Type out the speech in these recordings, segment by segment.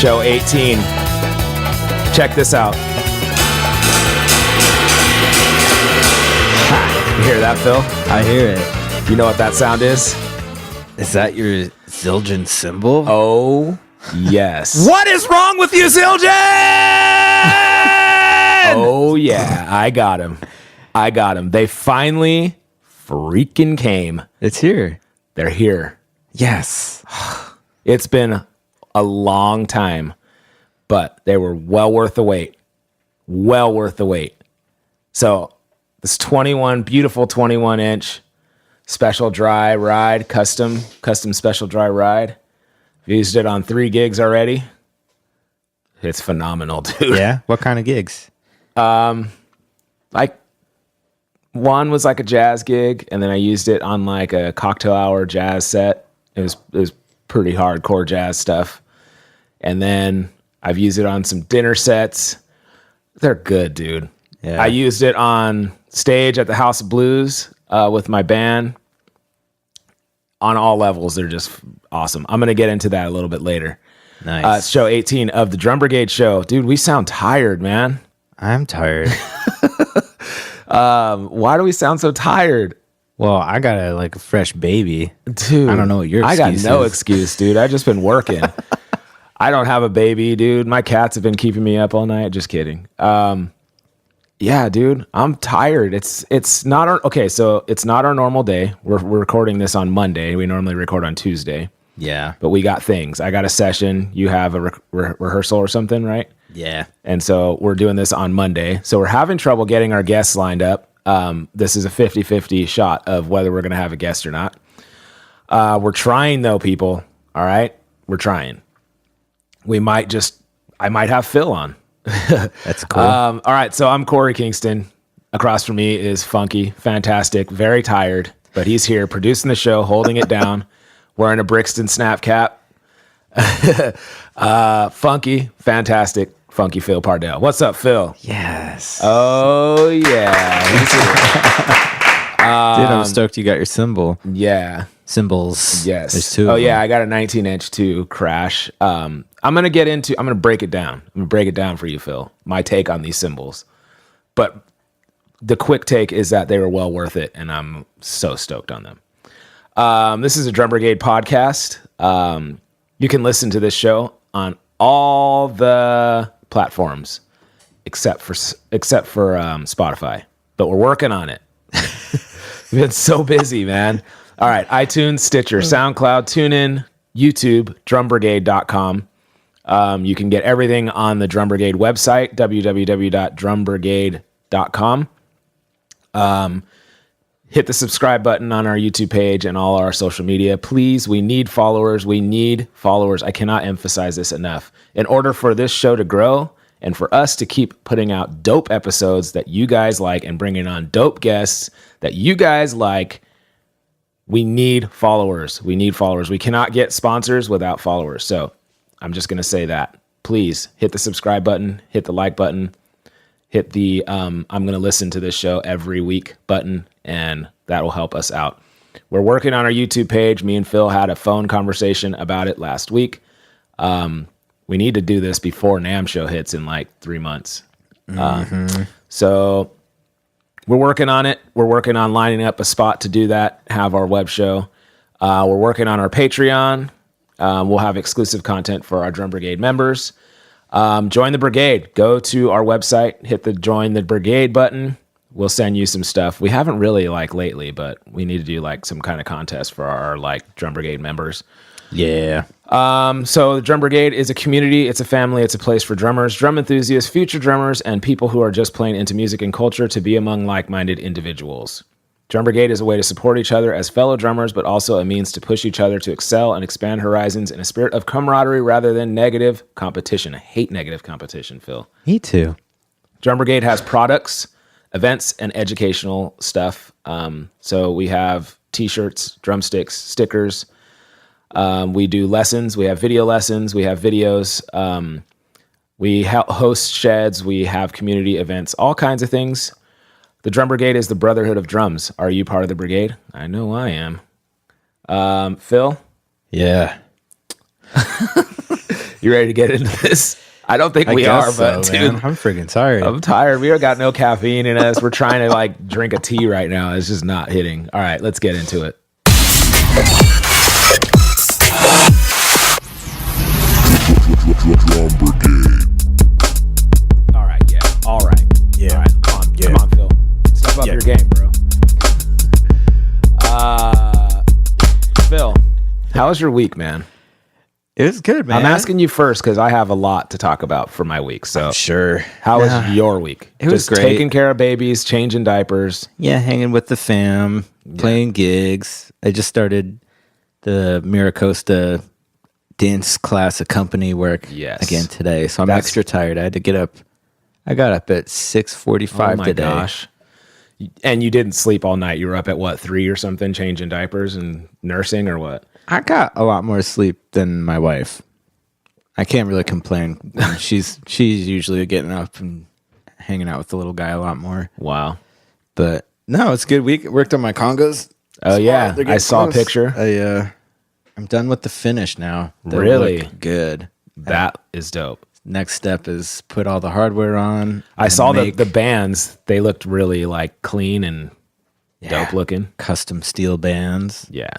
Show 18. Check this out. You hear that, Phil? I hear it. You know what that sound is? Is that your Zildjian cymbal? Oh, yes. What is wrong with you, Zildjian? Oh, yeah. I got him. They finally freaking came. It's here. They're here. Yes. It's been a long time, but they were well worth the wait. Well worth the wait. So this beautiful 21-inch special dry ride, custom special dry ride. I've used it on 3 gigs already. It's phenomenal, dude. Yeah? What kind of gigs? Like, one was like a jazz gig, and then I used it on like a cocktail hour jazz set. It was pretty hardcore jazz stuff. And then I've used it on some dinner sets. They're good, dude. Yeah. I used it on stage at the House of Blues with my band. On all levels, they're just awesome. I'm going to get into that a little bit later. Nice. Show 18 of the Drum Brigade show. Dude, we sound tired, man. I'm tired. Why do we sound so tired? Well, I got a fresh baby. Dude, I don't know what your excuse I got no is. excuse, dude. I just been working. I don't have a baby, dude. My cats have been keeping me up all night. Just kidding. Yeah, dude, I'm tired. It's not our so it's not our normal day. We're recording this on Monday. We normally record on Tuesday. Yeah. But we got things. I got a session. You have a rehearsal or something, right? Yeah. And so we're doing this on Monday. So we're having trouble getting our guests lined up. This is a 50-50 shot of whether we're going to have a guest or not. We're trying though, people. All right. We're trying. I might have Phil on. That's cool. All right. So I'm Corey Kingston. Across from me is Funky, fantastic, very tired, but he's here producing the show, holding it down, wearing a Brixton snap cap. Funky, fantastic, Funky Phil Pardell. What's up, Phil? Yes. Oh, yeah. He's here. Dude, I'm stoked you got your cymbal. Yeah. Cymbals. Yes. There's 2 Oh, of yeah. them. I got a 19-inch too, Crash. I'm going to break it down. I'm going to break it down for you, Phil. My take on these cymbals. But the quick take is that they were well worth it, and I'm so stoked on them. This is a Drum Brigade podcast. You can listen to this show on all the platforms except for Spotify. But we're working on it. We've been so busy, man. All right, iTunes, Stitcher, SoundCloud, TuneIn, YouTube, drumbrigade.com. You can get everything on the Drum Brigade website, www.drumbrigade.com. Hit the subscribe button on our YouTube page and all our social media. Please, we need followers. We need followers. I cannot emphasize this enough. In order for this show to grow and for us to keep putting out dope episodes that you guys like and bringing on dope guests that you guys like, we need followers. We need followers. We cannot get sponsors without followers. So I'm just going to say that. Please hit the subscribe button, hit the like button, hit the I'm going to listen to this show every week button, and that will help us out. We're working on our YouTube page. Me and Phil had a phone conversation about it last week. We need to do this before NAMM show hits in like 3 months. So we're working on it. We're working on lining up a spot to do that, have our web show. We're working on our Patreon. We'll have exclusive content for our Drum Brigade members. Join the Brigade. Go to our website, hit the Join the Brigade button. We'll send you some stuff. We haven't really lately, but we need to do some kind of contest for our Drum Brigade members. Yeah. So the Drum Brigade is a community, it's a family, it's a place for drummers, drum enthusiasts, future drummers, and people who are just plain into music and culture to be among like-minded individuals. Drum Brigade is a way to support each other as fellow drummers, but also a means to push each other to excel and expand horizons in a spirit of camaraderie rather than negative competition. I hate negative competition, Phil. Me too. Drum Brigade has products, events, and educational stuff. So we have t-shirts, drumsticks, stickers. We do lessons. We have video lessons. We have videos. We host sheds. We have community events, all kinds of things. The Drum Brigade is the brotherhood of drums. Are you part of the brigade? I know I am. Phil? Yeah. You ready to get into this? I don't think we are, but dude, man. I'm freaking tired. I'm tired. We got no caffeine in us. We're trying to like drink a tea right now. It's just not hitting. All right, let's get into it. All right, yeah. All right. Yeah. All right, come on, Phil. Step up your game, bro. Phil, how was your week, man? It was good, man. I'm asking you first because I have a lot to talk about for my week. So, Sure. how was your week? It was Just great. taking care of babies, changing diapers. Yeah, hanging with the fam, playing gigs. I just started the Miracosta dance class at company work again today. So I'm extra tired. I had to get up. I got up at 6:45 today. Oh my gosh. And you didn't sleep all night. You were up at what, 3 or something, changing diapers and nursing or what? I got a lot more sleep than my wife. I can't really complain. She's usually getting up and hanging out with the little guy a lot more. Wow. But no, it's a good week. Worked on my congas. Oh yeah, I saw a picture. I'm done with the finish now. They Really? look good. That is dope. Next step is put all the hardware on. I saw the bands. They looked really like clean and dope looking. Custom steel bands. Yeah.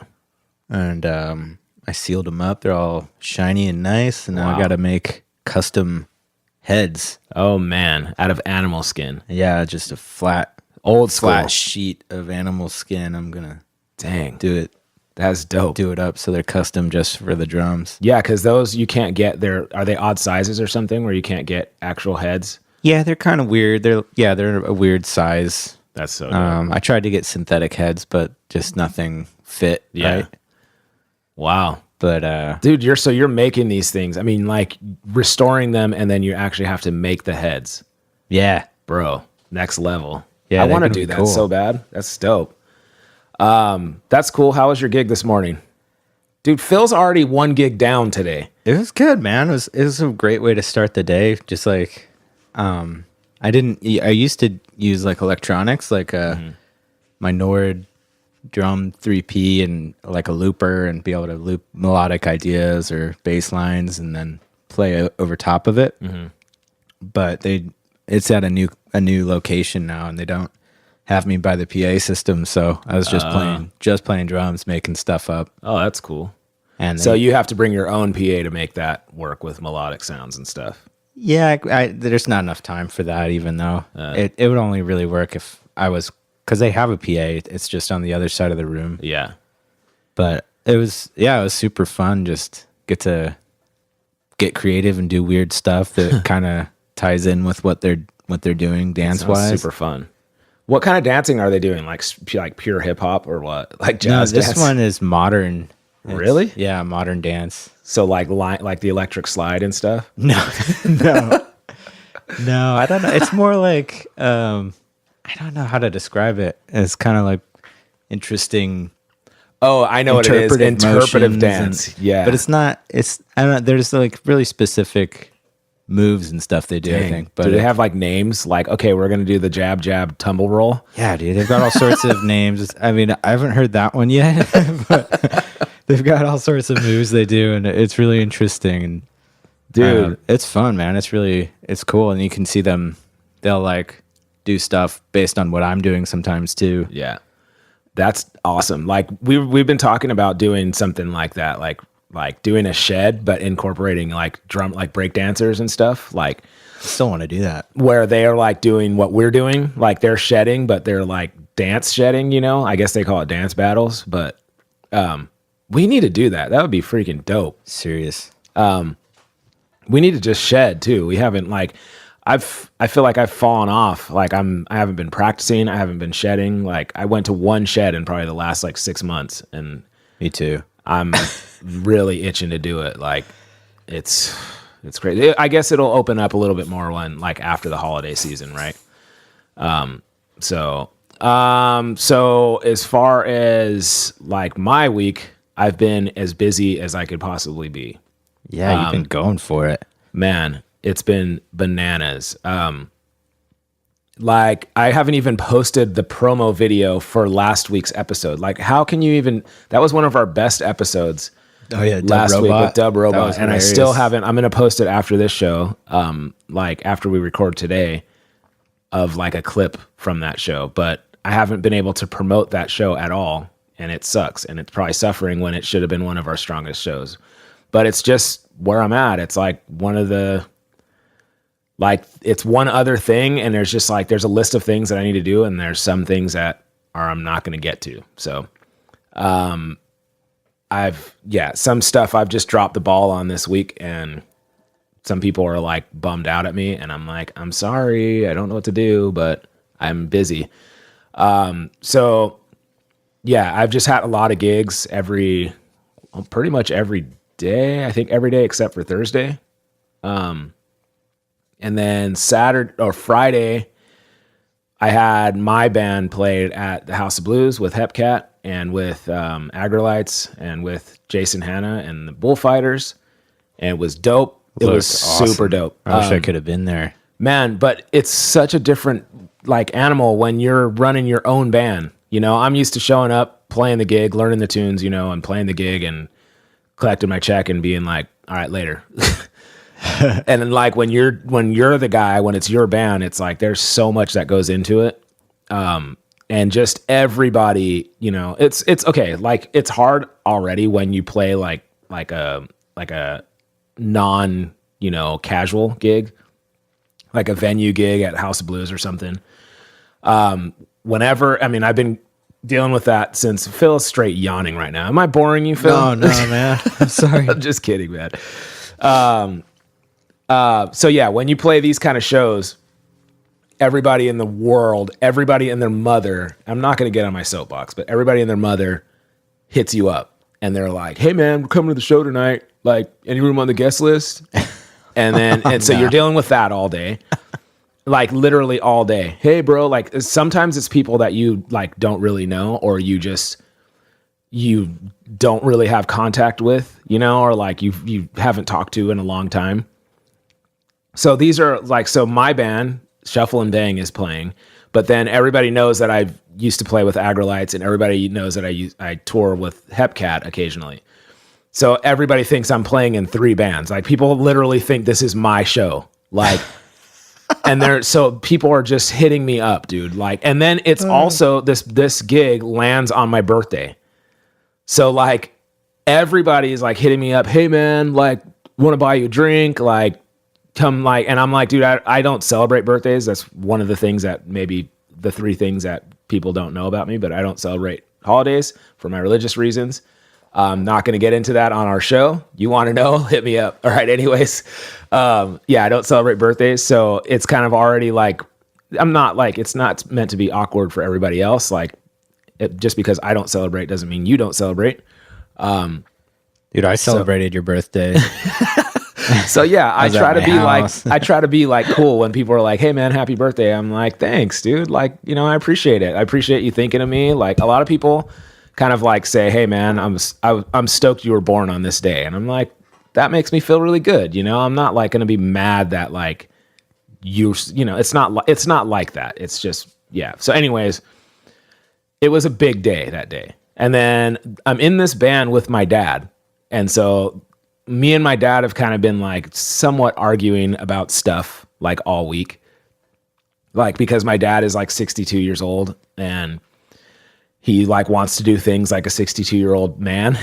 And I sealed them up. They're all shiny and nice. And now I got to make custom heads. Oh man, out of animal skin. Yeah, just a flat sheet of animal skin. I'm gonna do it. That's dope. Do it up so they're custom just for the drums. Yeah, because those you can't get. Are they odd sizes or something where you can't get actual heads? Yeah, they're kind of weird. They're a weird size. That's so dope. I tried to get synthetic heads, but just nothing fit. Yeah. Right? Wow. But dude, you're making these things. I mean, like restoring them, and then you actually have to make the heads. Yeah, bro, next level. Yeah, I want to do that so bad. That's dope. That's cool. How was your gig this morning, dude? Phil's already 1 gig down today. it was good, man. It was a great way to start the day. Just like, I used to use like electronics, like my Nord drum 3P and like a looper, and be able to loop melodic ideas or bass lines and then play over top of it. But it's at a new location now, and they don't have me by the PA system, so I was just playing drums, making stuff up. Oh, that's cool. And so you have to bring your own PA to make that work with melodic sounds and stuff. Yeah, there's not enough time for that, even though it would only really work if I was, because they have a PA. It's just on the other side of the room. Yeah. But it was super fun. Just get to get creative and do weird stuff that kind of ties in with what they're doing dance wise. Super fun. What kind of dancing are they doing? Like pure hip hop or what? Like jazz No, this dance? one is modern. Really? Yeah, modern dance. So like the electric slide and stuff? No, no, I don't know. It's more like I don't know how to describe it. It's kind of like interesting. Oh, I know what it is. Interpretive dance. Yeah, but it's not. I don't know. There's like really specific moves and stuff they do. Dang. I think. But do they have like names? Like, okay, we're gonna do the jab jab tumble roll. Yeah, dude. They've got all sorts of names. I mean, I haven't heard that one yet, but they've got all sorts of moves they do, and it's really interesting. And dude, it's fun, man. It's cool, and you can see them. They'll like do stuff based on what I'm doing sometimes too. Yeah, that's awesome. Like we've been talking about doing something like that, like doing a shed, but incorporating like break dancers and stuff. Like, I still want to do that, where they are like doing what we're doing, like they're shedding, but they're like dance shedding. You know, I guess they call it dance battles, but we need to do that. That would be freaking dope. Serious. We need to just shed too. We haven't I feel like I've fallen off. Like I haven't been practicing. I haven't been shedding. Like I went to one shed in probably the last like 6 months, and me too. I'm really itching to do it. Like it's great. I guess it'll open up a little bit more when like after the holiday season, right? So as far as like my week, I've been as busy as I could possibly be. Yeah, you've been going for it. Man, it's been bananas. Like I haven't even posted the promo video for last week's episode. Like how can you even, that was one of our best episodes. Oh yeah, last week with Dub Robot, and I still hilarious. haven't. I'm gonna post it after this show, like after we record today, of like a clip from that show. But I haven't been able to promote that show at all, and it sucks. And it's probably suffering when it should have been one of our strongest shows. But it's just where I'm at. It's like one of the, like, it's one other thing, and there's just like, there's a list of things that I need to do, and there's some things that I'm not going to get to. So, some stuff I've just dropped the ball on this week, and some people are like bummed out at me, and I'm like, I'm sorry, I don't know what to do, but I'm busy. So yeah, I've just had a lot of gigs pretty much every day. I think every day except for Thursday. And then Saturday or Friday, I had my band played at the House of Blues with Hepcat and with Agrolites and with Jason Hanna and the Bullfighters. And it was dope. It was awesome. super dope. I wish I could have been there. Man, but it's such a different like animal when you're running your own band. You know, I'm used to showing up, playing the gig, learning the tunes, you know, and playing the gig and collecting my check and being like, all right, later. And then like when you're the guy, when it's your band, it's like there's so much that goes into it. And just everybody, you know, it's okay. Like it's hard already when you play like a non, you know, casual gig, like a venue gig at House of Blues or something. Whenever, I mean, I've been dealing with that since. Phil's straight yawning right now. Am I boring you, Phil? No, man. I'm sorry. I'm just kidding, man. So yeah, when you play these kind of shows, everybody in the world, everybody and their mother, I'm not going to get on my soapbox, but everybody and their mother hits you up and they're like, hey man, we're coming to the show tonight. Like, any room on the guest list? And then, so you're dealing with that all day, like literally all day. Hey bro, like sometimes it's people that you like don't really know, or you don't really have contact with, you know, or like you haven't talked to in a long time. So these are like, so my band Shuffle and Bang is playing, but then everybody knows that I used to play with Agrolites, and everybody knows that I tour with Hepcat occasionally. So everybody thinks I'm playing in 3 bands. Like people literally think this is my show. Like, and so people are just hitting me up, dude. Like, and then it's also this gig lands on my birthday. So like everybody is like hitting me up. Hey man, like want to buy you a drink? Like come like, and I'm like, dude, I don't celebrate birthdays. That's one of the things that maybe the 3 things that people don't know about me, but I don't celebrate holidays for my religious reasons. I'm not going to get into that on our show. You want to know? Hit me up. All right. Anyways. Yeah, I don't celebrate birthdays. So it's kind of already like, I'm not like, it's not meant to be awkward for everybody else. Like just because I don't celebrate doesn't mean you don't celebrate. Dude, I celebrated your birthday. So yeah, I try to be like cool when people are like, hey man, happy birthday. I'm like, thanks dude. Like, you know, I appreciate it. I appreciate you thinking of me. Like a lot of people kind of like say, hey man, I'm stoked you were born on this day. And I'm like, that makes me feel really good. You know, I'm not like going to be mad that like you know, it's not like that. It's just, yeah. So anyways, it was a big day that day. And then I'm in this band with my dad. And so me and my dad have kind of been like somewhat arguing about stuff like all week. Like, because my dad is like 62 years old and he like wants to do things like a 62-year-old man.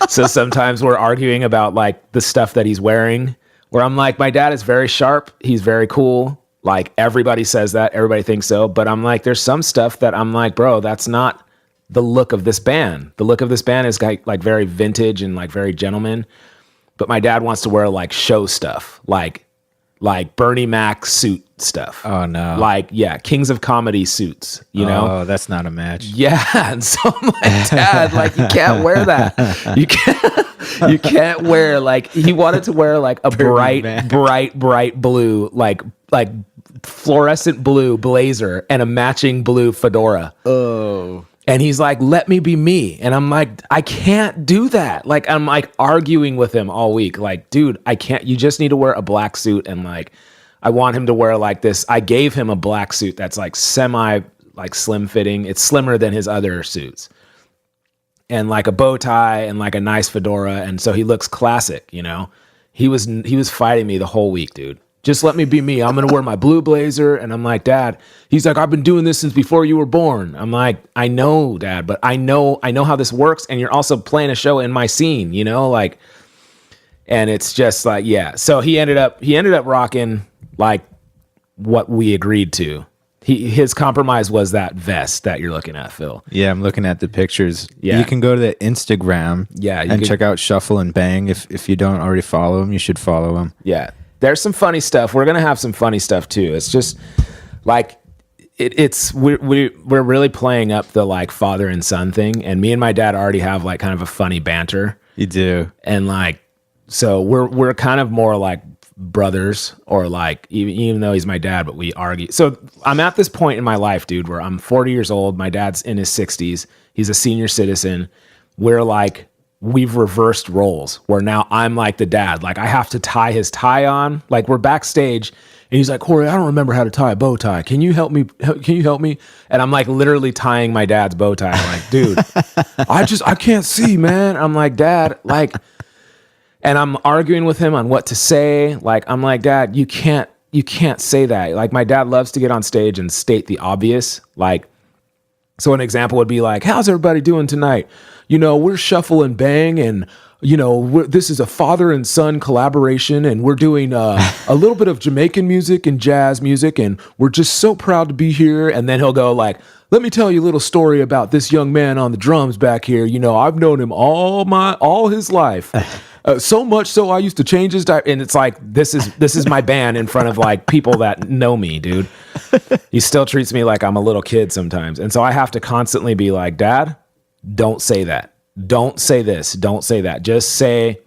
So sometimes we're arguing about like the stuff that he's wearing, where I'm like, my dad is very sharp. He's very cool. Like everybody says that, everybody thinks so. But I'm like, there's some stuff that I'm like, bro, that's not the look of this band. The look of this band is like very vintage and like very gentleman. But my dad wants to wear like show stuff, like Bernie Mac suit stuff. Oh no. Like, yeah, Kings of Comedy suits, you know? Oh, that's not a match. Yeah. And so I'm like, Dad, like you can't wear that. You can't wear like, he wanted to wear like a bright blue, like fluorescent blue blazer and a matching blue fedora. Oh. And he's like, let me be me. And I'm like, I can't do that. Like, I'm like arguing with him all week. Like, dude, I can't, you just need to wear a black suit. And like, I want him to wear like this. I gave him a black suit that's like semi, like slim fitting. It's slimmer than his other suits. and like a bow tie and like a nice fedora, and so he looks classic, you know. He was fighting me the whole week, dude. Just let me be me. I'm gonna wear my blue blazer. And I'm like, Dad. He's like, I've been doing this since before you were born. I'm like, I know, Dad, but I know how this works. And you're also playing a show in my scene, you know, like. And it's just like, yeah. So he ended up rocking like what we agreed to. His compromise was that vest that you're looking at, Phil. Yeah, I'm looking at the pictures. Yeah. You can go to the Instagram and check out Shuffle and Bang. If you don't already follow him, you should follow him. Yeah. There's some funny stuff. We're going to have some funny stuff too. It's just like we're really playing up the like father and son thing, and me and my dad already have like kind of a funny banter. You do. And like so we're kind of more like brothers, or like even though he's my dad, but we argue. So I'm at this point in my life, dude, where I'm 40 years old. My dad's in his 60s. He's a senior citizen. We've reversed roles where now I'm like the dad. Like I have to tie his tie on. Like we're backstage and he's like, Corey, I don't remember how to tie a bow tie. Can you help me? Can you help me? And I'm like literally tying my dad's bow tie. I'm like, dude, I can't see, man. I'm like, Dad, like. And I'm arguing with him on what to say. Like, I'm like, Dad, you can't say that. Like, my dad loves to get on stage and state the obvious. Like, so an example would be like, how's everybody doing tonight? You know, we're Shuffle and Bang, and, you know, this is a father and son collaboration, and we're doing a little bit of Jamaican music and jazz music, and we're just so proud to be here. And then he'll go like, let me tell you a little story about this young man on the drums back here. You know, I've known him all his life. So much so I used to change his diaper. And it's like, this is my band in front of like people that know me, dude. He still treats me like I'm a little kid sometimes. And so I have to constantly be like, Dad, don't say that. Don't say this. Don't say that. Just say,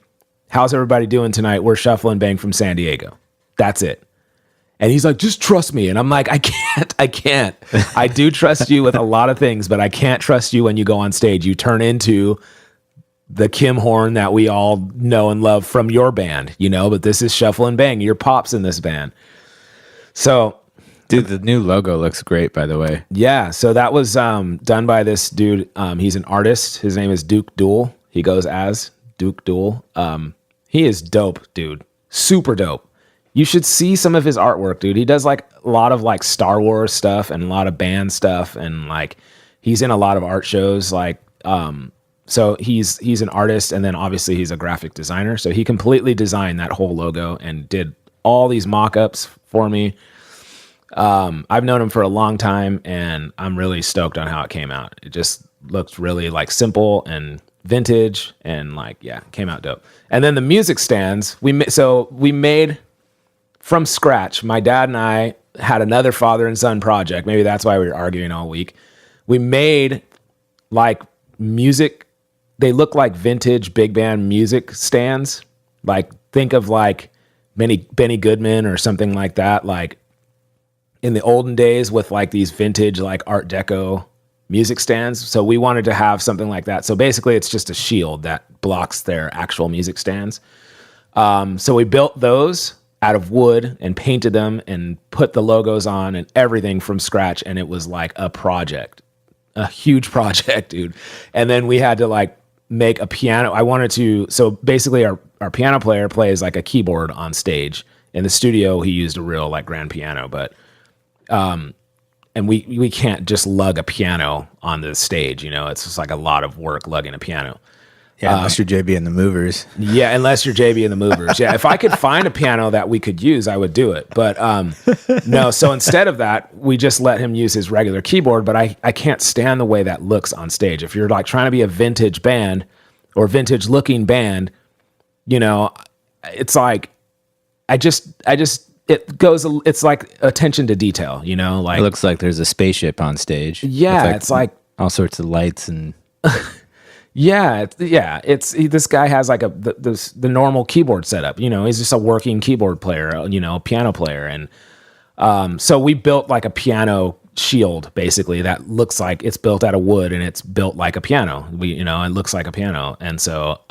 how's everybody doing tonight? We're Shuffle and Bang from San Diego. That's it. And he's like, just trust me. And I'm like, I can't. I do trust you with a lot of things, but I can't trust you when you go on stage. You turn into the Kim Horn that we all know and love from your band, you know, but this is Shuffle and Bang. Your pop's in this band. So, dude, the new logo looks great, by the way. Yeah. So that was done by this dude. He's an artist. His name is Duke Duel. He goes as Duke Duel. He is dope, dude. Super dope. You should see some of his artwork, dude. He does like a lot of like Star Wars stuff and a lot of band stuff. And like, he's in a lot of art shows. Like, so he's an artist, and then obviously he's a graphic designer. So he completely designed that whole logo and did all these mock-ups for me. I've known him for a long time, and I'm really stoked on how it came out. It just looks really like simple and vintage, and like, yeah, it came out dope. And then the music stands, we made from scratch. My dad and I had another father and son project. Maybe that's why we were arguing all week. We made like music. They look like vintage big band music stands. Like think of like Benny Goodman or something like that. Like in the olden days with like these vintage like Art Deco music stands. So we wanted to have something like that. So basically it's just a shield that blocks their actual music stands. So we built those out of wood and painted them and put the logos on and everything from scratch. And it was like a project, a huge project, dude. And then we had to like make a piano. So basically our piano player plays like a keyboard on stage. In the studio, he used a real like grand piano, but, and we can't just lug a piano on the stage, you know, it's just like a lot of work lugging a piano. Yeah, unless you're JB and the Movers. Yeah, unless you're JB and the Movers. Yeah, if I could find a piano that we could use, I would do it. But no, so instead of that, we just let him use his regular keyboard, but I can't stand the way that looks on stage. If you're like trying to be a vintage band or vintage looking band, you know, it's like, it's like attention to detail, you know? Like it looks like there's a spaceship on stage. Yeah, it's like all sorts of lights and... This guy has like the normal keyboard setup, you know, he's just a working keyboard player, you know, piano player. And so we built like a piano shield basically that looks like it's built out of wood and it's built like a piano. It looks like a piano. And so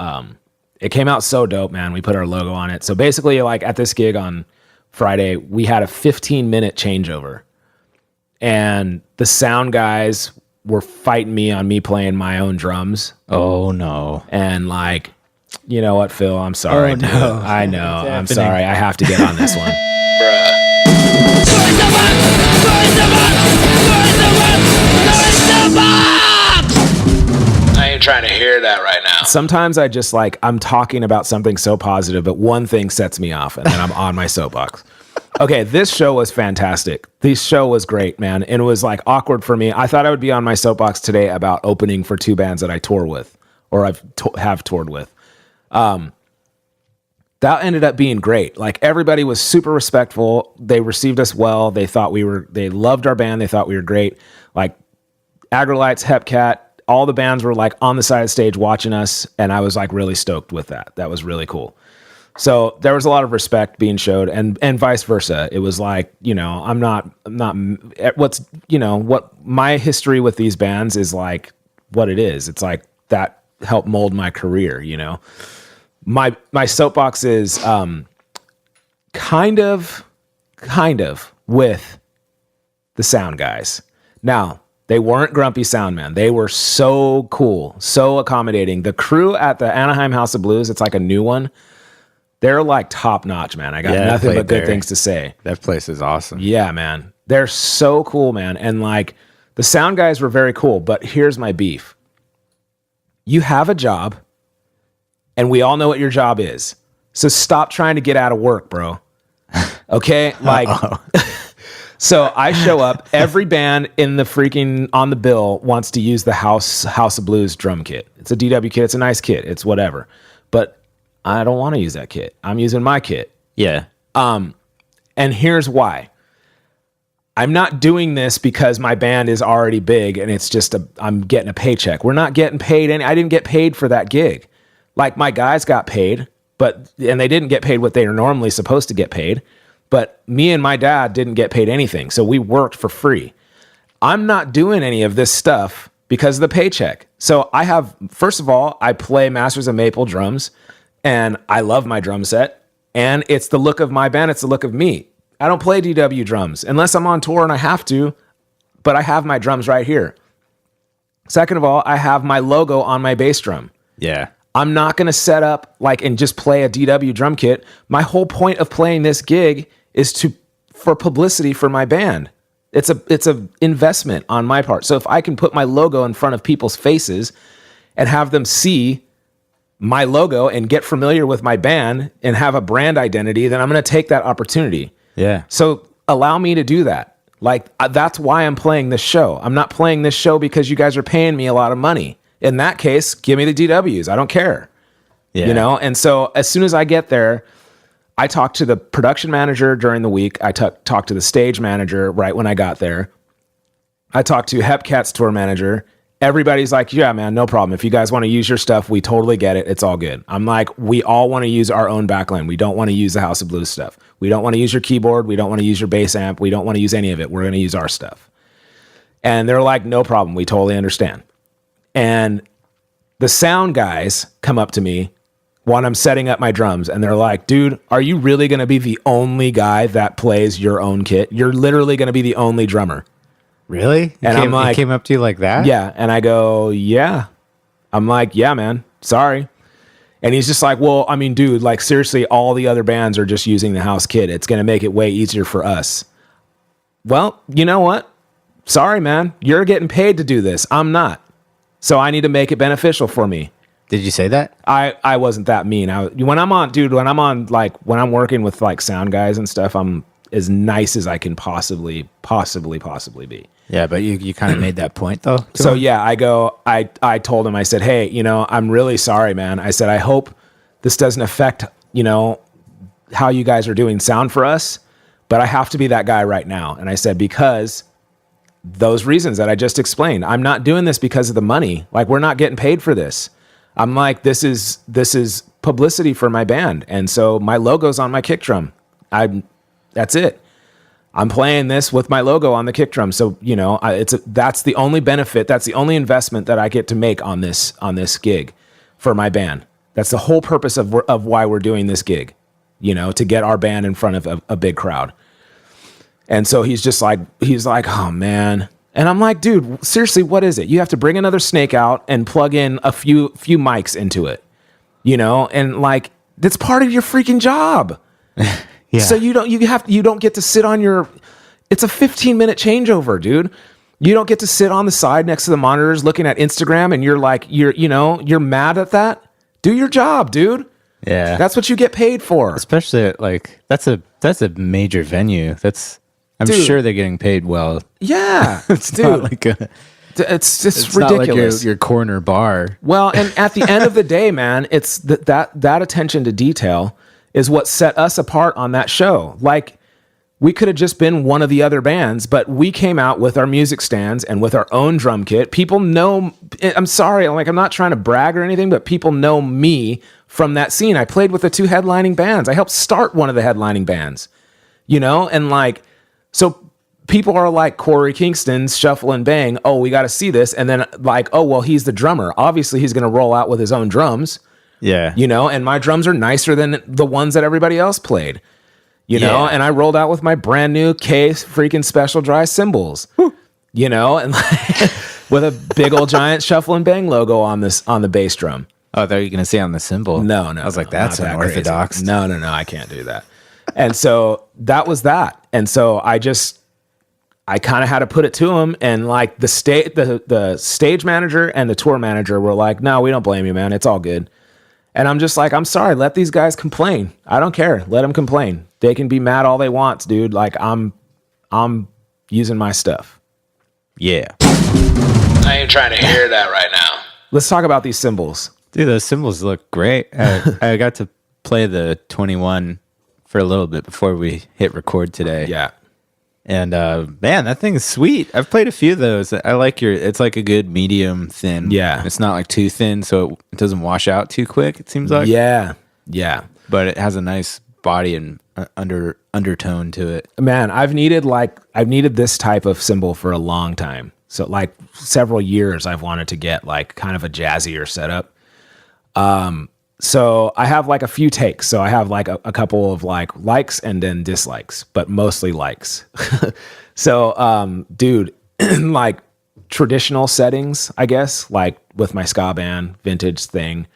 it came out so dope, man. We put our logo on it. So basically like at this gig on Friday, we had a 15-minute changeover. And the sound guys were fighting me on me playing my own drums. Oh no. And like, you know what, Phil? I'm sorry. Oh, dude. no. I know. What's I'm happening? sorry. I have to get on this one. I ain't trying to hear that right now. Sometimes I just like, I'm talking about something so positive, but one thing sets me off and then I'm on my soapbox. Okay, this show was fantastic. This show was great, man. And it was like awkward for me. I thought I would be on my soapbox today about opening for two bands that I tour with or have toured with. That ended up being great. Like everybody was super respectful. They received us well. They loved our band. They thought we were great. Like Agrolites, Hepcat, all the bands were like on the side of the stage watching us. And I was like really stoked with that. That was really cool. So there was a lot of respect being showed and vice versa. It was like, you know, I'm not what my history with these bands is like what it is. It's like that helped mold my career, you know. My soapbox is kind of with the sound guys. Now, they weren't grumpy sound man. They were so cool, so accommodating. The crew at the Anaheim House of Blues, it's like a new one. They're like top notch, man. I got nothing but good things to say. That place is awesome. Yeah, man. They're so cool, man. And like the sound guys were very cool, but here's my beef. You have a job. And we all know what your job is. So stop trying to get out of work, bro. Okay? Like, so I show up. Every band in the freaking on the bill wants to use the House of Blues drum kit. It's a DW kit. It's a nice kit. It's whatever. But I don't want to use that kit. I'm using my kit. Yeah. And here's why. I'm not doing this because my band is already big and it's just I'm getting a paycheck. We're not getting paid I didn't get paid for that gig. Like my guys got paid, and they didn't get paid what they are normally supposed to get paid. But me and my dad didn't get paid anything. So we worked for free. I'm not doing any of this stuff because of the paycheck. So first of all, I play Masters of Maple drums and I love my drum set and it's the look of my band. It's the look of me. I don't play DW drums unless I'm on tour and I have to, but I have my drums right here. Second of all, I have my logo on my bass drum. Yeah. I'm not going to set up and just play a DW drum kit. My whole point of playing this gig is for publicity for my band. It's a investment on my part. So if I can put my logo in front of people's faces and have them see my logo and get familiar with my band and have a brand identity, then I'm going to take that opportunity. Yeah. So allow me to do that. Like that's why I'm playing this show. I'm not playing this show because you guys are paying me a lot of money. In that case, give me the DWs. I don't care. Yeah. You know? And so as soon as I get there, I talk to the production manager during the week. I talk to the stage manager right when I got there. I talked to Hepcat's tour manager. Everybody's like, yeah, man, no problem. If you guys want to use your stuff, we totally get it. It's all good. I'm like, we all want to use our own backline. We don't want to use the House of Blues stuff. We don't want to use your keyboard. We don't want to use your bass amp. We don't want to use any of it. We're going to use our stuff. And they're like, no problem. We totally understand. And the sound guys come up to me when I'm setting up my drums and they're like, dude, are you really going to be the only guy that plays your own kit? You're literally going to be the only drummer. Really? I'm like, he came up to you like that? Yeah. And I go, yeah. I'm like, yeah, man, sorry. And he's just like, well, I mean, dude, like seriously, all the other bands are just using the house kit. It's going to make it way easier for us. Well, you know what? Sorry, man. You're getting paid to do this. I'm not. So I need to make it beneficial for me. Did you say that? I wasn't that mean. When I'm working with like sound guys and stuff, I'm as nice as I can possibly be. Yeah, but you kind of made that point though. So yeah, I told him, I said, hey, you know, I'm really sorry, man. I said, I hope this doesn't affect, you know, how you guys are doing sound for us, but I have to be that guy right now. And I said, because those reasons that I just explained. I'm not doing this because of the money. Like we're not getting paid for this. I'm like, this is publicity for my band. And so my logo's on my kick drum. That's it. I'm playing this with my logo on the kick drum. So, you know, that's the only benefit. That's the only investment that I get to make on this gig for my band. That's the whole purpose of why we're doing this gig, you know, to get our band in front of a big crowd. And so he's like, oh man. And I'm like, dude, seriously, what is it? You have to bring another snake out and plug in a few mics into it, and like that's part of your freaking job. Yeah. So you don't get to sit on your. It's a 15-minute changeover, dude. You don't get to sit on the side next to the monitors looking at Instagram, and you're mad at that. Do your job, dude. Yeah. That's what you get paid for. Especially at, like that's a major venue. I'm Dude. sure they're getting paid well. Yeah, It's dude. not like It's just it's ridiculous. not like your corner bar. Well, and at the end of the day, man, it's that attention to detail is what set us apart on that show. Like, we could have just been one of the other bands, but we came out with our music stands and with our own drum kit. People know, I'm sorry, I'm not trying to brag or anything, but people know me from that scene. I played with the 2 headlining bands. I helped start one of the headlining bands, and like, so people are like Corey Kingston's Shuffle and Bang. Oh, we got to see this. And then like, oh, well, he's the drummer. Obviously he's going to roll out with his own drums. Yeah. And my drums are nicer than the ones that everybody else played, and I rolled out with my brand new Case freaking Special Dry Cymbals, and like, with a big old giant Shuffle and Bang logo on the bass drum. Oh, thought you were going to say on the cymbal. No. I was like, that's not that unorthodox. crazy. No, I can't do that. And so that was that. And so I kind of had to put it to him, and like the stage manager and the tour manager were like, no, we don't blame you, man. It's all good. And I'm just like, I'm sorry. Let these guys complain. I don't care. Let them complain. They can be mad all they want, dude. Like I'm using my stuff. Yeah. I ain't trying to hear that right now. Let's talk about these cymbals. Dude, those cymbals look great. I got to play the 21 for a little bit before we hit record today. Yeah. And man, that thing is sweet. I've played a few of those. I like it's like a good medium thin. Yeah. It's not like too thin, so it doesn't wash out too quick, it seems like. Yeah. But it has a nice body and undertone to it. Man, I've needed this type of cymbal for a long time. So like several years I've wanted to get like kind of a jazzier setup. So I have like a few takes. So I have like a couple of like likes and then dislikes, but mostly likes. So, dude, like traditional settings, I guess, like with my ska band vintage thing.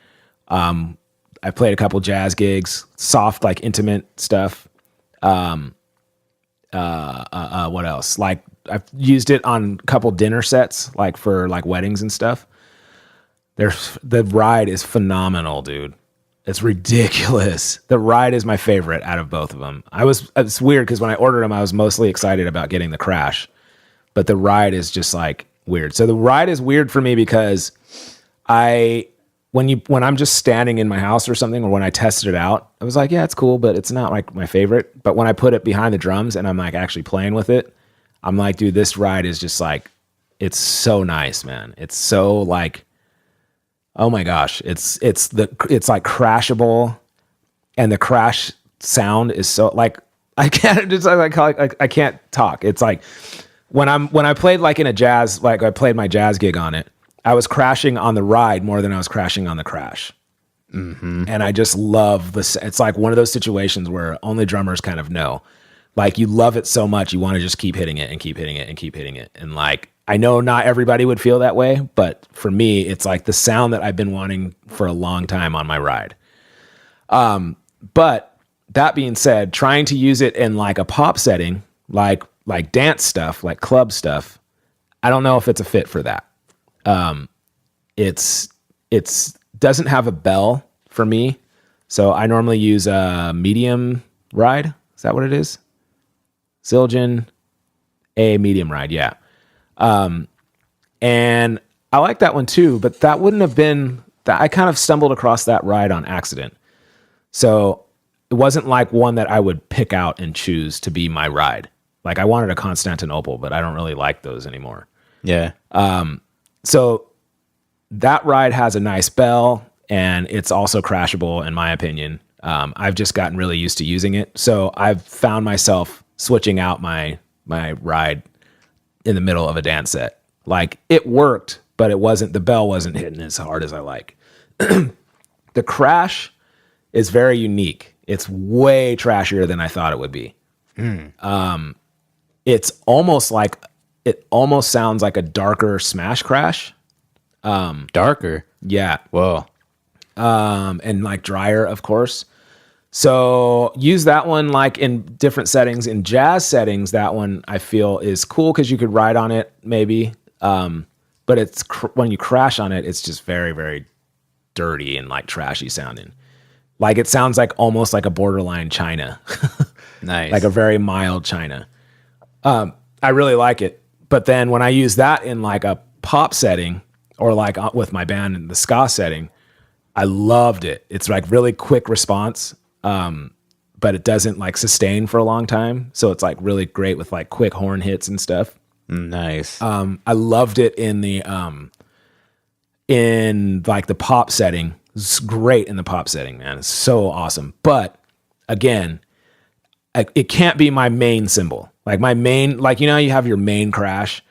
I played a couple jazz gigs, soft, like intimate stuff. What else? Like I've used it on a couple dinner sets, like for like weddings and stuff. The ride is phenomenal, dude. It's ridiculous. The ride is my favorite out of both of them. It's weird because when I ordered them, I was mostly excited about getting the crash, but the ride is just like weird. So the ride is weird for me because when I'm just standing in my house or something, or when I tested it out, I was like, yeah, it's cool, but it's not like my favorite. But when I put it behind the drums and I'm like actually playing with it, I'm like, dude, this ride is just like, it's so nice, man. It's so like, oh my gosh, it's like crashable, and the crash sound is so like I can't talk. It's like when I played like in a jazz, like I played my jazz gig on it, I was crashing on the ride more than I was crashing on the crash. Mm-hmm. And I just love this. It's like one of those situations where only drummers kind of know. Like you love it so much, you want to just keep hitting it and keep hitting it and keep hitting it. And like, I know not everybody would feel that way, but for me, it's like the sound that I've been wanting for a long time on my ride. But that being said, trying to use it in like a pop setting, like dance stuff, like club stuff, I don't know if it's a fit for that. It's doesn't have a bell for me. So I normally use a medium ride. Is that what it is? Zildjian, a medium ride. Yeah. And I like that one too, but that wouldn't have been that. I kind of stumbled across that ride on accident. So it wasn't like one that I would pick out and choose to be my ride. Like I wanted a Constantinople, but I don't really like those anymore. Yeah. So that ride has a nice bell, and it's also crashable in my opinion. I've just gotten really used to using it. So I've found myself switching out my ride in the middle of a dance set. Like it worked, but the bell wasn't hitting as hard as I like. The crash is very unique. It's way trashier than I thought it would be. It's almost like it almost sounds like a darker Smash Crash. Darker. Yeah. Whoa. And like drier, of course. So use that one like in different settings. In jazz settings, that one I feel is cool because you could ride on it maybe. But it's when you crash on it, it's just very, very dirty and like trashy sounding. Like it sounds like almost like a borderline China. Nice. Like a very mild China. I really like it. But then when I use that in like a pop setting or like with my band in the ska setting, I loved it. It's like really quick response, but it doesn't like sustain for a long time. So it's like really great with like quick horn hits and stuff. Nice. I loved it in the in like the pop setting. It's great in the pop setting, man. It's so awesome. But again, it can't be my main cymbal. Like my main, like, you know, you have your main crash.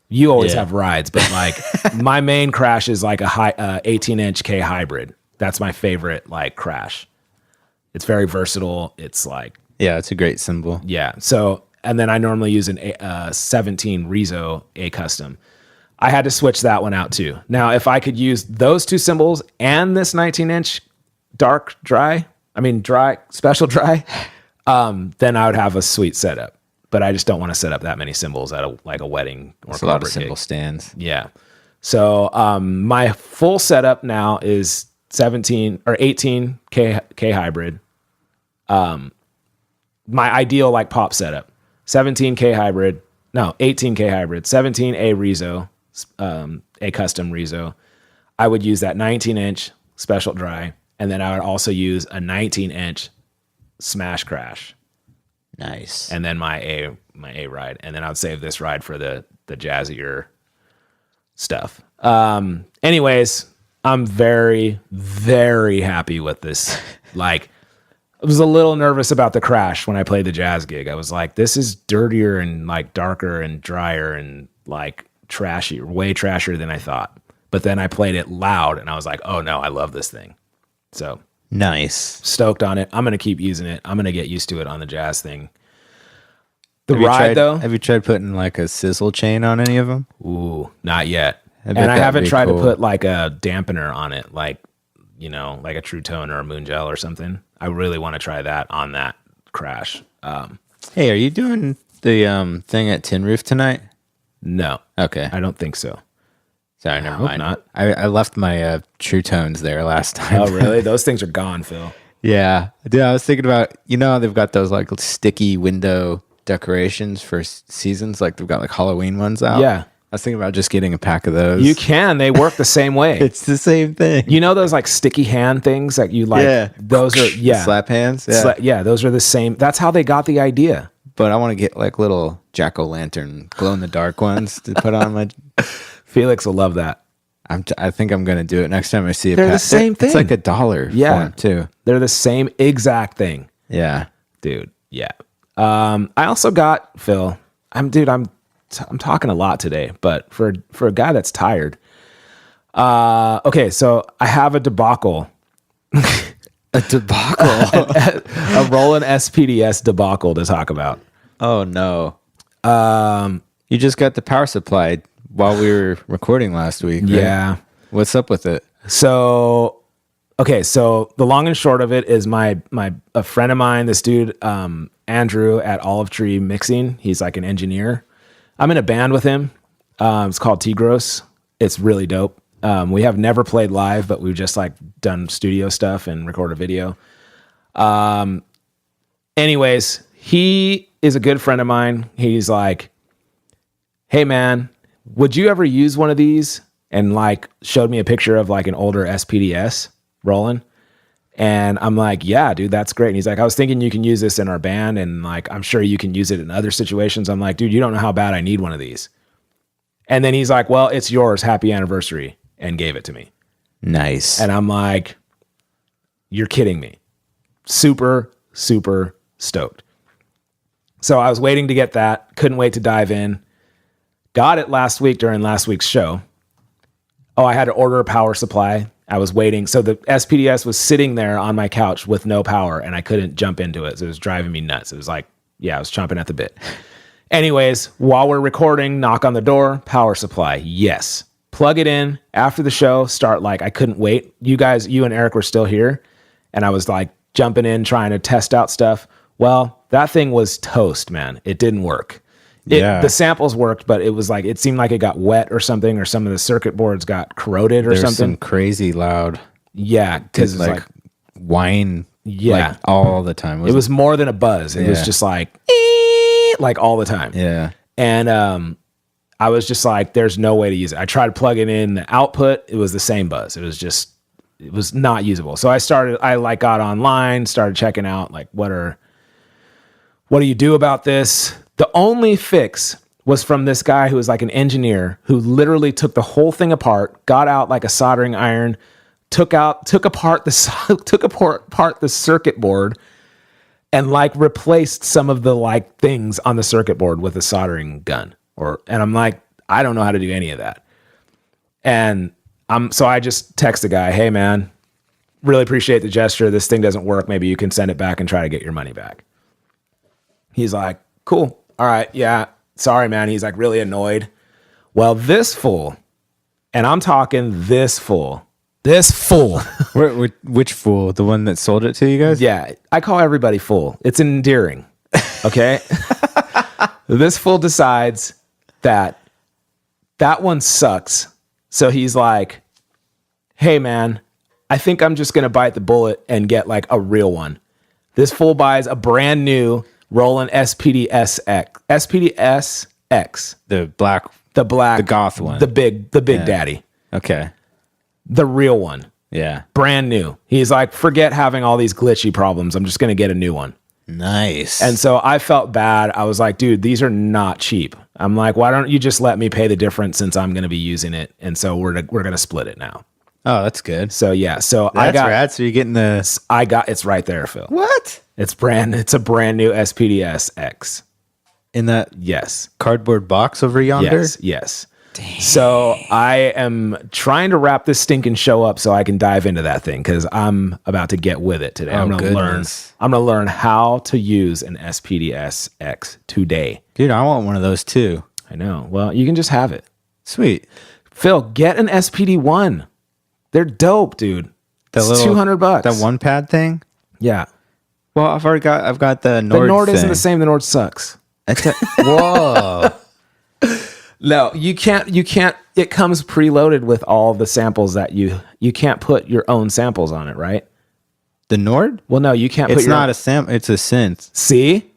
You always have rides, but like my main crash is like a 18-inch K hybrid. That's my favorite like crash. It's very versatile. It's like, yeah, it's a great cymbal. yeah. So, and then I normally use an 17 Rezo A custom. I had to switch that one out too. Now, if I could use those two cymbals and this 19-inch dry special dry, then I would have a sweet setup. But I just don't want to set up that many cymbals at a wedding or It's a lot of cymbal stands. Yeah. So my full setup now is 17 or 18 K hybrid. My ideal like pop setup, 17 K hybrid, no, 18 K hybrid, 17 A Rezo, a custom Rezo. I would use that 19-inch special dry, and then I would also use a 19-inch Smash Crash. Nice. And then my A ride, and then I would save this ride for the jazzier stuff. Anyways, I'm very, very happy with this. Like, I was a little nervous about the crash when I played the jazz gig. I was like, this is dirtier and like darker and drier and like trashy, way trashier than I thought. But then I played it loud, and I was like, oh no, I love this thing. So nice. Stoked on it. I'm going to keep using it. I'm going to get used to it on the jazz thing. Have you tried putting like a sizzle chain on any of them? Ooh, not yet. And I haven't tried to put like a dampener on it, like, you know, like a True Tone or a Moon Gel or something. I really want to try that on that crash. Hey, are you doing the thing at Tin Roof tonight? No. Okay. I don't think so. Sorry, never mind. Not. I left my True Tones there last time. Oh, really? Those things are gone, Phil. Yeah. Dude, I was thinking about, you know, they've got those like sticky window decorations for seasons. Like they've got like Halloween ones out. Yeah. I was thinking about just getting a pack of those. You can. They work the same way. It's the same thing. You know those like sticky hand things that you like? Yeah. Those are, yeah. Slap hands? Yeah. Yeah, those are the same. That's how they got the idea. But I want to get like little jack-o'-lantern glow-in-the-dark ones to put on my... Felix will love that. I think I'm going to do it next time I see a They're the same thing. It's like $1 for 'em too. They're the same exact thing. Yeah. Dude, yeah. I also got, Phil, I'm talking a lot today, but for a guy that's tired. Okay, so I have a debacle. A debacle? a Roland SPDX debacle to talk about. Oh, no. You just got the power supply while we were recording last week, right? Yeah. What's up with it? So, okay, so the long and short of it is a friend of mine, this dude, Andrew at Olive Tree Mixing. He's like an engineer. I'm in a band with him. It's called Tigros. It's really dope. We have never played live, but we've just like done studio stuff and recorded video. Anyways, he is a good friend of mine. He's like, hey man, would you ever use one of these? And like showed me a picture of like an older SPDX Roland. And I'm like, yeah, dude, that's great. And he's like, I was thinking you can use this in our band, and like, I'm sure you can use it in other situations. I'm like, dude, you don't know how bad I need one of these. And then he's like, well, it's yours. Happy anniversary. And gave it to me. Nice. And I'm like, you're kidding me. Super, super stoked. So I was waiting to get that. Couldn't wait to dive in. Got it last week during last week's show. Oh, I had to order a power supply. I was waiting. So the SPDX was sitting there on my couch with no power, and I couldn't jump into it. So it was driving me nuts. It was like, yeah, I was chomping at the bit. Anyways, while we're recording, knock on the door, power supply. Yes. Plug it in after the show, start like, I couldn't wait. You and Eric were still here. And I was like jumping in, trying to test out stuff. Well, that thing was toast, man. It didn't work. The samples worked, but it was like, it seemed like it got wet or something, or some of the circuit boards got corroded or something. Some crazy loud. Yeah. Cause like whine. Yeah. Like all the time. It was more than a buzz. It was just like all the time. Yeah. And, I was just like, there's no way to use it. I tried to plug it in the output. It was the same buzz. It was not usable. So I like got online, started checking out like, what do you do about this? The only fix was from this guy who was like an engineer who literally took the whole thing apart, got out like a soldering iron, took apart the circuit board, and like replaced some of the like things on the circuit board with a soldering gun. And I'm like, I don't know how to do any of that. And so I just text the guy, hey man, really appreciate the gesture. This thing doesn't work. Maybe you can send it back and try to get your money back. He's like, cool. All right. Yeah. Sorry, man. He's like really annoyed. Well, this fool, and I'm talking this fool. Which fool? The one that sold it to you guys? Yeah. I call everybody fool. It's endearing. Okay. This fool decides that one sucks. So he's like, hey man, I think I'm just going to bite the bullet and get like a real one. This fool buys a brand new Roland SPDX. The black, the goth one, the big daddy. Okay. The real one. Yeah. Brand new. He's like, forget having all these glitchy problems. I'm just going to get a new one. Nice. And so I felt bad. I was like, dude, these are not cheap. I'm like, why don't you just let me pay the difference since I'm going to be using it? And so we're going to split it now. Oh, that's good. So yeah. So that's rad. So you're getting it's right there, Phil. What? It's a brand new SPDX. In that cardboard box over yonder? Yes. Dang. So I am trying to wrap this stinking show up so I can dive into that thing because I'm about to get with it today. I'm going to learn how to use an SPDX today. Dude, I want one of those too. I know. Well, you can just have it. Sweet. Phil, get an SPD1. They're dope, dude. It's $200. That one pad thing? Yeah. Well, I've got the Nord. The Nord thing. Isn't the same. The Nord sucks. Whoa. No, you can't. It comes preloaded with all the samples that you can't put your own samples on it, right? The Nord? Well, no, you can't. It's not a sample. It's a synth. See,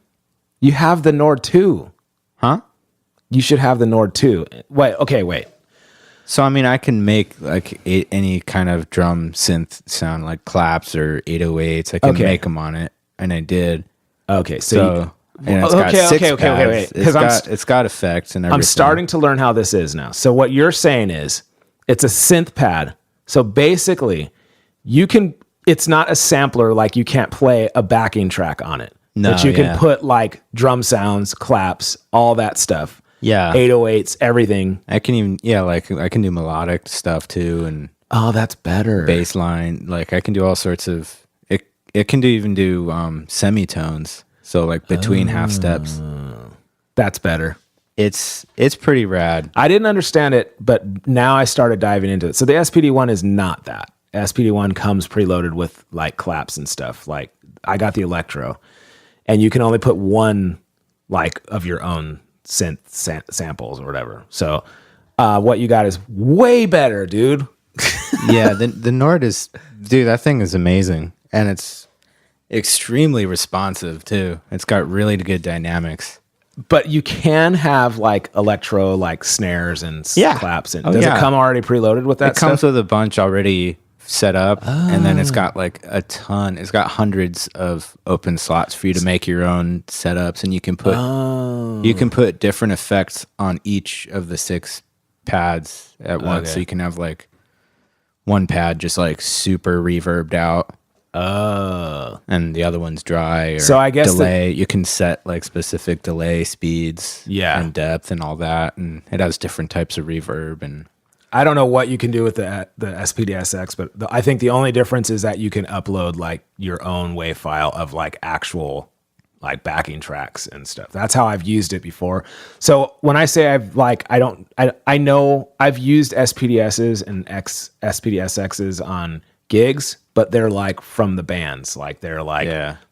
you have the Nord 2. Huh? You should have the Nord 2. Wait. So I mean, I can make like any kind of drum synth sound, like claps or 808s. I can make them on it, and I did. Okay, And it's got six pads. It's got effects and everything. I'm starting to learn how this is now. So what you're saying is it's a synth pad. So basically it's not a sampler, like you can't play a backing track on it. No, but you can put like drum sounds, claps, all that stuff. Yeah. 808s, everything. I can even, like I can do melodic stuff too. And oh, that's better. Bass line. Like I can do all sorts of, it can even do semitones. So like between half steps. That's better. It's pretty rad. I didn't understand it, but now I started diving into it. So the SPD1 is not that. SPD1 comes preloaded with like claps and stuff. Like I got the Electro, and you can only put one like of your own synth samples or whatever. So what you got is way better, dude. Yeah, the Nord is, dude, that thing is amazing. And it's extremely responsive too. It's got really good dynamics. But you can have like electro, like snares and claps. And does it come already preloaded with that? It comes with a bunch already set up, and then it's got like a ton. It's got hundreds of open slots for you to make your own setups, and you can put different effects on each of the 6 pads at once. So you can have like one pad just like super reverbed out. Oh. And the other one's dry or so I guess delay. You can set like specific delay speeds and depth and all that. And it has different types of reverb. And I don't know what you can do with the SPDX, but I think the only difference is that you can upload like your own WAV file of like actual like backing tracks and stuff. That's how I've used it before. So when I say I know I've used SPDSs and SPDSXs on gigs, but they're like from the bands, like they're like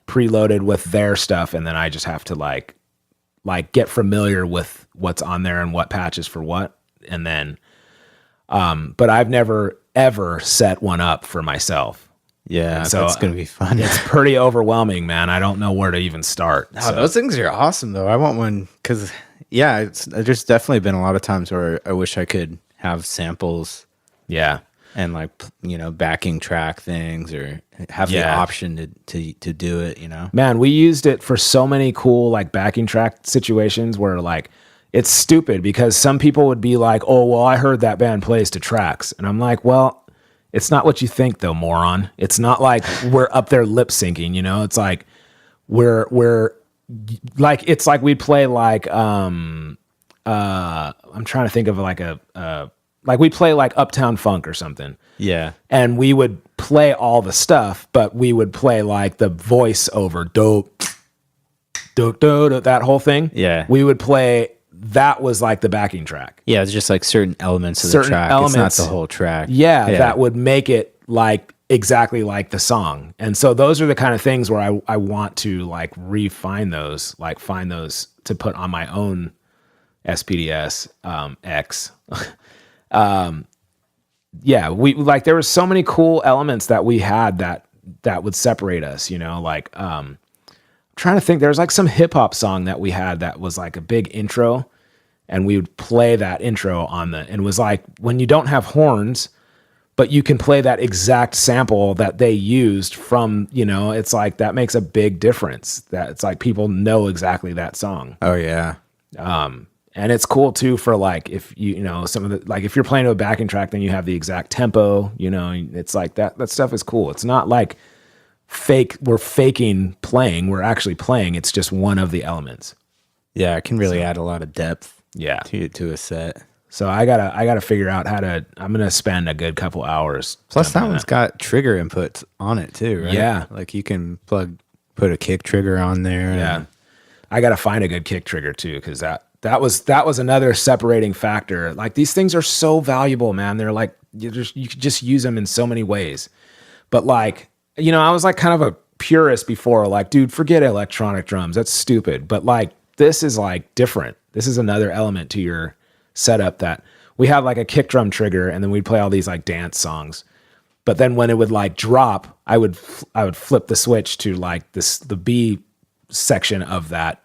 preloaded with their stuff, and then I just have to like get familiar with what's on there and what patches for what, and then but I've never ever set one up for myself. Yeah, so that's gonna be fun. It's pretty overwhelming, man. I don't know where to even start. No, those things are awesome, though. I want one because, there's definitely been a lot of times where I wish I could have samples. Yeah, and like backing track things or have the option to do it. Man, we used it for so many cool like backing track situations where like it's stupid because some people would be like, "Oh, well, I heard that band plays to tracks," and I'm like, "Well." It's not what you think, though, moron. It's not like we're up there lip syncing, It's like we're like it's like we'd play like I'm trying to think of like like we play like Uptown Funk or something. Yeah. And we would play all the stuff, but we would play like the voice over dope, that whole thing. Yeah. We would play. That was like the backing track. Yeah, it's just like certain elements of the track. It's not the whole track. Yeah, that would make it like exactly like the song. And so those are the kind of things where I want to like refine those, like find those to put on my own SPDS X. We like there were so many cool elements that we had that would separate us, like I'm trying to think. There's like some hip hop song that we had that was like a big intro, and we would play that intro and it was like when you don't have horns, but you can play that exact sample that they used from, it's like that makes a big difference. That it's like people know exactly that song. Oh yeah. And it's cool too for like if some of the like if you're playing to a backing track, then you have the exact tempo. It's like that stuff is cool. It's not like we're faking playing. We're actually playing. It's just one of the elements. Yeah, it can really add a lot of depth. Yeah, to a set. So I gotta figure out how to. I'm gonna spend a good couple hours. Plus, that one's got trigger inputs on it too, right? Yeah, like you can put a kick trigger on there. Yeah, I gotta find a good kick trigger too, because that was another separating factor. Like these things are so valuable, man. They're like you could just use them in so many ways. But like I was like kind of a purist before. Like, dude, forget electronic drums. That's stupid. But like this is like different. This is another element to your setup that we have like a kick drum trigger, and then we'd play all these like dance songs. But then when it would like drop, I would flip the switch to like the B section of that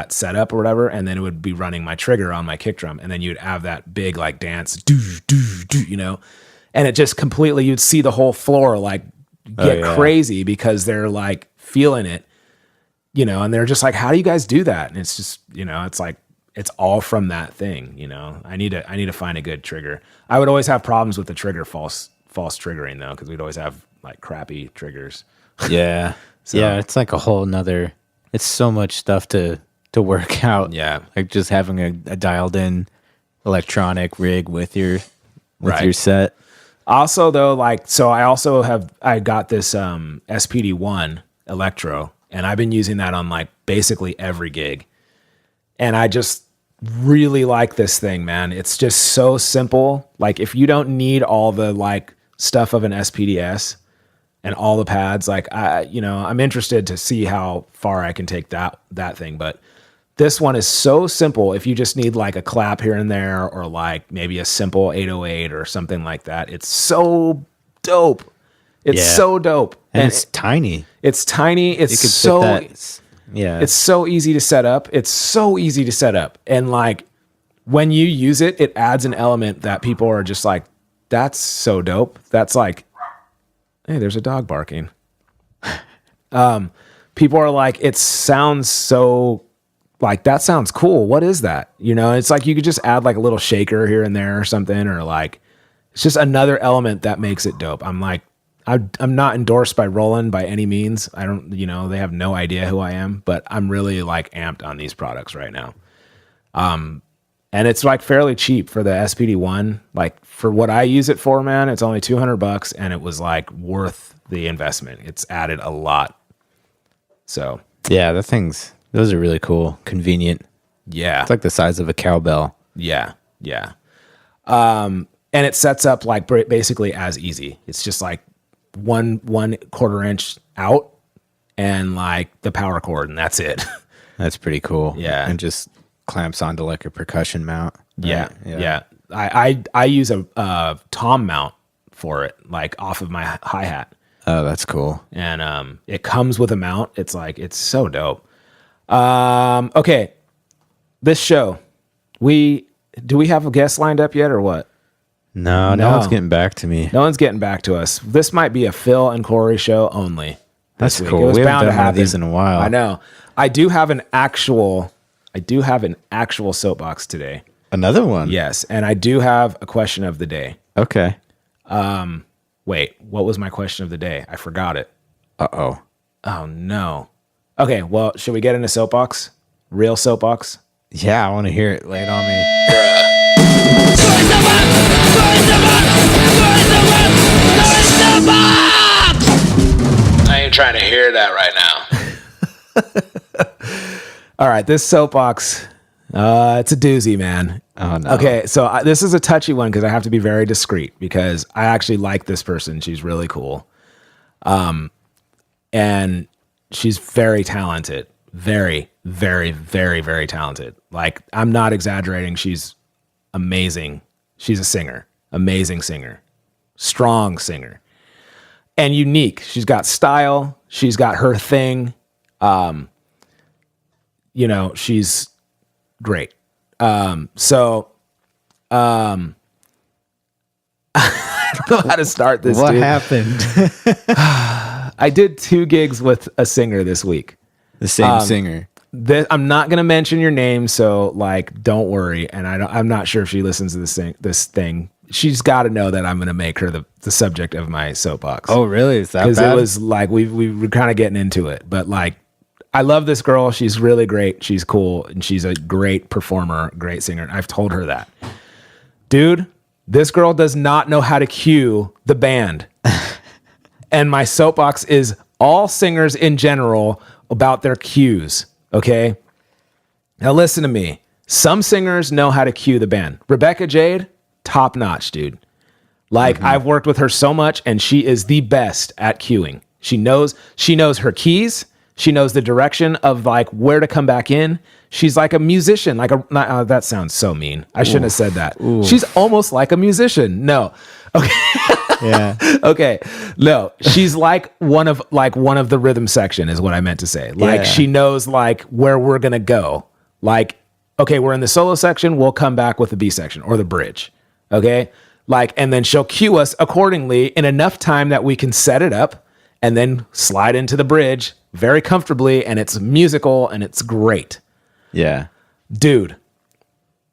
setup or whatever, and then it would be running my trigger on my kick drum, and then you'd have that big like dance, and it just completely, you'd see the whole floor like get crazy because they're like feeling it, and they're just like, how do you guys do that? And it's just, it's like, it's all from that thing, I need to find a good trigger. I would always have problems with the trigger false triggering though, because we'd always have like crappy triggers. Yeah. So, yeah, it's like a whole nother, it's so much stuff to work out. Yeah. Like just having a dialed in electronic rig with your set. Also though, like, so I got this SPD1 Electro, and I've been using that on like basically every gig. And I just really like this thing, man. It's just so simple. Like if you don't need all the like stuff of an SPDS and all the pads, like I'm interested to see how far I can take that thing. But this one is so simple. If you just need like a clap here and there, or like maybe a simple 808 or something like that, it's so dope. It's so dope. And it's tiny. It's tiny. It's it's so easy to set up. And like when you use it, it adds an element that people are just like, that's so dope. That's like, hey, there's a dog barking. People are like, it sounds so like, that sounds cool. What is that? It's like you could just add like a little shaker here and there or something, or like it's just another element that makes it dope. I'm like, I'm not endorsed by Roland by any means. I don't, they have no idea who I am, but I'm really like amped on these products right now. And it's like fairly cheap for the SPD1. Like for what I use it for, man, it's only $200, and it was like worth the investment. It's added a lot. So Yeah, those are really cool. Convenient. Yeah. It's like the size of a cowbell. Yeah. Yeah. And it sets up like basically as easy. It's just like one quarter inch out and like the power cord, and that's it. That's pretty cool. Yeah. And just clamps onto like a percussion mount. Yeah. Right? Yeah. I use a tom mount for it, like off of my hi-hat. Oh, that's cool. And it comes with a mount. It's so dope. Okay. This show, do we have a guest lined up yet or what? No one's getting back to me. No one's getting back to us. This might be a Phil and Corey show only. That's week. cool. It was We haven't bound to done one of happen. these in a while. I know. I do have an actual soapbox today. Another one? Yes, and I do have a question of the day. Okay. Wait, what was my question of the day? I forgot it. Uh-oh. Oh no. Okay, well, should we get into soapbox? Real soapbox? Yeah, I want to hear it. Lay it on me. I ain't trying to hear that right now. All right, this soapbox, it's a doozy, man. Oh, no. Okay, so this is a touchy one because I have to be very discreet because I actually like this person. She's really cool. And she's very talented. Very, very, very, very talented. Like, I'm not exaggerating. She's amazing. She's a singer. Amazing singer. Strong singer. And unique. She's got style. She's got her thing. She's great. I don't know how to start this. What dude. happened? I did 2 gigs with a singer this week. The same singer. I'm not going to mention your name, so like, don't worry. And I'm not sure if she listens to this thing. She's got to know that I'm going to make her the subject of my soapbox. Oh, really? Is that bad? Because it was like we were kind of getting into it, but like, I love this girl. She's really great. She's cool, and she's a great performer, great singer. I've told her that, dude. This girl does not know how to cue the band, and my soapbox is all singers in general about their cues. Okay, now listen to me. Some singers know how to cue the band. Rebecca Jade, top notch, dude. Like, I've worked with her so much, and she is the best at cueing. She knows her keys. She knows the direction of like where to come back in. She's like a musician. That sounds so mean. I shouldn't have said that. Ooh. She's almost like a musician. No. Okay. Yeah. Okay. No. She's like one of the rhythm section is what I meant to say. Like, she knows like where we're gonna go. Like, okay, we're in the solo section. We'll come back with the B section or the bridge. Okay. Like, and then she'll cue us accordingly in enough time that we can set it up and then slide into the bridge very comfortably, and it's musical and it's great. Yeah. Dude,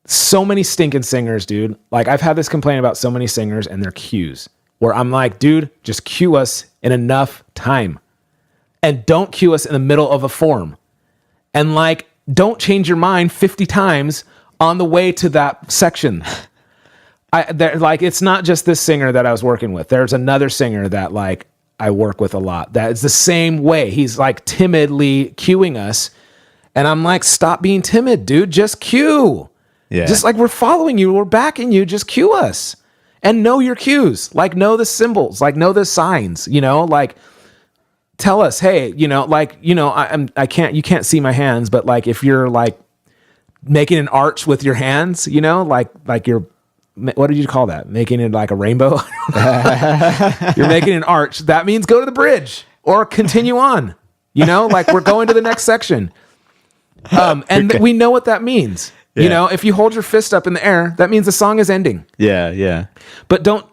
so many stinking singers, dude. Like, I've had this complaint about so many singers and their cues where I'm like, dude, just cue us in enough time and don't cue us in the middle of a form. And like, don't change your mind 50 times on the way to that section. It's not just this singer that I was working with. There's another singer that like I work with a lot. That is the same way. He's like timidly cueing us. And I'm like, stop being timid, dude. Just cue. Yeah. Just like, we're following you. We're backing you. Just cue us. And know your cues. Like, know the symbols. Like, know the signs. Like, tell us, hey, I can't, you can't see my hands, but like, if you're like making an arch with your hands, like you're, what did you call that? Making it like a rainbow? You're making an arch. That means go to the bridge or continue on. Like, we're going to the next section. We know what that means. Yeah. If you hold your fist up in the air, that means the song is ending. Yeah, yeah. But don't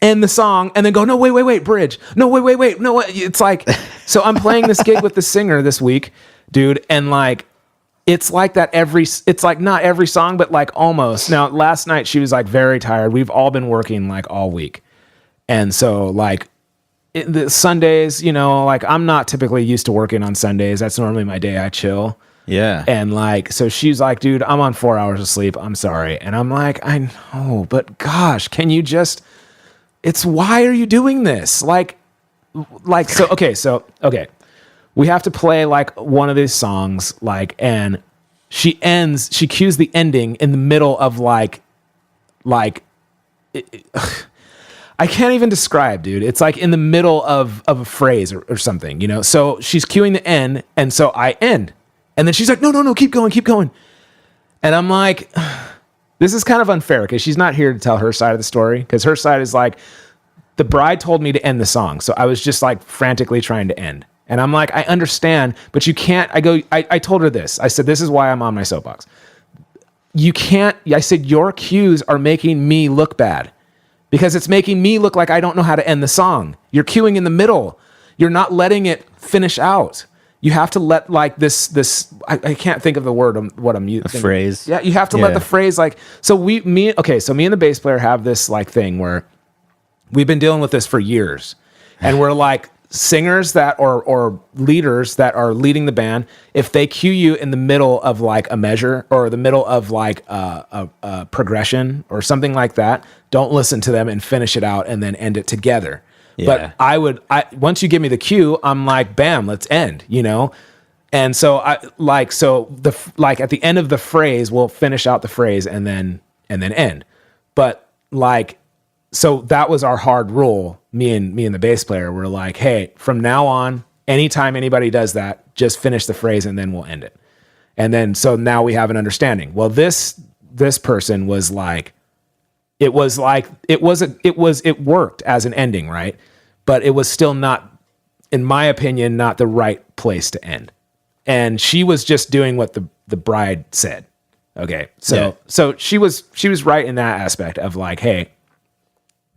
end the song and then go, no, wait, bridge. No, wait. No, it's like, so I'm playing this gig with the singer this week, dude, and like, it's like that it's like not every song, but like almost. Now, last night she was like very tired. We've all been working like all week. And so like the Sundays, like I'm not typically used to working on Sundays. That's normally my day I chill. Yeah. And like, so she's like, dude, I'm on 4 hours of sleep. I'm sorry. And I'm like, I know, but gosh, can you why are you doing this? Okay. we have to play like one of these songs, like, and she cues the ending in the middle of like I can't even describe, dude. It's like in the middle of a phrase or something, you know? So she's cueing the end, and so I end. And then she's like, no, keep going. And I'm like, this is kind of unfair because she's not here to tell her side of the story, because her side is like, the bride told me to end the song. So I was just like frantically trying to end. And I'm like, I understand, but you can't. I told her this. I said, this is why I'm on my soapbox. You can't. I said, your cues are making me look bad because it's making me look like I don't know how to end the song. You're cueing in the middle. You're not letting it finish out. You have to let like this. I can't think of the word. What I'm using. Phrase. Yeah, you have to let the phrase like. So me and the bass player have this like thing where we've been dealing with this for years, and we're like, singers that or leaders that are leading the band, if they cue you in the middle of like a measure or the middle of like a progression or something like that, don't listen to them and finish it out and then end it together. Yeah. But once you give me the cue, I'm like, bam, let's end, you know? And so at the end of the phrase, we'll finish out the phrase and then end. But like, so that was our hard rule. Me and the bass player were like, hey, from now on, anytime anybody does that, just finish the phrase and then we'll end it. And then, so now we have an understanding. Well, this person was like, it worked as an ending, right? But it was still not, in my opinion, not the right place to end. And she was just doing what the bride said. Okay. So she was right in that aspect of like, hey,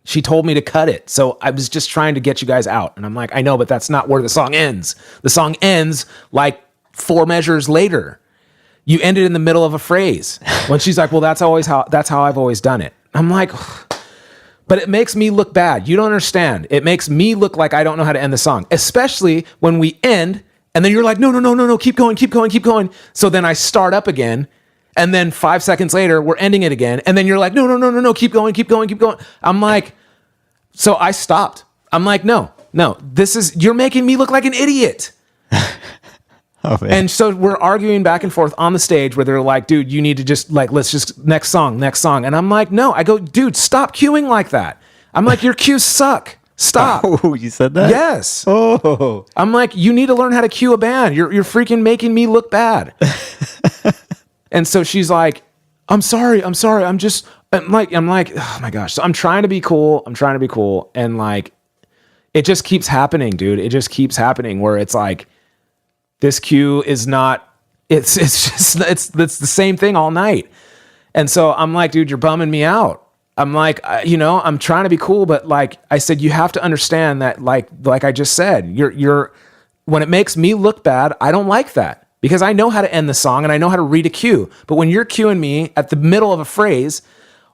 she told me to cut it. So I was just trying to get you guys out. And I'm like, I know, but that's not where the song ends. The song ends like 4 measures later. You ended in the middle of a phrase. When she's like, well, that's how I've always done it. I'm like, but it makes me look bad. You don't understand. It makes me look like I don't know how to end the song, especially when we end and then you're like, no, keep going. So then I start up again. And then 5 seconds later, we're ending it again. And then you're like, no, keep going. I'm like, so I stopped. I'm like, no, you're making me look like an idiot. Oh, man. And so we're arguing back and forth on the stage where they're like, dude, you need to just like, let's just next song. And I'm like, no, I go, dude, stop cueing like that. I'm like, your cues suck. Stop. Oh, you said that? Yes. Oh. I'm like, you need to learn how to cue a band. You're freaking making me look bad. And so she's like, I'm sorry. I'm like, oh my gosh. So I'm trying to be cool. And like, it just keeps happening, dude. It just keeps happening where it's like, this cue is not, it's the same thing all night. And so I'm like, dude, you're bumming me out. I'm like, I'm trying to be cool, but like I said, you have to understand that like I just said, you're when it makes me look bad, I don't like that. Because I know how to end the song and I know how to read a cue. But when you're cueing me at the middle of a phrase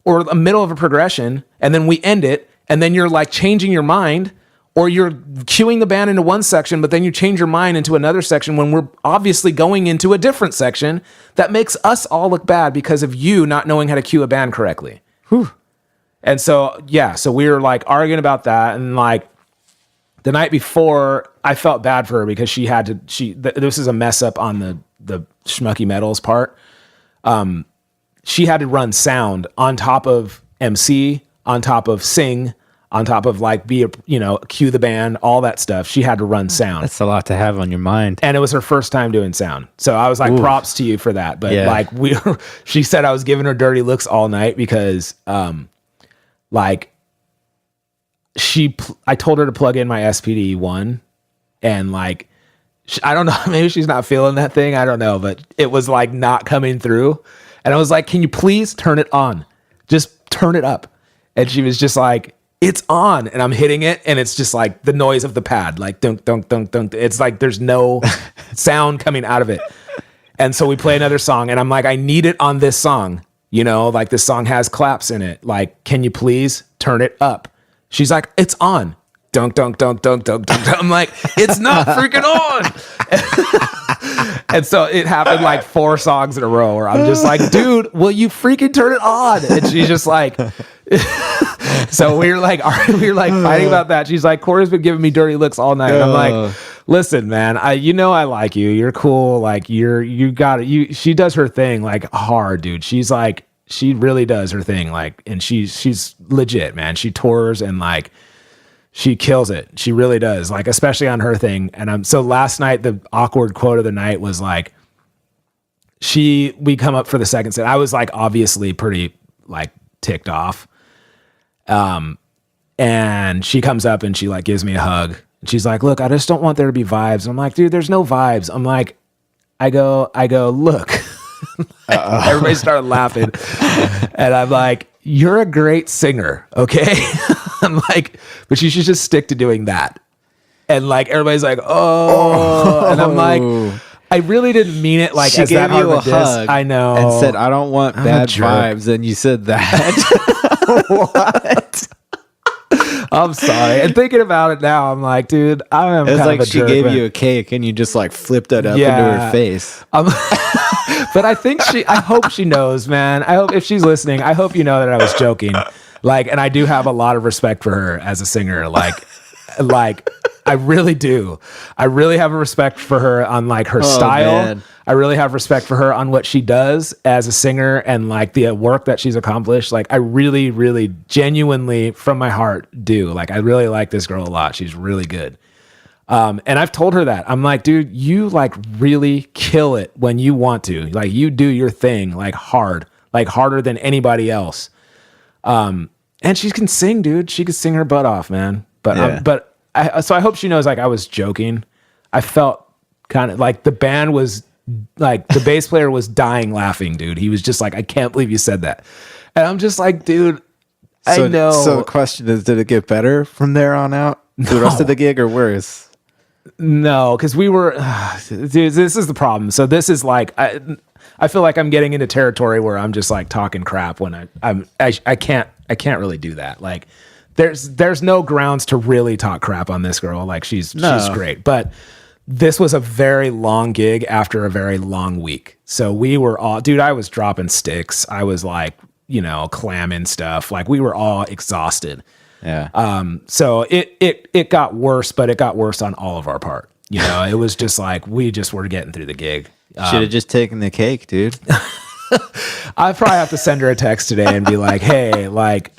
or the middle of a progression, and then we end it, and then you're like changing your mind, or you're cueing the band into one section, but then you change your mind into another section when we're obviously going into a different section, that makes us all look bad because of you not knowing how to cue a band correctly. Whew. And so, so we were like arguing about that, and like, the night before, I felt bad for her because this is a mess up on the Schmucky Metals part. She had to run sound on top of MC, on top of sing, on top of like cue the band, all that stuff. She had to run sound. That's a lot to have on your mind. And it was her first time doing sound. So I was like, props to you for that. But like she said I was giving her dirty looks all night because I told her to plug in my SPD1 and like, I don't know, maybe she's not feeling that thing. I don't know, but it was like not coming through. And I was like, can you please turn it on? Just turn it up. And she was just like, it's on. And I'm hitting it. And it's just like the noise of the pad, like dunk, dunk, dunk, dunk. It's like, there's no sound coming out of it. And so we play another song and I'm like, I need it on this song. Like this song has claps in it. Like, can you please turn it up? She's like, it's on. Dunk, dunk, dunk, dunk, dunk, dunk. I'm like, it's not freaking on. And so it happened like 4 songs in a row where I'm just like, dude, will you freaking turn it on? And she's just like, So we were like fighting about that. She's like, Corey's been giving me dirty looks all night. And I'm like, listen, man, I like you. You're cool. Like you got it. She does her thing like hard, dude. She's like, she really does her thing. Like, and she's legit, man. She tours and like, she kills it. She really does. Like, especially on her thing. And so last night, the awkward quote of the night was like, we come up for the second set. I was like, obviously pretty like ticked off. And she comes up and she like gives me a hug. And she's like, look, I just don't want there to be vibes. I'm like, dude, there's no vibes. I'm like, I go, look, everybody started laughing. And I'm like, you're a great singer. Okay. I'm like, but you should just stick to doing that. And like, everybody's like, oh, and I'm like, I really didn't mean it like she as gave that hard you of a diss. hug I know. and said, I don't want bad vibes. And you said that. What? I'm sorry. And thinking about it now, I'm like, dude, I am. It's kind like of a she jerk, gave man. you a cake and you just like flipped it up into her face. But I think I hope she knows, man. I hope if she's listening, I hope you know that I was joking. Like, and I do have a lot of respect for her as a singer. Like I really do. I really have a respect for her on like her style. Man. I really have respect for her on what she does as a singer and like the work that she's accomplished. Like I really, really genuinely from my heart do. Like I really like this girl a lot. She's really good. And I've told her that. I'm like, dude, you like really kill it when you want to. Like you do your thing like hard, like harder than anybody else. And she can sing, dude. She can sing her butt off, man. But so I hope she knows like I was joking. I felt kind of like the band was like the bass player was dying laughing, dude. He was just like, I can't believe you said that. And I'm just like, dude, I know. So the question is, did it get better from there on out? The rest of the gig or worse? No, because we were, dude, this is the problem. So this is like, I feel like I'm getting into territory where I'm just like talking crap when I can't really do that. Like there's no grounds to really talk crap on this girl. Like she's great, but this was a very long gig after a very long week. So we were all, dude, I was dropping sticks. I was like, clamming stuff. Like we were all exhausted. Yeah. So it got worse, but it got worse on all of our part. It was just like, we just were getting through the gig. Should have just taken the cake, dude. I probably have to send her a text today and be like, hey, like,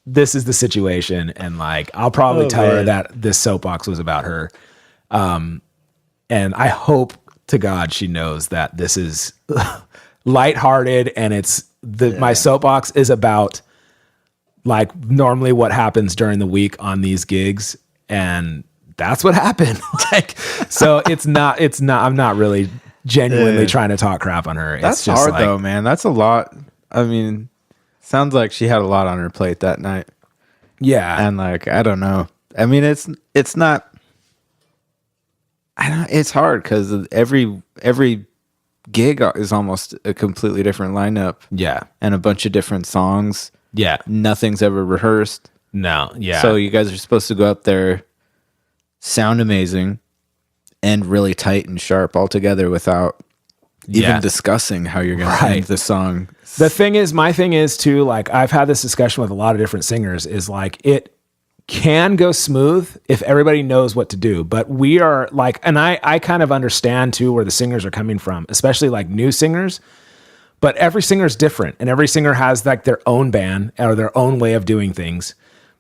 this is the situation. And like, I'll probably tell her that this soapbox was about her. And I hope to God she knows that this is lighthearted and my soapbox is about like normally what happens during the week on these gigs. And that's what happened. Like, so it's not, I'm not really genuinely trying to talk crap on her. That's it's just hard like, though, man. That's a lot. I mean, sounds like she had a lot on her plate that night. Yeah. And like, I don't know. I mean, it's not, it's hard because every gig is almost a completely different lineup. Yeah. And a bunch of different songs. Yeah. Nothing's ever rehearsed. No. Yeah. So you guys are supposed to go up there, sound amazing, and really tight and sharp all together without even discussing how you're going to end the song. The thing is, my thing is too, like I've had this discussion with a lot of different singers is like, it can go smooth if everybody knows what to do. But we are like, and I kind of understand too where the singers are coming from, especially like new singers, but every singer is different and every singer has like their own band or their own way of doing things.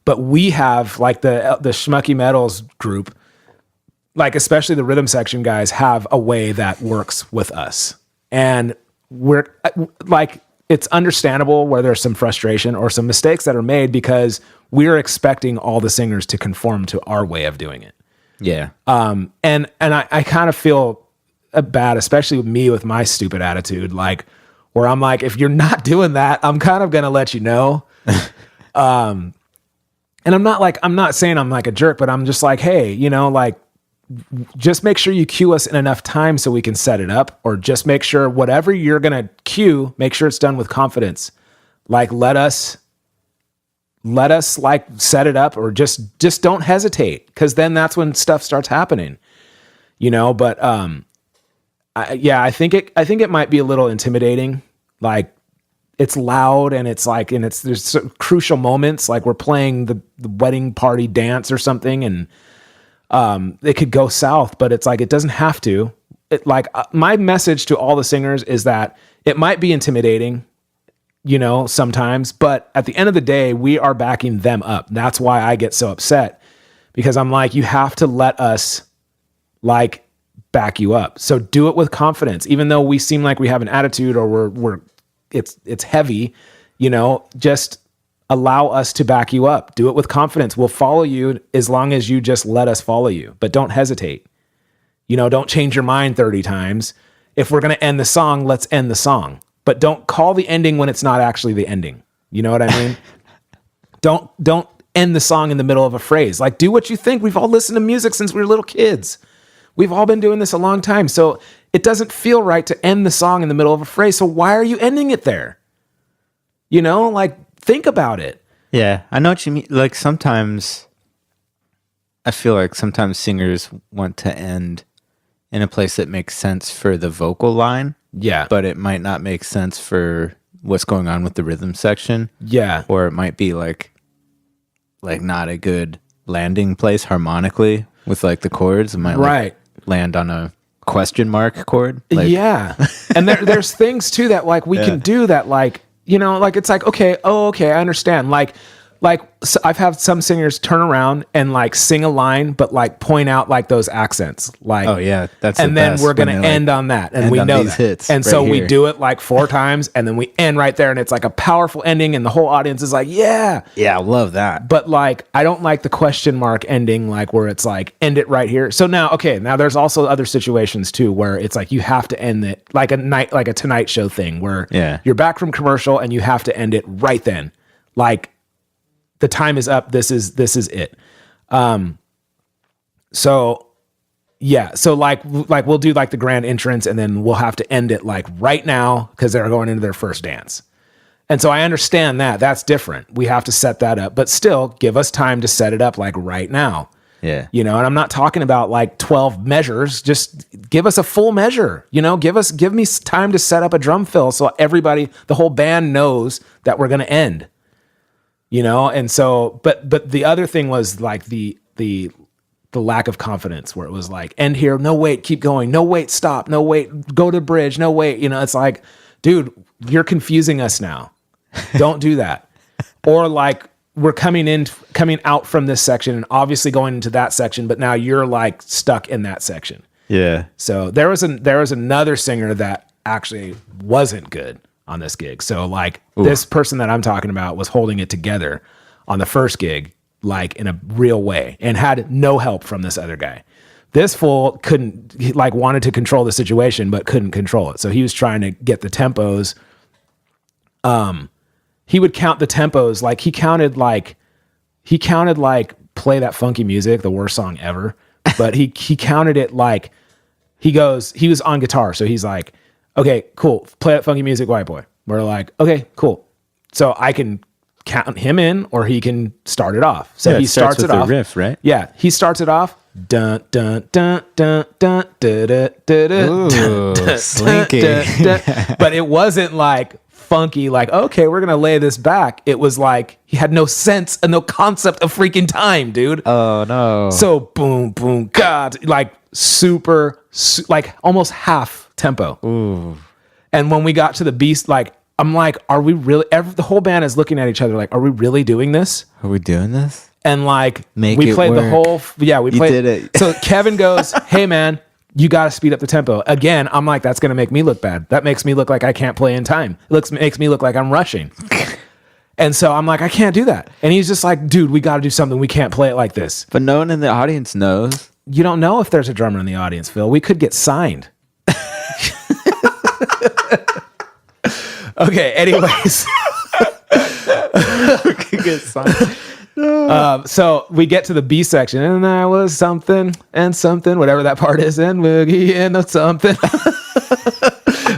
But we have like the Schmucky Metals group, like especially the rhythm section guys have a way that works with us. And we're like, it's understandable where there's some frustration or some mistakes that are made because we're expecting all the singers to conform to our way of doing it. Yeah. And I kind of feel bad, especially with me with my stupid attitude, like where I'm like, if you're not doing that, I'm kind of going to let you know. And I'm not saying I'm like a jerk, but I'm just like, hey, like just make sure you cue us in enough time so we can set it up, or just make sure whatever you're going to cue, make sure it's done with confidence. Like, let us like set it up, or just don't hesitate. 'Cause then that's when stuff starts happening, but, I think it might be a little intimidating. Like it's loud and it's like, and there's crucial moments, like we're playing the wedding party dance or something, and it could go south, but it's like, it doesn't have to. My message to all the singers is that it might be intimidating, sometimes, but at the end of the day, we are backing them up. That's why I get so upset, because I'm like, you have to let us like back you up. So do it with confidence, even though we seem like we have an attitude or it's heavy, just allow us to back you up. Do it with confidence. We'll follow you as long as you just let us follow you, but don't hesitate. Don't change your mind 30 times. If we're going to end the song, let's end the song, but don't call the ending when it's not actually the ending. You know what I mean? Don't end the song in the middle of a phrase. Like, do what you think. We've all listened to music since we were little kids. We've all been doing this a long time. So it doesn't feel right to end the song in the middle of a phrase. So why are you ending it there? Like, think about it. Yeah, I know what you mean. Like, sometimes I feel like sometimes singers want to end in a place that makes sense for the vocal line. Yeah. But it might not make sense for what's going on with the rhythm section. Yeah. Or it might be like not a good landing place harmonically with like the chords. It might land on a question mark chord. Yeah. And there's things too that like we can do that, like, like it's like, okay, I understand. So I've had some singers turn around and like sing a line, but like point out like those accents, like, oh yeah, that's and then we're gonna end on that, and we know that. Hits and so we do it like 4 times, and then we end right there, and it's like a powerful ending, and the whole audience is like, yeah, I love that. But like, I don't like the question mark ending, like where it's like end it right here. So now there's also other situations too where it's like you have to end it like a Tonight Show thing where you're back from commercial and you have to end it right then, like, the time is up. This is it. So like we'll do like the grand entrance, and then we'll have to end it like right now because they're going into their first dance. And so I understand that that's different. We have to set that up, but still give us time to set it up like right now. Yeah. And I'm not talking about like 12 measures. Just give us a full measure, give me time to set up a drum fill so everybody, the whole band knows that we're going to end. And so, but the other thing was like the lack of confidence, where it was like, end here, no wait, keep going, no wait, stop, no wait, go to the bridge, no wait, it's like, dude, you're confusing us now. Don't do that. Or like, we're coming out from this section and obviously going into that section, but now you're like stuck in that section. Yeah. So there was another singer that actually wasn't good on this gig. So like this person that I'm talking about was holding it together on the first gig, like in a real way, and had no help from this other guy. This fool wanted to control the situation, but couldn't control it. So he was trying to get the tempos. He would count the tempos. Like he counted like Play That Funky Music, the worst song ever. But he counted it like he was on guitar. So he's like, okay, cool. Play That Funky Music, white boy. We're like, okay, cool. So I can count him in, or he can start it off. So he starts it off. The riff, right? Yeah, he starts it off. Dun dun dun dun dun dun dun dun dun slinky. But it wasn't like funky, like, okay, we're gonna lay this back. It was like he had no sense and no concept of freaking time, dude. Oh no. So boom, boom, God, like like almost half tempo. Ooh. And when we got to the beast, like, I'm like, are we really, the whole band is looking at each other like, are we really doing this? Are we doing this? And like, we played the whole, we played. Did it. So Kevin goes, hey man, you got to speed up the tempo. Again, I'm like, that's going to make me look bad. That makes me look like I can't play in time. Makes me look like I'm rushing. And so I'm like, I can't do that. And he's just like, dude, we got to do something. We can't play it like this. But no one in the audience knows. You don't know if there's a drummer in the audience, Phil. We could get signed. Okay, anyways. We could get signed. So we get to the B section, and there was something and something, whatever that part is, and boogie and something.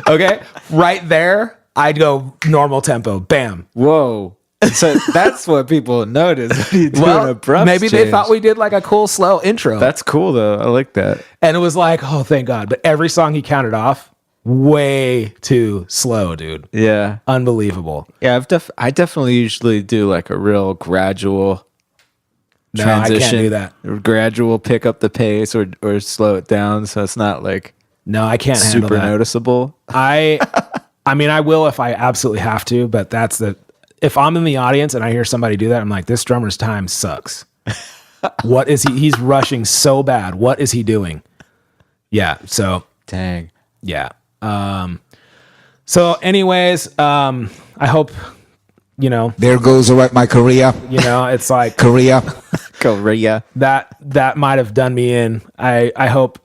Okay, right there, I'd go normal tempo, bam. Whoa. So that's what people notice when you do an abrupt maybe change. they thought we did like a cool slow intro. That's cool though. I like that. And it was like, oh, thank God. But every song he counted off, way too slow, dude. Yeah. Unbelievable. Yeah, I definitely usually do like a real gradual No, transition. I can't do that. Gradual pick up the pace or slow it down so it's not like No, I can't handle super that. noticeable. I mean, I will if I absolutely have to, but if I'm in the audience and I hear somebody do that, I'm like, this drummer's time sucks. What is he? He's rushing so bad. What is he doing? Yeah. So, Dang. yeah. So anyways, I hope, There goes my career. It's like Korea. Korea. that might have done me in. I hope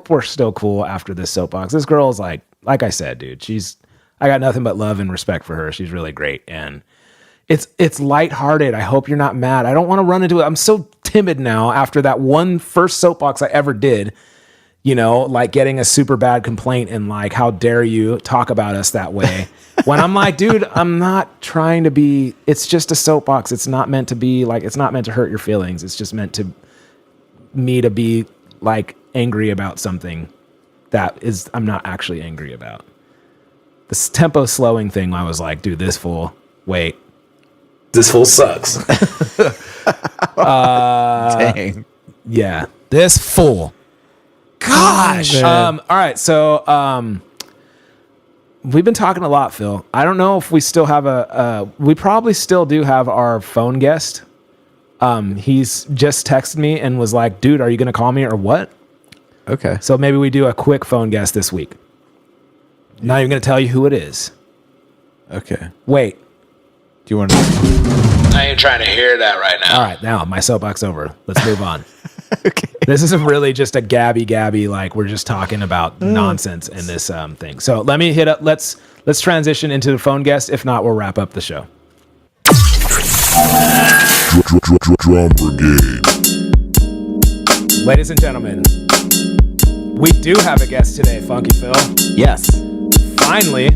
we're still cool after this soapbox. This girl is like I said, dude, I got nothing but love and respect for her. She's really great. And it's lighthearted. I hope you're not mad. I don't want to run into it. I'm so timid now after that one first soapbox I ever did, like getting a super bad complaint and like, how dare you talk about us that way? When I'm like, dude, I'm not trying to be, it's just a soapbox. It's not meant to be like, it's not meant to hurt your feelings. It's just meant to me to be like angry about something I'm not actually angry about. This tempo slowing thing, I was like, dude, this fool sucks. Dang. Yeah, this fool. Gosh. All right. So, we've been talking a lot, Phil. I don't know if we still have we probably still do have our phone guest. He's just texted me and was like, dude, are you going to call me or what? Okay. So maybe we do a quick phone guest this week. Not even going to tell you who it is. Okay. Wait. Do you want to? I ain't trying to hear that right now. All right. Now my soapbox over. Let's move on. Okay. This is really just a gabby, like we're just talking about nonsense in this thing. So let me hit up. Let's transition into the phone guest. If not, we'll wrap up the show. Drum Brigade. Ladies and gentlemen, we do have a guest today, Funky Phil. Yes. Finally,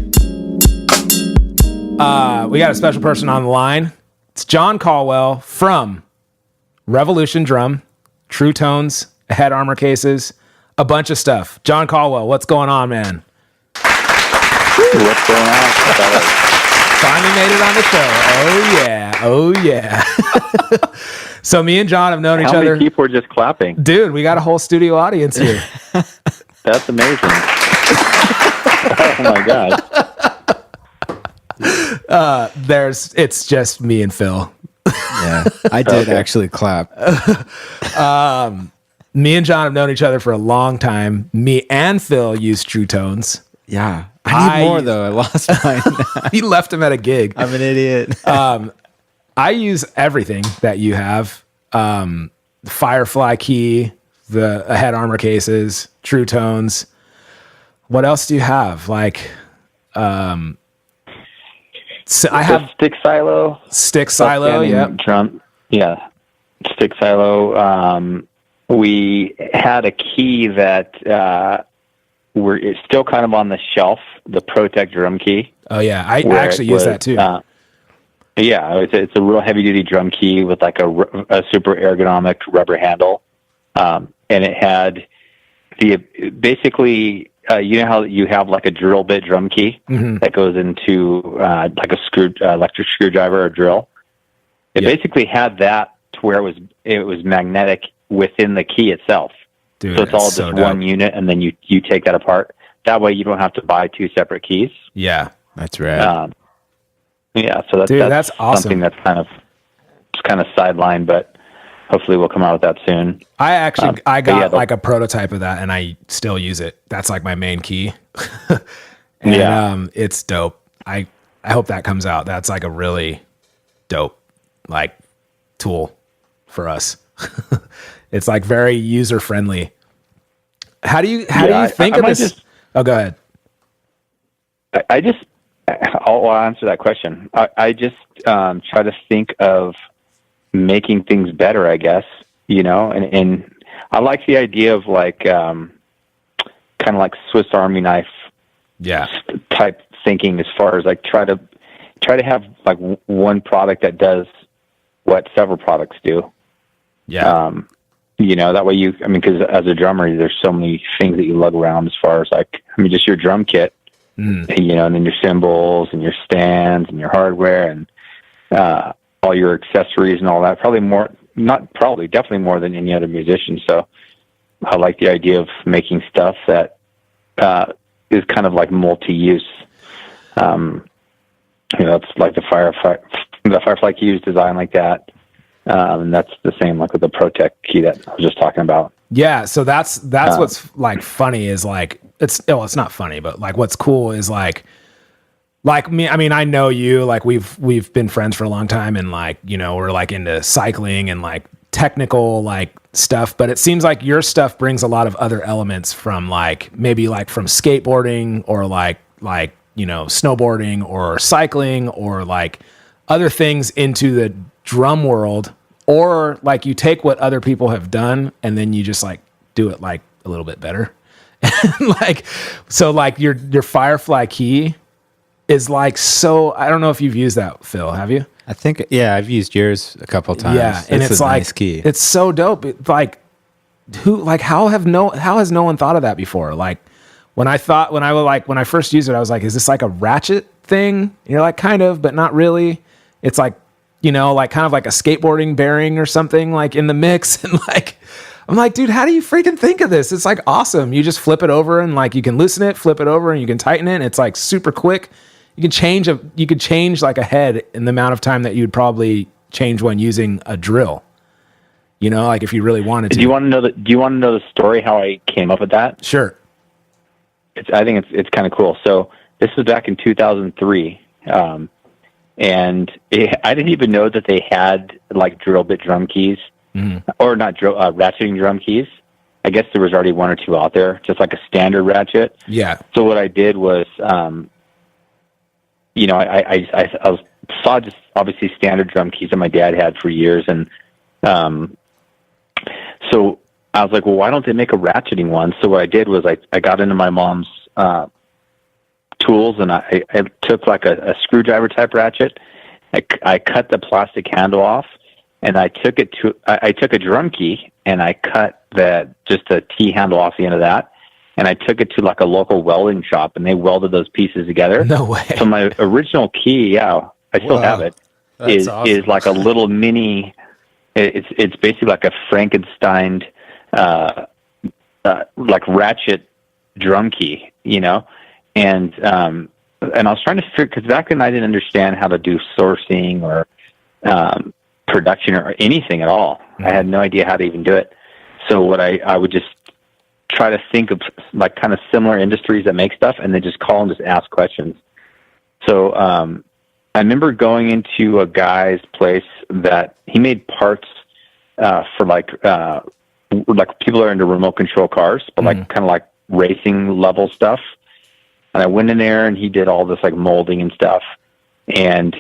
we got a special person on the line. It's Jon Colwell from Revolution Drum, True Tones, Head Armor Cases, a bunch of stuff. Jon Colwell, what's going on, man? What's going on? Finally made it on the show. Oh yeah. So me and John have known each How other. many people are just clapping? Dude, we got a whole studio audience here. That's amazing. Oh my god. It's just me and Phil. Yeah. I did actually clap. Me and John have known each other for a long time. Me and Phil use True Tones. Yeah. I need more though. I lost mine. He left him at a gig. I'm an idiot. I use everything that you have. The Firefly key, the Head Armor Cases, True Tones. What else do you have? Like, so I have Stick Silo. Stick Silo, yeah. Drum. Yeah. Stick Silo. We had a key that it's still kind of on the shelf, the Protect drum key. Oh yeah, I actually use that too. Yeah, it's a real heavy duty drum key with like a super ergonomic rubber handle, and it had basically you know how you have like a drill bit drum key that goes into like a electric screwdriver or drill. It basically had that to where it was magnetic within the key itself. Dude, so it's all so just dope. one unit, and then you take that apart. That way you don't have to buy two separate keys. Yeah, That's right. Yeah, so that's awesome. Something that's kind of sidelined, but hopefully we'll come out with that soon. I got yeah, like a prototype of that, and I still use it. That's like my main key. And it's dope. I hope that comes out. That's like a really dope like tool for us. It's like very user friendly. How do you think of this? Oh, go ahead. I'll answer that question. I just try to think of making things better, I guess, and I like the idea of like kind of like Swiss Army knife type thinking, as far as like try to have like one product that does what several products do. Yeah. That way because as a drummer, there's so many things that you lug around as far as just your drum kit, and then your cymbals and your stands and your hardware and all your accessories and all that. Definitely more than any other musician. So I like the idea of making stuff that is kind of like multi-use. It's like the Firefly Key designed like that. And that's the same like with the ProTech key that I was just talking about. Yeah, so that's what's like funny is like it's not funny, but like what's cool is like me. I mean, I know you, like we've been friends for a long time, and like we're like into cycling and like technical like stuff. But it seems like your stuff brings a lot of other elements from like maybe like from skateboarding or like snowboarding or cycling or like other things into the drum world, or like you take what other people have done and then you just like do it like a little bit better. Like, so like your Firefly key is like, so I don't know if you've used that, Phil, have you? I think, yeah, I've used yours a couple times. Yeah. And it's like, nice key. It's so dope. How has no one thought of that before? Like when I first used it, I was like, is this like a ratchet thing? And you're like, kind of, but not really. It's like, like kind of like a skateboarding bearing or something like in the mix. And like, I'm like, dude, how do you freaking think of this? It's like awesome. You just flip it over and like you can loosen it, flip it over, and you can tighten it. And it's like super quick. You could change like a head in the amount of time that you'd probably change one using a drill. Like if you really wanted to. Do you want to know the story how I came up with that? Sure. I think it's kind of cool. So this was back in 2003. And I didn't even know that they had like drill bit drum keys, or not drill, ratcheting drum keys. I guess there was already one or two out there, just like a standard ratchet. Yeah. So what I did was, I saw just obviously standard drum keys that my dad had for years. And, so I was like, well, why don't they make a ratcheting one? So what I did was I got into my mom's, tools, and I took like a screwdriver type ratchet. I cut the plastic handle off, and I took a drum key and I cut just a T handle off the end of that, and I took it to like a local welding shop, and they welded those pieces together. No way. So my original key, yeah, I still have it, is awesome. Is like a little mini. It's basically like a Frankenstein like ratchet drum key, And I was trying to figure, because back then I didn't understand how to do sourcing or production or anything at all. I had no idea how to even do it. So what I would just try to think of like kind of similar industries that make stuff, and then just call and just ask questions. So I remember going into a guy's place that he made parts for like people are into remote control cars, but like kind of like racing level stuff. And I went in there and he did all this like molding and stuff. And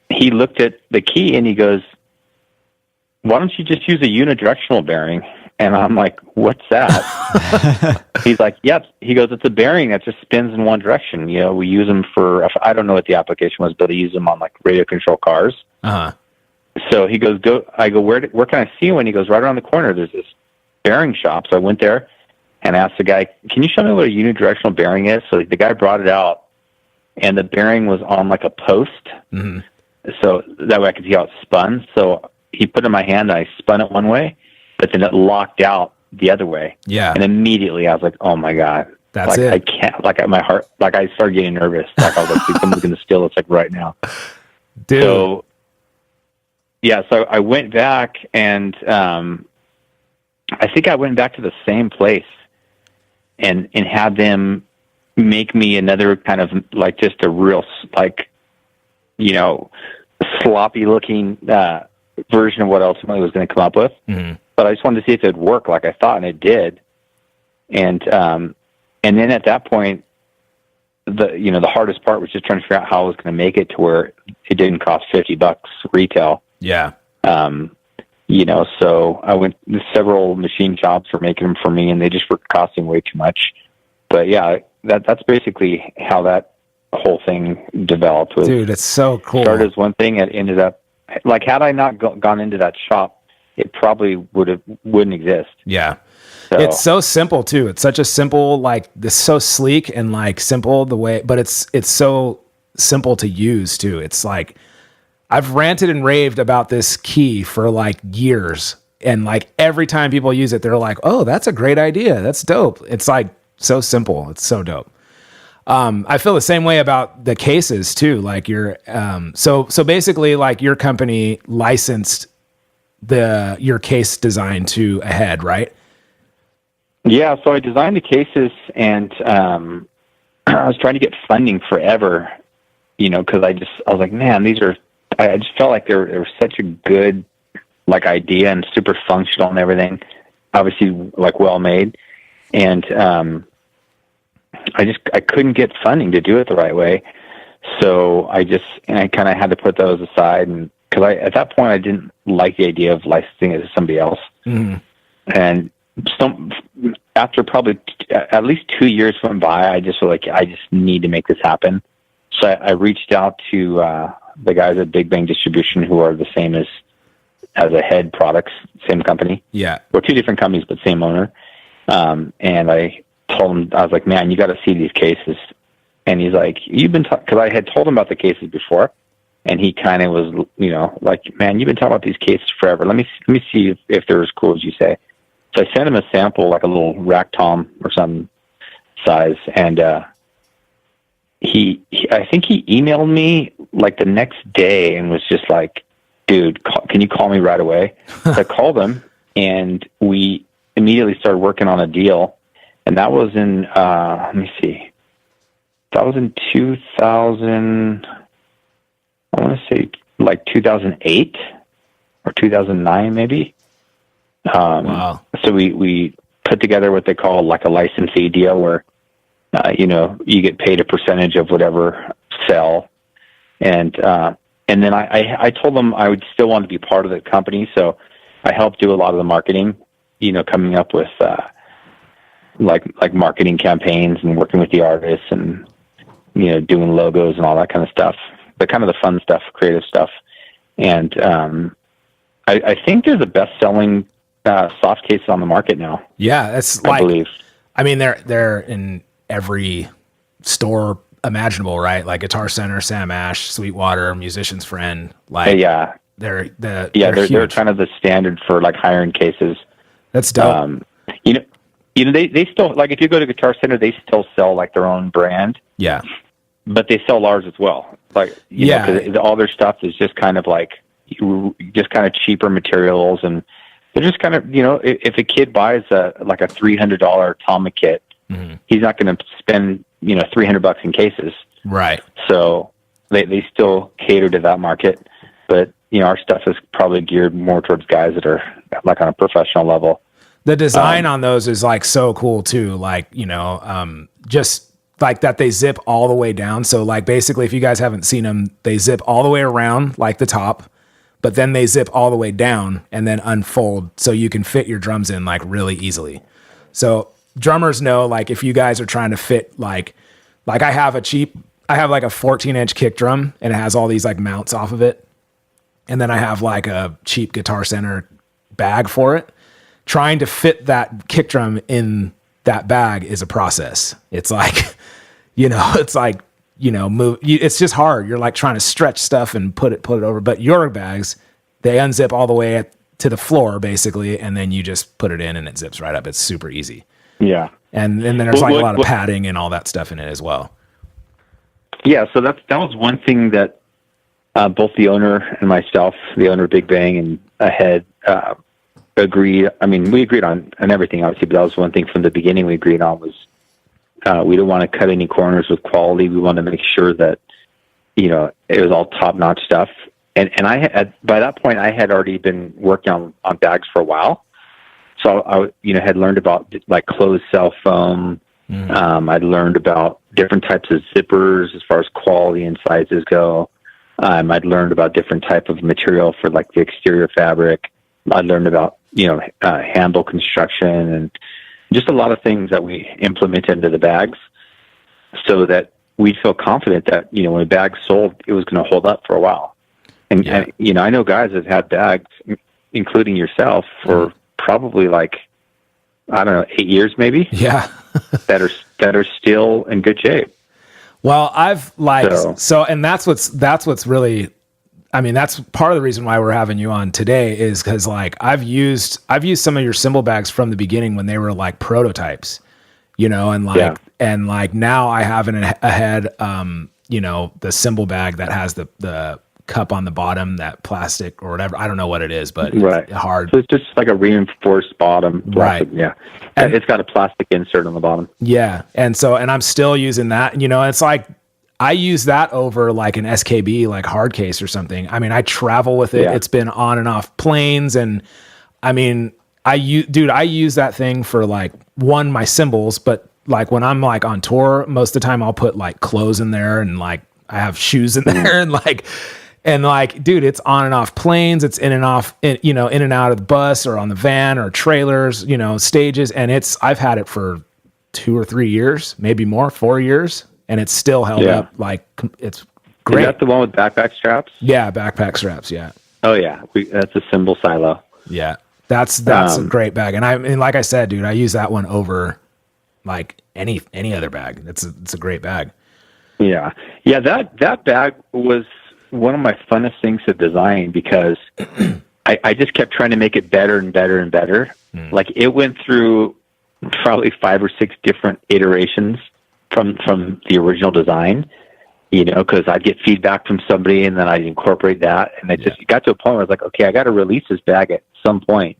he looked at the key and he goes, why don't you just use a unidirectional bearing? And I'm like, what's that? He's like, yep. He goes, it's a bearing that just spins in one direction. We use them for, I don't know what the application was, but I use them on like radio control cars. Uh-huh. So he goes, I go, where can I see one? He goes, right around the corner. There's this bearing shop. So I went there and asked the guy, can you show me what a unidirectional bearing is? So the guy brought it out, and the bearing was on like a post. Mm-hmm. So that way I could see how it spun. So he put it in my hand, and I spun it one way, but then it locked out the other way. Yeah. And immediately I was like, oh my God. That's like, it. I can't, like my heart, like I started getting nervous. Like I was like, someone's going to steal this like right now. Dude. So yeah, so I went back, and I think I went back to the same place and had them make me another kind of like just a real like, sloppy looking version of what ultimately was going to come up with. Mm-hmm. But I just wanted to see if it would work like I thought, and it did. And then at that point, the hardest part was just trying to figure out how I was going to make it to where it didn't cost $50 retail. Yeah. So I went to several machine shops for making them for me, and they just were costing way too much. But yeah, that's basically how that whole thing developed. Dude, it's so cool. Started as one thing, it ended up like, had I not gone into that shop, it probably wouldn't exist. Yeah. So, It's so simple too. It's such a simple, like this, so sleek and like simple the way, but it's so simple to use too. It's like, I've ranted and raved about this key for like years. And like every time people use it, they're like, oh, that's a great idea. That's dope. It's like so simple. It's so dope. I feel the same way about the cases too. Like so basically like your company licensed your case design to a head, right? Yeah. So I designed the cases, and I was trying to get funding forever, cause I was like, man, I just felt like they were such a good like idea and super functional and everything, obviously like well made. And, I couldn't get funding to do it the right way. So I kind of had to put those aside. And cause at that point I didn't like the idea of licensing it to somebody else. Mm-hmm. And after probably at least 2 years went by, I just was like, I just need to make this happen. So I reached out to, the guys at Big Bang Distribution, who are the same as a Head Products, same company. Yeah. We're two different companies, but same owner. And I told him, I was like, man, you got to see these cases. And he's like, because I had told him about the cases before, and he kind of was, like, man, you've been talking about these cases forever. Let me see if they're as cool as you say. So I sent him a sample, like a little rack tom or some size. And, I think he emailed me like the next day and was just like, dude, can you call me right away? So I called him, and we immediately started working on a deal. And that was in, let me see, that was in 2000, I want to say like 2008 or 2009, maybe. Wow. So we put together what they call like a licensee deal, where, you get paid a percentage of whatever sell. And then I told them I would still want to be part of the company. So I helped do a lot of the marketing, coming up with, like marketing campaigns and working with the artists and, doing logos and all that kind of stuff, but kind of the fun stuff, creative stuff. And, I think they're the best selling, soft cases on the market now. Yeah. That's I believe. I mean, they're in every store imaginable, right? Like Guitar Center, Sam Ash, Sweetwater, Musician's Friend. Like, yeah, they're kind of the standard for like higher end cases. That's dope. They still, like, if you go to Guitar Center, they still sell like their own brand. Yeah, but they sell ours as well. Like, cause all their stuff is just kind of like cheaper materials, and they're just kind of, if a kid buys like a $300 Atomic kit, mm-hmm. he's not going to spend, $300 in cases. Right. So they still cater to that market, but our stuff is probably geared more towards guys that are like on a professional level. The design on those is like so cool too. Like, just like that they zip all the way down. So like basically if you guys haven't seen them, they zip all the way around like the top, but then they zip all the way down and then unfold so you can fit your drums in like really easily. So drummers know, like, if you guys are trying to fit like I have like a 14-inch kick drum, and it has all these like mounts off of it. And then I have like a cheap Guitar Center bag for it. Trying to fit that kick drum in that bag is a process. It's like, move. It's just hard. You're like trying to stretch stuff and put it over. But your bags, they unzip all the way to the floor basically, and then you just put it in and it zips right up. It's super easy. Yeah. And then there's a lot of padding and all that stuff in it as well. Yeah. So that was one thing that both the owner and myself, the owner of Big Bang and Ahead, agreed. I mean, we agreed on everything, obviously, but that was one thing from the beginning we agreed on was we don't want to cut any corners with quality. We want to make sure that, it was all top-notch stuff. And I had, by that point, I had already been working on bags for a while. So I, had learned about like closed cell foam. I'd learned about different types of zippers as far as quality and sizes go. I'd learned about different type of material for like the exterior fabric. I learned about, handle construction and just a lot of things that we implemented into the bags so that we'd feel confident that, when a bag sold, it was going to hold up for a while. And, I know guys that had bags, including yourself, for probably like, I don't know, 8 years maybe. Yeah. that are still in good shape. Well, I've like, and that's what's really, I mean, that's part of the reason why we're having you on today is because like I've used some of your cymbal bags from the beginning when they were like prototypes, and like now I have ahead, the cymbal bag that has the cup on the bottom, that plastic or whatever. I don't know what it is, but it's hard. So it's just like a reinforced bottom. Plastic, right. Yeah. And it's got a plastic insert on the bottom. Yeah. And I'm still using that, it's like, I use that over like an SKB, like hard case or something. I mean, I travel with it. Yeah. It's been on and off planes. And I mean, I use that thing for like my cymbals, but like when I'm like on tour, most of the time I'll put like clothes in there and like I have shoes in there and like, dude, it's on and off planes. It's in and off, in and out of the bus or on the van or trailers, stages. And I've had it for 2 or 3 years, maybe more, 4 years. And it's still held up. Like it's great. Is that the one with backpack straps? Yeah. Backpack straps. Yeah. Oh yeah. That's a cymbal silo. Yeah. That's a great bag. And like I said, dude, I use that one over like any other bag. It's a great bag. Yeah. Yeah. That bag was one of my funnest things to design because I just kept trying to make it better and better and better. Like it went through probably 5 or 6 different iterations from the original design, because I'd get feedback from somebody and then I'd incorporate that. And it got to a point where I was like, okay, I got to release this bag at some point.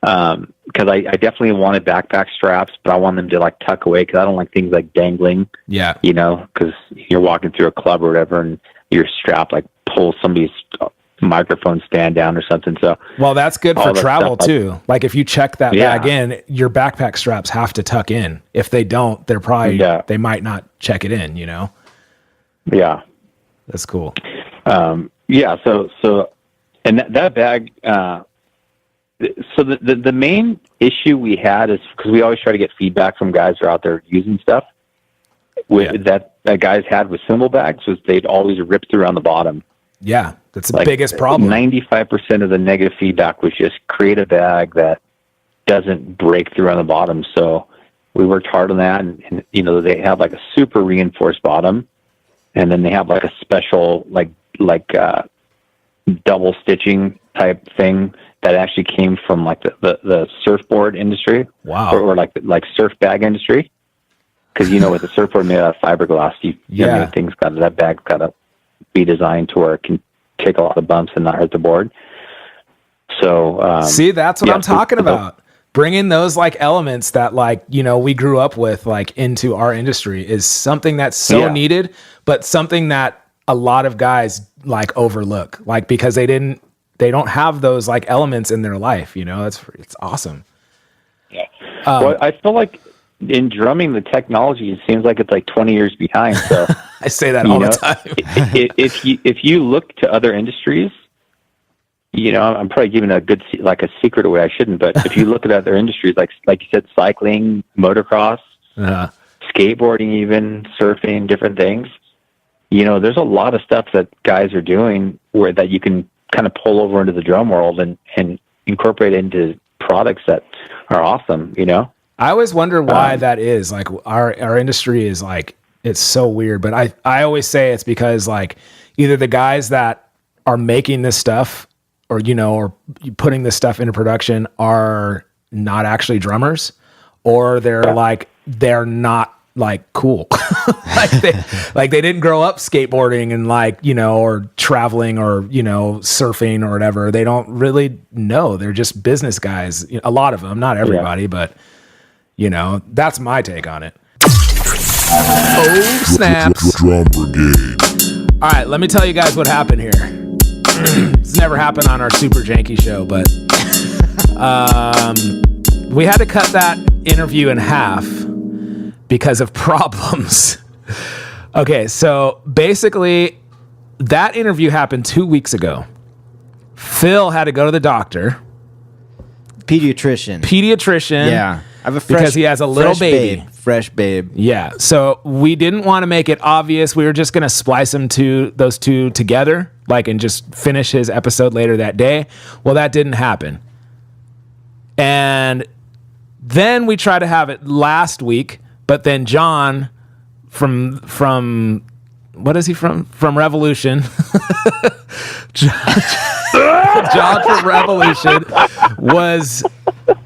Cause I definitely wanted backpack straps, but I want them to like tuck away. Cause I don't like things like dangling, cause you're walking through a club or whatever and your strap like pulls somebody's microphone stand down or something. So, well, that's good for travel too. Like if you check that bag in, your backpack straps have to tuck in. If they don't, they're probably, they might not check it in, Yeah. That's cool. So, and that bag, so the main issue we had is because we always try to get feedback from guys who are out there using stuff that guys had with cymbal bags was they'd always rip through on the bottom. Yeah, that's the biggest problem. 95% of the negative feedback was just create a bag that doesn't break through on the bottom. So we worked hard on that, and they have like a super reinforced bottom, and then they have like a special like double stitching type thing that actually came from like the surfboard industry. Wow. Or like surf bag industry. Because with the surfboard made out of fiberglass, that bag's got to be designed to where it can take a lot of bumps and not hurt the board. So see, that's what I'm talking about. Bringing those like elements that like we grew up with like into our industry is something that's so needed, but something that a lot of guys like overlook, like because they don't have those like elements in their life. It's awesome. Yeah. Well, I feel like in drumming, the technology, it seems like it's like 20 years behind. So I say that all the time. if you look to other industries, I'm probably giving a secret away. I shouldn't, but if you look at other industries, like you said, cycling, motocross, skateboarding, even surfing, different things, there's a lot of stuff that guys are doing that you can kind of pull over into the drum world and incorporate into products that are awesome, I always wonder why that is. Like our industry is like, it's so weird, but I always say it's because like either the guys that are making this stuff or putting this stuff into production are not actually drummers, or they're not like cool. like they didn't grow up skateboarding and or traveling or, surfing or whatever. They don't really know. They're just business guys. A lot of them, not everybody, but that's my take on it. Oh, snaps. Drum Brigade. All right, let me tell you guys what happened here. It's never happened on our super janky show, but we had to cut that interview in half because of problems. Okay, so basically that interview happened 2 weeks ago. Phil had to go to the doctor. Pediatrician. Yeah. I have a because he has a little baby. Fresh babe. Yeah. So we didn't want to make it obvious. We were just going to splice those two together, like, and just finish his episode later that day. Well, that didn't happen. And then we tried to have it last week, but then Jon from what is he from? From Revolution. Jon from Revolution was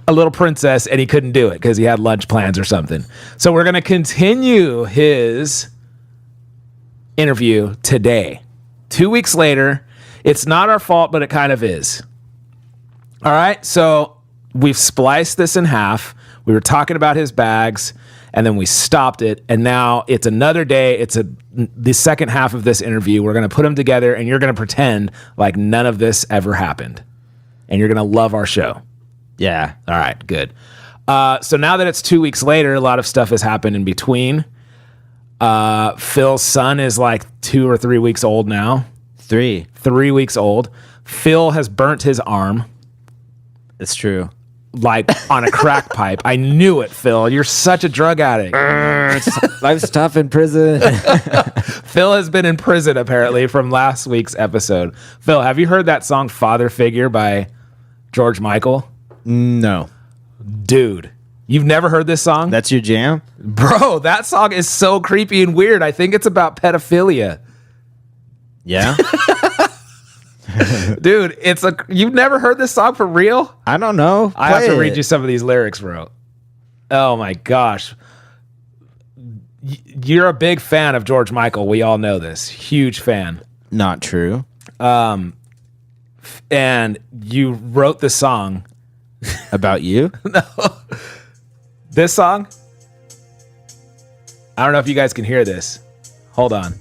a little princess and he couldn't do it because he had lunch plans or something. So we're going to continue his interview today. 2 weeks later. It's not our fault, but it kind of is. All right. So we've spliced this in half. We were talking about his bags and then we stopped it. And now it's another day. It's the second half of this interview. We're going to put them together and you're going to pretend like none of this ever happened. And you're going to love our show. Yeah. All right, good. So now that it's 2 weeks later, a lot of stuff has happened in between. Phil's son is like 2 or 3 weeks old now. 3 weeks old. Phil has burnt his arm. It's true. Like on a crack pipe. I knew it, Phil. You're such a drug addict. Life's tough in prison. Phil has been in prison, apparently, from last week's episode. Phil, have you heard that song Father Figure by George Michael? No. Dude, you've never heard this song? That's your jam? Bro, that song is so creepy and weird. I think it's about pedophilia. Yeah? Dude, you've never heard this song for real? I don't know. I have to read you some of these lyrics, bro. Oh my gosh. You're a big fan of George Michael. We all know this. Huge fan. Not true. And you wrote the song. About you? No. This song? I don't know if you guys can hear this. Hold on.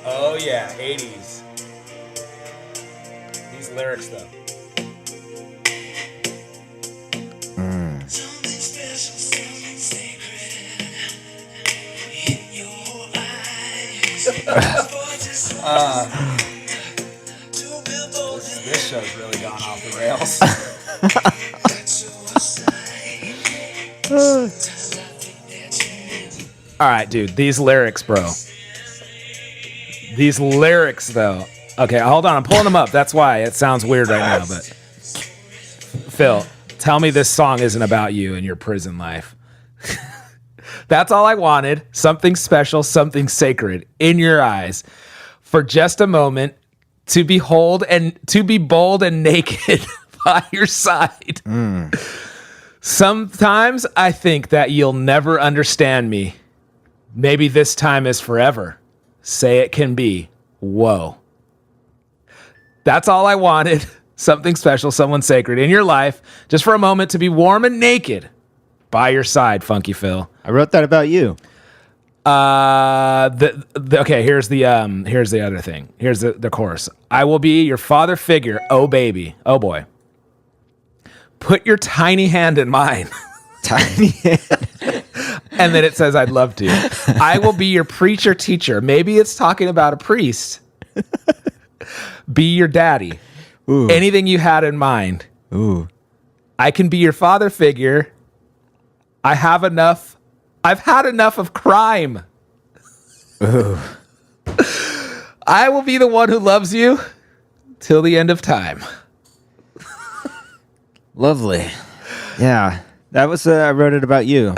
Oh yeah, 80s. These lyrics though. This show's really gone off the rails. All right, dude, these lyrics, bro. These lyrics, though. Okay, hold on. I'm pulling them up. That's why it sounds weird right now. But Phil, tell me this song isn't about you and your prison life. That's all I wanted. Something special, something sacred in your eyes. For just a moment, to behold and to be bold and naked by your side. Sometimes I think that you'll never understand me. Maybe this time is forever. Say it can be. Whoa. That's all I wanted. Something special, someone sacred in your life, just for a moment to be warm and naked by your side, Funky Phil. I wrote that about you. Okay, here's the other thing. Here's the chorus. I will be your father figure, oh baby, oh boy. Put your tiny hand in mine. Tiny hand. And then it says, I'd love to. I will be your preacher teacher. Maybe it's talking about a priest. Be your daddy. Ooh. Anything you had in mind. Ooh. I can be your father figure. I've had enough of crime. Ooh. I will be the one who loves you till the end of time. Lovely. Yeah. That was, I wrote it about you.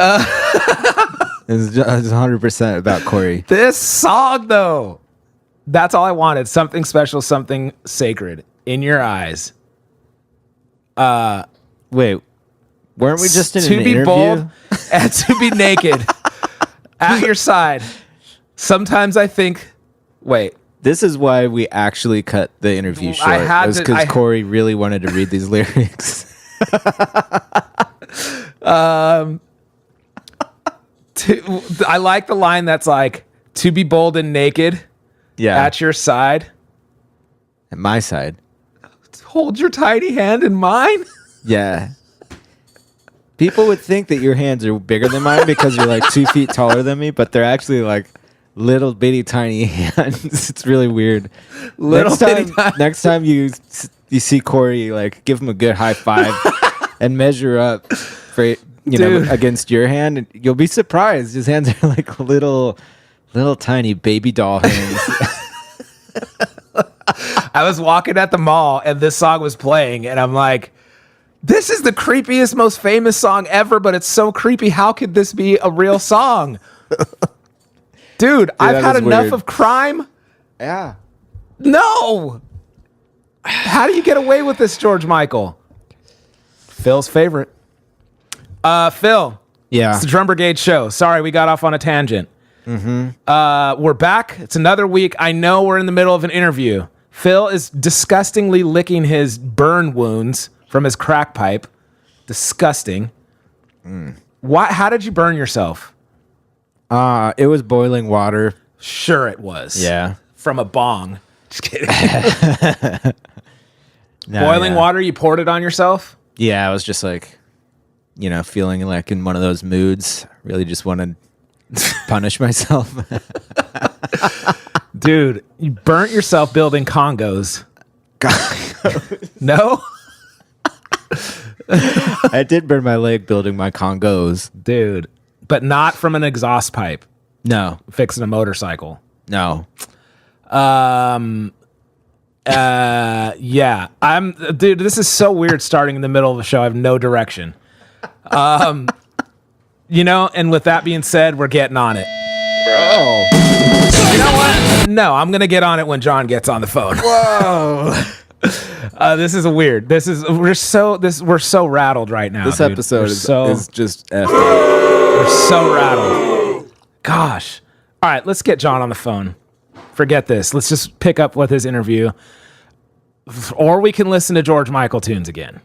It was 100% about Corey. This song, though, that's all I wanted. Something special, something sacred in your eyes. Wait, weren't we just in to an be interview? bold and to be naked at your side. Sometimes I think, wait. This is why we actually cut the interview short. It was because Corey really wanted to read these lyrics. I like the line that's like, to be bold and naked at your side. At my side. Hold your tiny hand in mine. Yeah. People would think that your hands are bigger than mine because you're like 2 feet taller than me, but they're actually like little bitty tiny hands. It's really weird. Next time you you see Corey like give him a good high five and measure up for against your hand, and you'll be surprised. His hands are like little tiny baby doll hands. I was walking at the mall and this song was playing, and I'm like, this is the creepiest, most famous song ever, but it's so creepy. How could this be a real song? Dude, I've had enough of crime. Yeah. No. How do you get away with this, George Michael? Phil's favorite. Phil. Yeah. It's the Drum Brigade show. Sorry, we got off on a tangent. We're back. It's another week. I know we're in the middle of an interview. Phil is disgustingly licking his burn wounds from his crack pipe. Disgusting. Why? How did you burn yourself? It was boiling water. Sure it was. Yeah. From a bong. Just kidding. Boiling water, you poured it on yourself? Yeah, I was just like, feeling like in one of those moods. Really just wanted to punish myself. Dude, you burnt yourself building Congos. No? I did burn my leg building my Congos. Dude, but not from an exhaust pipe. No. Fixing a motorcycle. No. Yeah. Dude, this is so weird starting in the middle of the show. I have no direction. And with that being said, we're getting on it. Bro. You know what? No, I'm going to get on it when John gets on the phone. Whoa. This is weird. We're so rattled right now. This dude. episode is just effed. We're so rattled. Gosh. All right, let's get John on the phone. Forget this. Let's just pick up with his interview. Or we can listen to George Michael tunes again.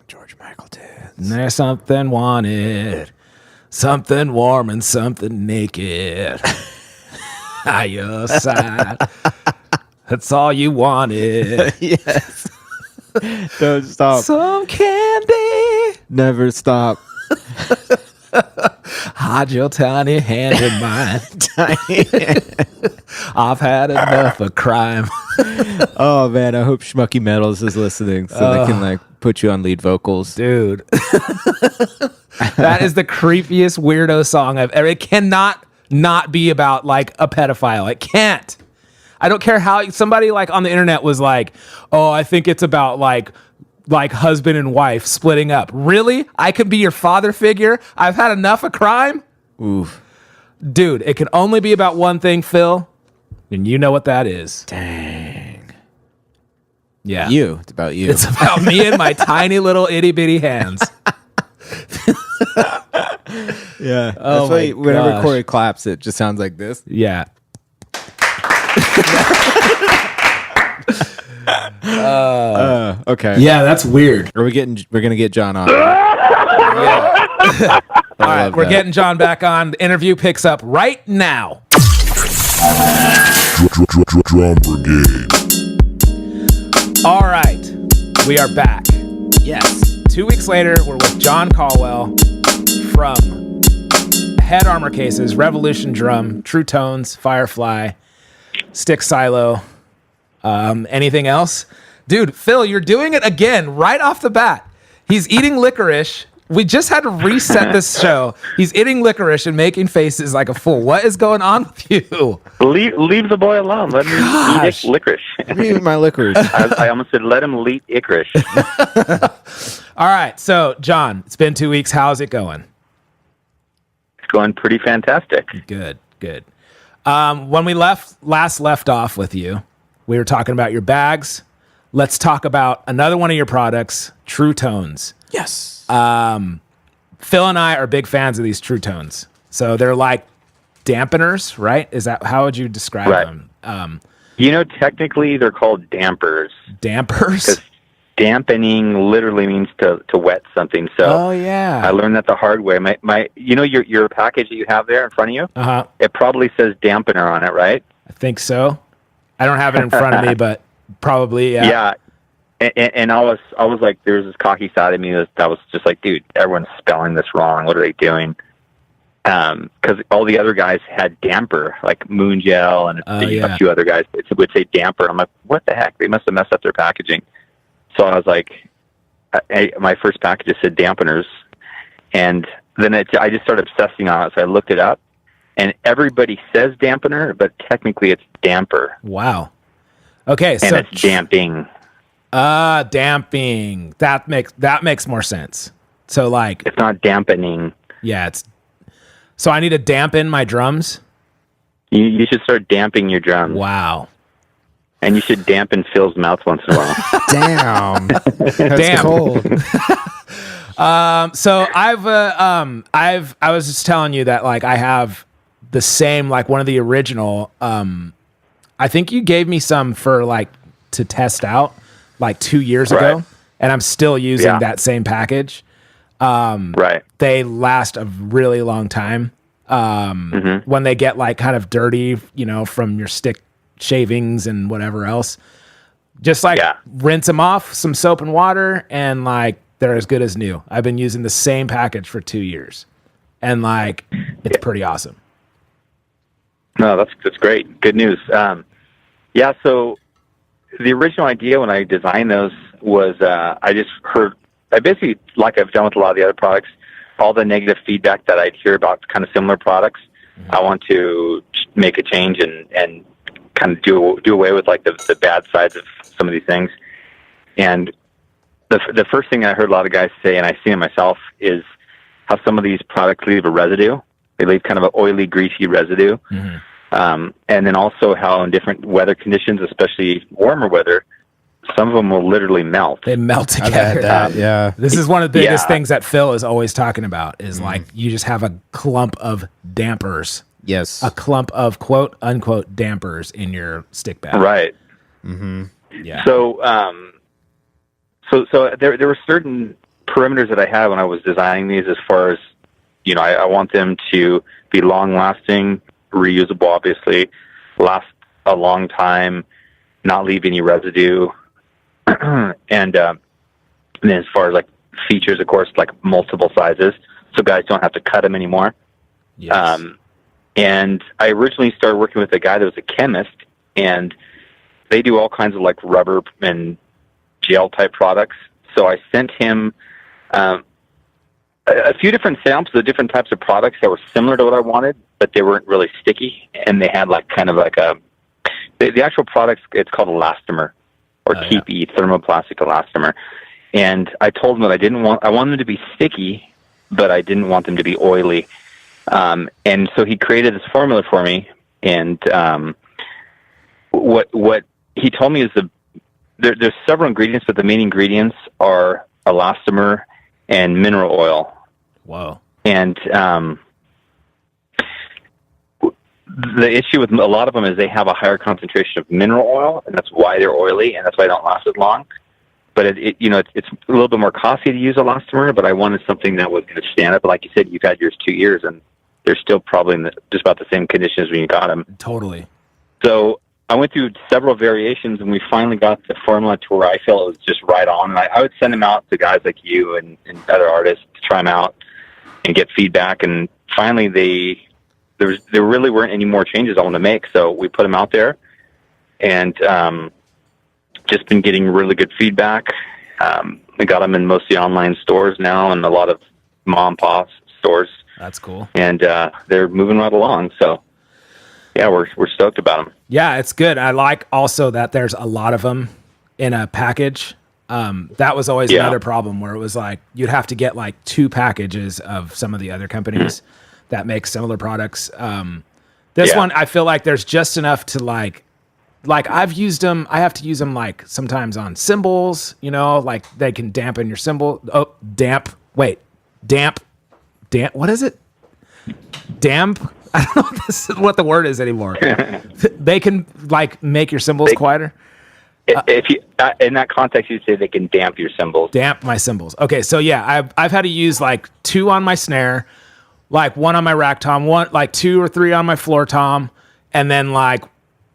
George Michael tunes. There's something wanted, something warm and something naked. By your side. That's all you wanted. Yes. Don't stop. Some candy. Never stop. Hide your tiny hand in mine. I've had enough of crime. Oh man, I hope Schmucky Metals is listening so they can put you on lead vocals. Dude. That is the creepiest weirdo song I've ever. It cannot not be about a pedophile. It can't. I don't care how somebody on the internet was like, oh, I think it's about like husband and wife splitting up. Really? I could be your father figure? I've had enough of crime? Oof. Dude, it can only be about one thing, Phil. And you know what that is. Dang. Yeah. It's about you. It's about me and my tiny little itty bitty hands. Yeah. Oh, That's why whenever gosh. Corey claps, it just sounds like this. Yeah. Okay. Yeah, that's weird. We're gonna get John on. All right, we're getting John back on. The interview picks up right now. Drum Brigade. All right, we are back. Yes. 2 weeks later, we're with Jon Colwell from Head Armor Cases, Revolution Drum, True Tones, Firefly, Stick Silo. Anything else? Dude, Phil, you're doing it again right off the bat. He's eating licorice. We just had to reset this show. He's eating licorice and making faces like a fool. What is going on with you? Leave the boy alone. Let him eat licorice. Eat my licorice. I almost said let him eat licorice. All right, so John, it's been 2 weeks. How's it going? It's going pretty fantastic. Good. When we last left off with you, we were talking about your bags. Let's talk about another one of your products, True Tones. Yes. Phil and I are big fans of these True Tones. So they're like dampeners, right? How would you describe them? Technically they're called dampers. Dampers? Because dampening literally means to wet something. So oh yeah, I learned that the hard way. My your package that you have there in front of you. It probably says dampener on it, right? I think so. I don't have it in front of me, but probably yeah. Yeah. And I was like, there was this cocky side of me that was just like, dude, everyone's spelling this wrong. What are they doing? Because all the other guys had damper, like Moon Gel and a few other guys would say damper. I'm like, what the heck? They must have messed up their packaging. So I was like, my first package just said dampeners, and then I just started obsessing on it. So I looked it up, and everybody says dampener, but technically it's damper. Wow. Okay, and so it's damping. Damping. That makes more sense. So like, it's not dampening. Yeah, it's. So I need to dampen my drums. You should start damping your drums. Wow. And you should dampen Phil's mouth once in a while. Damn. That's cold. So I was just telling you that like I have the same, like one of the original, I think you gave me some for like to test out like 2 years ago, and I'm still using that same package. Right. They last a really long time. When they get like kind of dirty, you know, from your stick shavings and whatever else, just like rinse them off, some soap and water, and like they're as good as new. I've been using the same package for 2 years, and like it's pretty awesome. No, that's great. Good news. So the original idea when I designed those was I basically, like I've done with a lot of the other products, all the negative feedback that I'd hear about kind of similar products, I want to make a change and kind of do away with like the bad sides of some of these things. And the first thing I heard a lot of guys say, and I see it myself, is how some of these products leave a residue. They leave kind of an oily, greasy residue. And then also how in different weather conditions, especially warmer weather, some of them will literally melt. They melt together. This is one of the biggest things that Phil is always talking about is like you just have a clump of dampers. Yes. A clump of quote unquote dampers in your stick bag. Right. Yeah. So, so there were certain parameters that I had when I was designing these as far as, you know, I want them to be long lasting, reusable, obviously, last a long time, not leave any residue. And then as far as like features, of course, like multiple sizes, so guys don't have to cut them anymore. Yes. And I originally started working with a guy that was a chemist, and they do all kinds of like rubber and gel type products. So I sent him a few different samples of different types of products that were similar to what I wanted, but they weren't really sticky, and they had like kind of like the actual products. It's called elastomer. Or TPE, thermoplastic elastomer. And I told him that I wanted them to be sticky, but I didn't want them to be oily. And so he created this formula for me. And what he told me is there's several ingredients, but the main ingredients are elastomer and mineral oil. Whoa. And the issue with a lot of them is they have a higher concentration of mineral oil, and that's why they're oily, and that's why they don't last as long. But it's a little bit more costly to use elastomer, but I wanted something that was going to stand up. But like you said, you've had yours 2 years, and they're still probably in just about the same conditions when you got them. Totally. So I went through several variations, and we finally got the formula to where I felt it was just right on. And I would send them out to guys like you and other artists to try them out and get feedback. And finally, there really weren't any more changes I wanted to make, so we put them out there, and just been getting really good feedback. We got them in most of the online stores now, and a lot of mom and pop stores. That's cool. And they're moving right along. So yeah, we're stoked about them. Yeah, it's good. I like also that there's a lot of them in a package. That was always another problem where it was like you'd have to get like 2 packages of some of the other companies that make similar products. This one, I feel like there's just enough to like I've used them. I have to use them like sometimes on cymbals, you know, like they can dampen your cymbal. Oh, damp. What is it? Damp. I don't know what the word is anymore. They can like make your cymbals quieter. If you in that context, you say they can damp your cymbals. Damp my cymbals. Okay, so yeah, I've had to use like 2 on my snare, like 1 on my rack tom, like 2 or 3 on my floor tom, and then like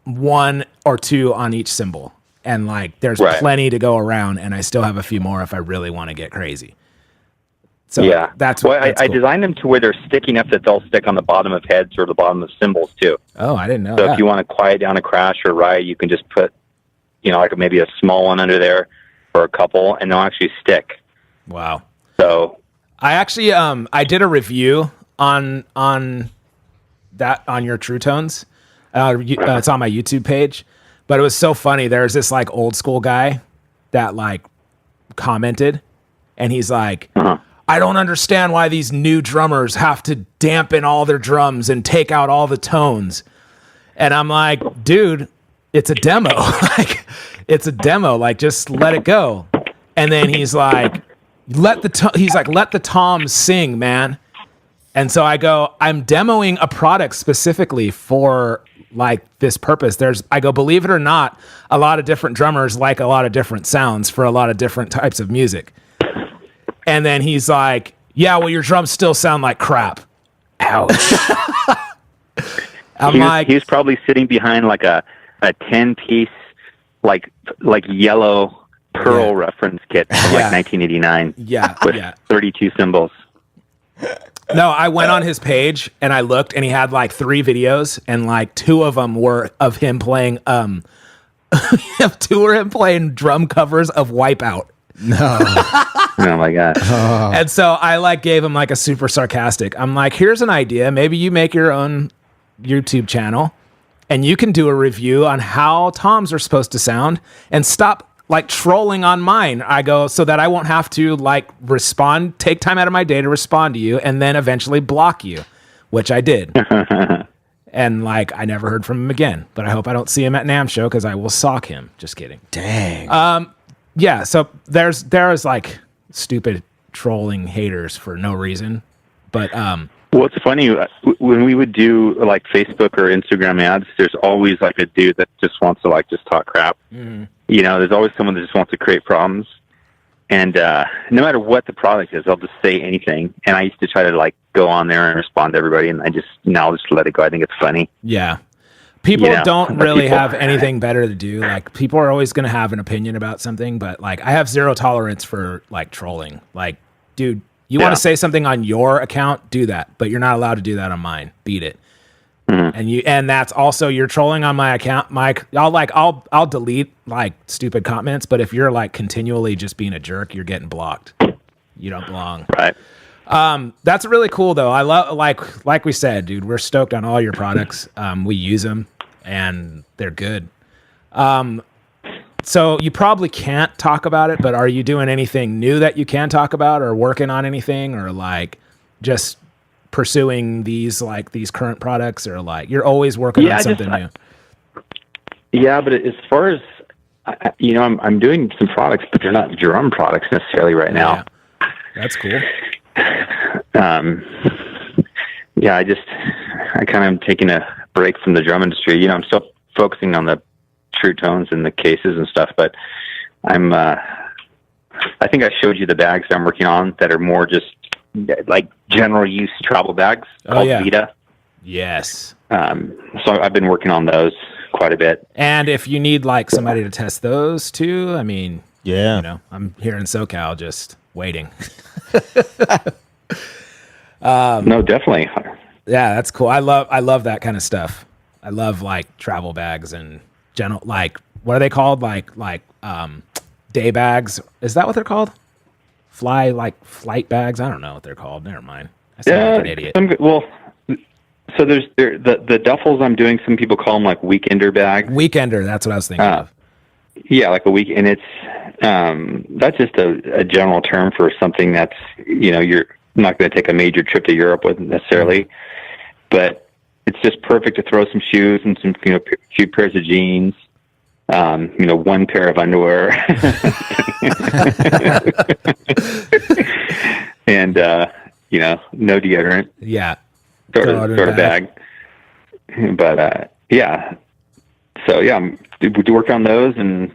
1 or 2 on each cymbal. And like there's plenty to go around, and I still have a few more if I really want to get crazy. So that's cool. I designed them to where they're sticky enough that they'll stick on the bottom of heads or the bottom of cymbals too. Oh, I didn't know. So if you want to quiet down a crash or riot, you can just put, you know, like maybe a small one under there, or a couple, and they'll actually stick. Wow. So I actually I did a review on that on your True Tones. It's on my YouTube page, but it was so funny. There's this like old school guy that like commented, and he's like, I don't understand why these new drummers have to dampen all their drums and take out all the tones. And I'm like, dude, it's a demo. Like, it's a demo. Like, just let it go. And then he's like, let the toms sing, man. And so I go, I'm demoing a product specifically for like this purpose. I go, believe it or not, a lot of different drummers like a lot of different sounds for a lot of different types of music. And then he's like, yeah, well, your drums still sound like crap. Ouch. He's probably sitting behind like a 10-piece, like yellow Pearl reference kit from like 1989. Yeah. With 32 cymbals. No, I went on his page and I looked, and he had like 3 videos, and like 2 of them were of him playing 2 were him playing drum covers of Wipeout. No. Oh my god. Oh. And so I like gave him like a super sarcastic. I'm like, here's an idea. Maybe you make your own YouTube channel and you can do a review on how toms are supposed to sound and stop like trolling on mine. I go, so that I won't have to like respond, take time out of my day to respond to you, and then eventually block you, which I did. And like, I never heard from him again, but I hope I don't see him at NAMM show because I will sock him. Just kidding. Dang. Yeah. So there is like stupid trolling haters for no reason, but, well, it's funny when we would do like Facebook or Instagram ads. There's always like a dude that just wants to like just talk crap. Mm-hmm. You know, there's always someone that just wants to create problems. And no matter what the product is, they'll just say anything. And I used to try to like go on there and respond to everybody, and I'll just let it go. I think it's funny. Yeah. People don't really have anything better to do. Like, people are always going to have an opinion about something, but like, I have zero tolerance for like trolling. Like, dude, you want to say something on your account, do that, but you're not allowed to do that on mine. Beat it. Mm-hmm. And that's also, you're trolling on my account. I'll delete like stupid comments, but if you're like continually just being a jerk, you're getting blocked. You don't belong. Right. That's really cool though. I love, like we said, dude, we're stoked on all your products. We use them and they're good. So you probably can't talk about it, but are you doing anything new that you can talk about, or working on anything, or like just pursuing these current products, or like you're always working on something new? Yeah, but as far as I'm doing some products, but they're not drum products necessarily right now. Yeah. That's cool. I kind of am taking a break from the drum industry. I'm still focusing on the True Tones and the cases and stuff, but I think I showed you the bags I'm working on that are more just like general use travel bags called Vita. Yes. So I've been working on those quite a bit. And if you need like somebody to test those too, I mean, yeah, I'm here in SoCal just waiting. No, definitely. Yeah, that's cool. I love that kind of stuff. I love like travel bags and general, like, what are they called? Like day bags. Is that what they're called? Flight bags. I don't know what they're called. Never mind. I sound like an idiot. So there's the duffels I'm doing. Some people call them like weekender bags. Weekender. That's what I was thinking of. Yeah, like a week, and it's that's just a general term for something that's you're not going to take a major trip to Europe with necessarily, but it's just perfect to throw some shoes and some few pairs of jeans, one pair of underwear, and no deodorant. Yeah, sort of bag. But so yeah, we do work on those and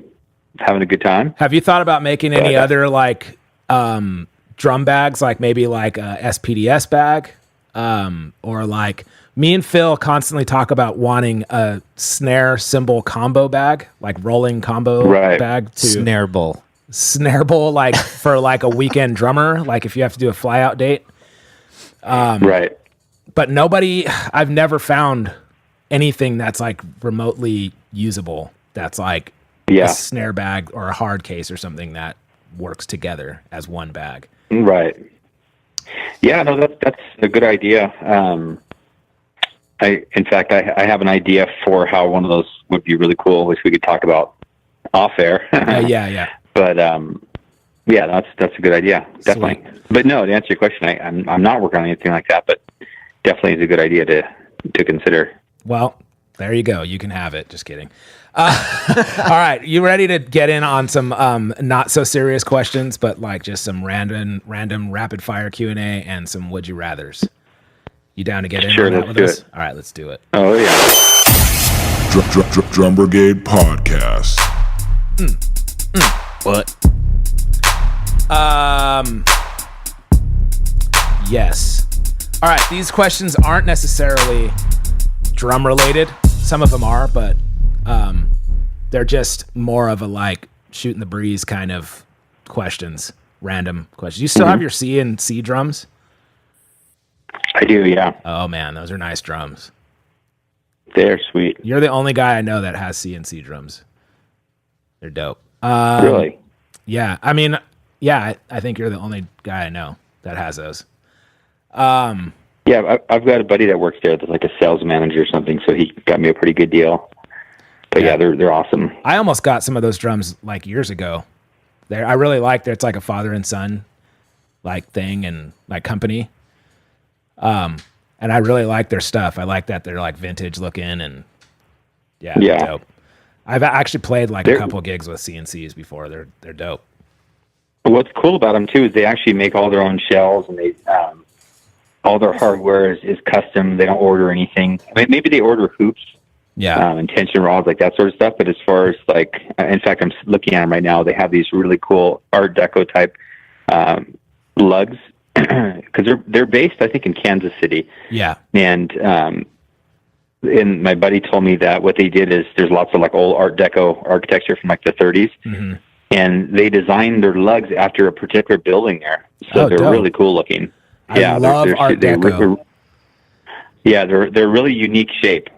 having a good time. Have you thought about making any other like drum bags, like maybe like a SPDX bag, or like me and Phil constantly talk about wanting a snare cymbal combo bag, like rolling combo bag to snare bowl, like for like a weekend drummer, like if you have to do a fly out date. Right. But I've never found anything that's like remotely usable. That's like a snare bag or a hard case or something that works together as one bag. Right. Yeah, no, that's a good idea. In fact, I have an idea for how one of those would be really cool, which we could talk about off air. Yeah. But yeah, that's a good idea, definitely. Sweet. But no, to answer your question, I'm not working on anything like that, but definitely is a good idea to consider. Well, there you go. You can have it. Just kidding. All right, you ready to get in on some not so serious questions, but like just some random rapid fire Q&A and some would you rathers? You down to get in on that with us? All right, let's do it. Oh yeah. Drum Brigade Podcast. What? Yes. All right, these questions aren't necessarily drum related. Some of them are, but they're just more of a like shooting the breeze kind of questions, random questions. You still have your C and C drums? I do, yeah. Oh man, those are nice drums. They're sweet. You're the only guy I know that has CNC drums. They're dope. Really? Yeah. I mean, yeah, I think you're the only guy I know that has those. Yeah, I've got a buddy that works there that's like a sales manager or something, so he got me a pretty good deal. But yeah, they're awesome. I almost got some of those drums like years ago. I really like that. It's like a father and son like thing and like company. And I really like their stuff. I like that they're like vintage looking and yeah. Dope. I've actually played like a couple gigs with CNCs before. They're dope. What's cool about them too is they actually make all their own shells and they all their hardware is custom. They don't order anything. I mean, maybe they order hoops. Yeah. And tension rods, like that sort of stuff. But as far as like, in fact, I'm looking at them right now. They have these really cool Art Deco type lugs because they're based, I think, in Kansas City. Yeah. And my buddy told me that what they did is there's lots of like old Art Deco architecture from like the 30s, and they designed their lugs after a particular building there. So they're really cool looking. I love Art Deco. They're really unique shape.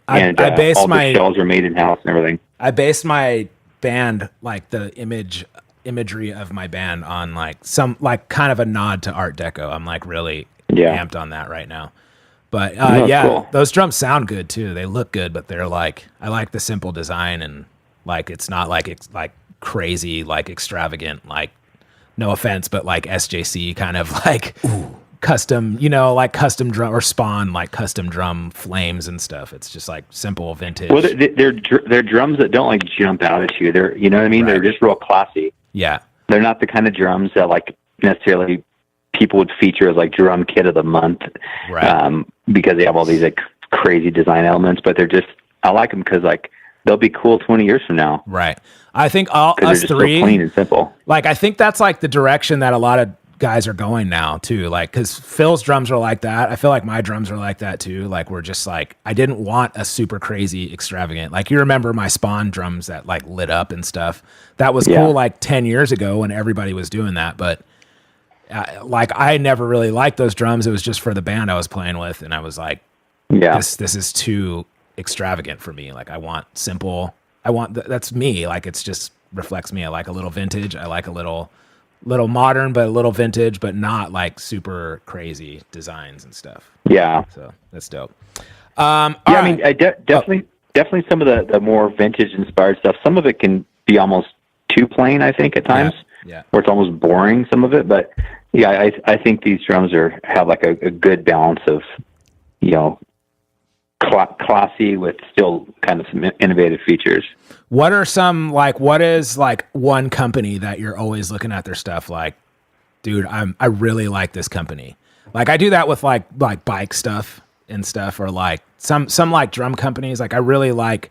And I based all the shells are made in house and everything. I based my band, like the imagery of my band, on like some like kind of a nod to Art Deco. I'm like really amped on that right now. But cool. Those drums sound good too. They look good, but they're like, I like the simple design and like it's not like it's like crazy, like extravagant, like no offense, but like SJC kind of like custom, like custom drum or Spawn, like custom drum flames and stuff. It's just like simple vintage. Well, they're drums that don't like jump out at you. They're, you know what I mean? Right. They're just real classy. Yeah. They're not the kind of drums that like necessarily people would feature as like drum kit of the month, right? Because they have all these like crazy design elements, but they're just, I like them because like they'll be cool 20 years from now. Right. I think us three, so clean and simple. Like I think that's like the direction that a lot of guys are going now too, like because Phil's drums are like that. I feel like my drums are like that too. Like we're just like, I didn't want a super crazy extravagant, like you remember my Spawn drums that like lit up and stuff. That was cool like 10 years ago when everybody was doing that, but like I never really liked those drums. It was just for the band I was playing with, and I was like, this is too extravagant for me. Like I want simple. I want that's me. Like it's just reflects me. I like a little vintage. I like a little modern, but a little vintage, but not like super crazy designs and stuff. Yeah. So that's dope. I mean, definitely some of the more vintage inspired stuff. Some of it can be almost too plain, I think, at times. Yeah. Where it's almost boring, some of it. But yeah, I think these drums have like a good balance of, classy with still kind of some innovative features. What are some what is like one company that you're always looking at their stuff like, dude, I really like this company. Like I do that with like bike stuff and stuff, or like some like drum companies. Like I really like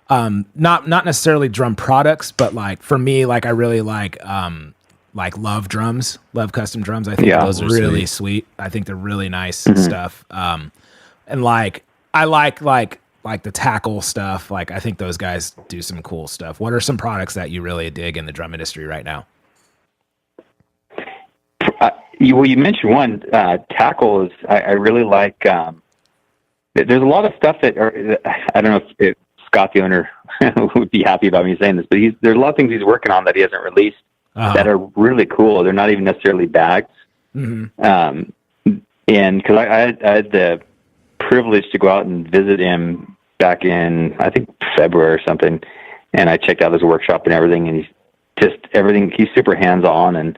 not necessarily drum products, but like for me, like I really like Love drums, Love custom drums. I think those are really sweet. I think they're really nice stuff. And like I like the tackle stuff. Like I think those guys do some cool stuff. What are some products that you really dig in the drum industry right now? You mentioned one, tackle is, I really like, there's a lot of stuff that I don't know if Scott, the owner, would be happy about me saying this, but there's a lot of things he's working on that he hasn't released that are really cool. They're not even necessarily bags. Mm-hmm. And because I had the privilege to go out and visit him back in, I think, February or something, and I checked out his workshop and everything, and he's super hands-on, and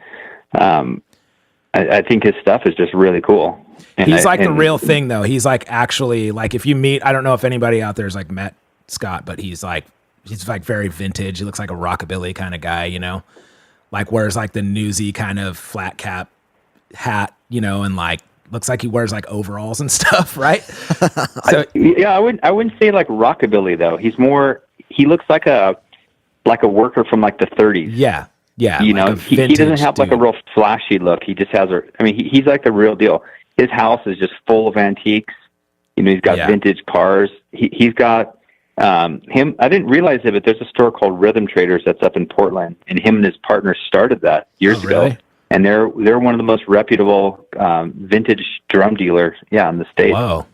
I think his stuff is just really cool. And he's the real thing, though. He's like, actually, like, if you meet, I don't know if anybody out there's like met Scott, but he's like very vintage. He looks like a rockabilly kind of guy, you know, like wears like the newsy kind of flat cap hat, you know, and like looks like he wears like overalls and stuff, right? So I wouldn't say like rockabilly though. He looks like a worker from like the 30s. Yeah. You know, he doesn't have like a real flashy look. He just has he's like the real deal. His house is just full of antiques. You know, he's got vintage cars. He's got him. I didn't realize it, but there's a store called Rhythm Traders that's up in Portland, and him and his partner started that years ago. And they're one of the most reputable vintage drum dealers, in the States. Wow.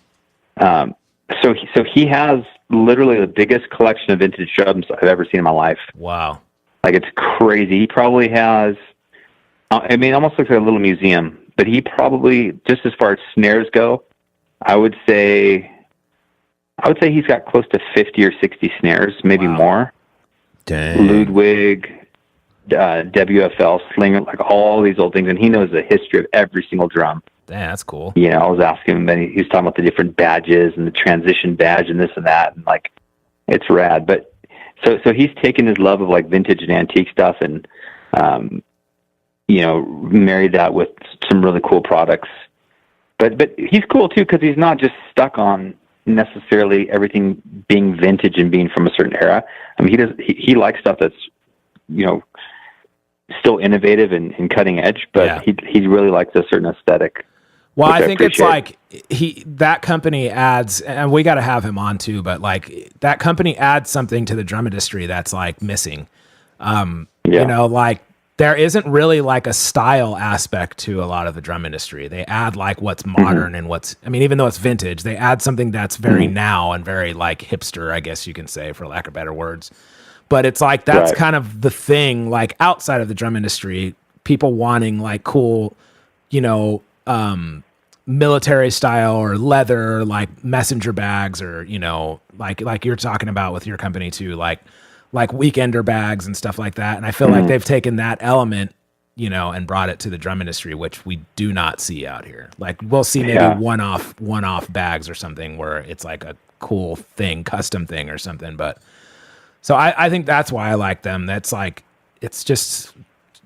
So he has literally the biggest collection of vintage drums I've ever seen in my life. Wow. Like, it's crazy. He probably has, it almost looks like a little museum, but he probably, just as far as snares go, I would say he's got close to 50 or 60 snares, maybe more. Dang. Ludwig, WFL, Slinger, like all these old things. And he knows the history of every single drum. Damn, that's cool. You know, I was asking him, and he was talking about the different badges and the transition badge and this and that. And like, it's rad. But so he's taken his love of like vintage and antique stuff and, you know, married that with some really cool products. But he's cool too, because he's not just stuck on necessarily everything being vintage and being from a certain era. I mean, he likes stuff that's, you know, still innovative and cutting edge, but he really likes a certain aesthetic. Well, I think it's like that company adds, and we got to have him on too, but like that company adds something to the drum industry that's like missing. You know, like there isn't really like a style aspect to a lot of the drum industry. They add like what's modern and even though it's vintage, they add something that's very now and very like hipster, I guess you can say, for lack of better words. But it's like, that's kind of the thing, like outside of the drum industry, people wanting like cool, you know, military style or leather, like messenger bags, or, you know, like you're talking about with your company too, like weekender bags and stuff like that. And I feel like they've taken that element, you know, and brought it to the drum industry, which we do not see out here. Like we'll see maybe one-off bags or something where it's like a cool thing, custom thing or something. But so I think that's why I like them. That's like, it's just,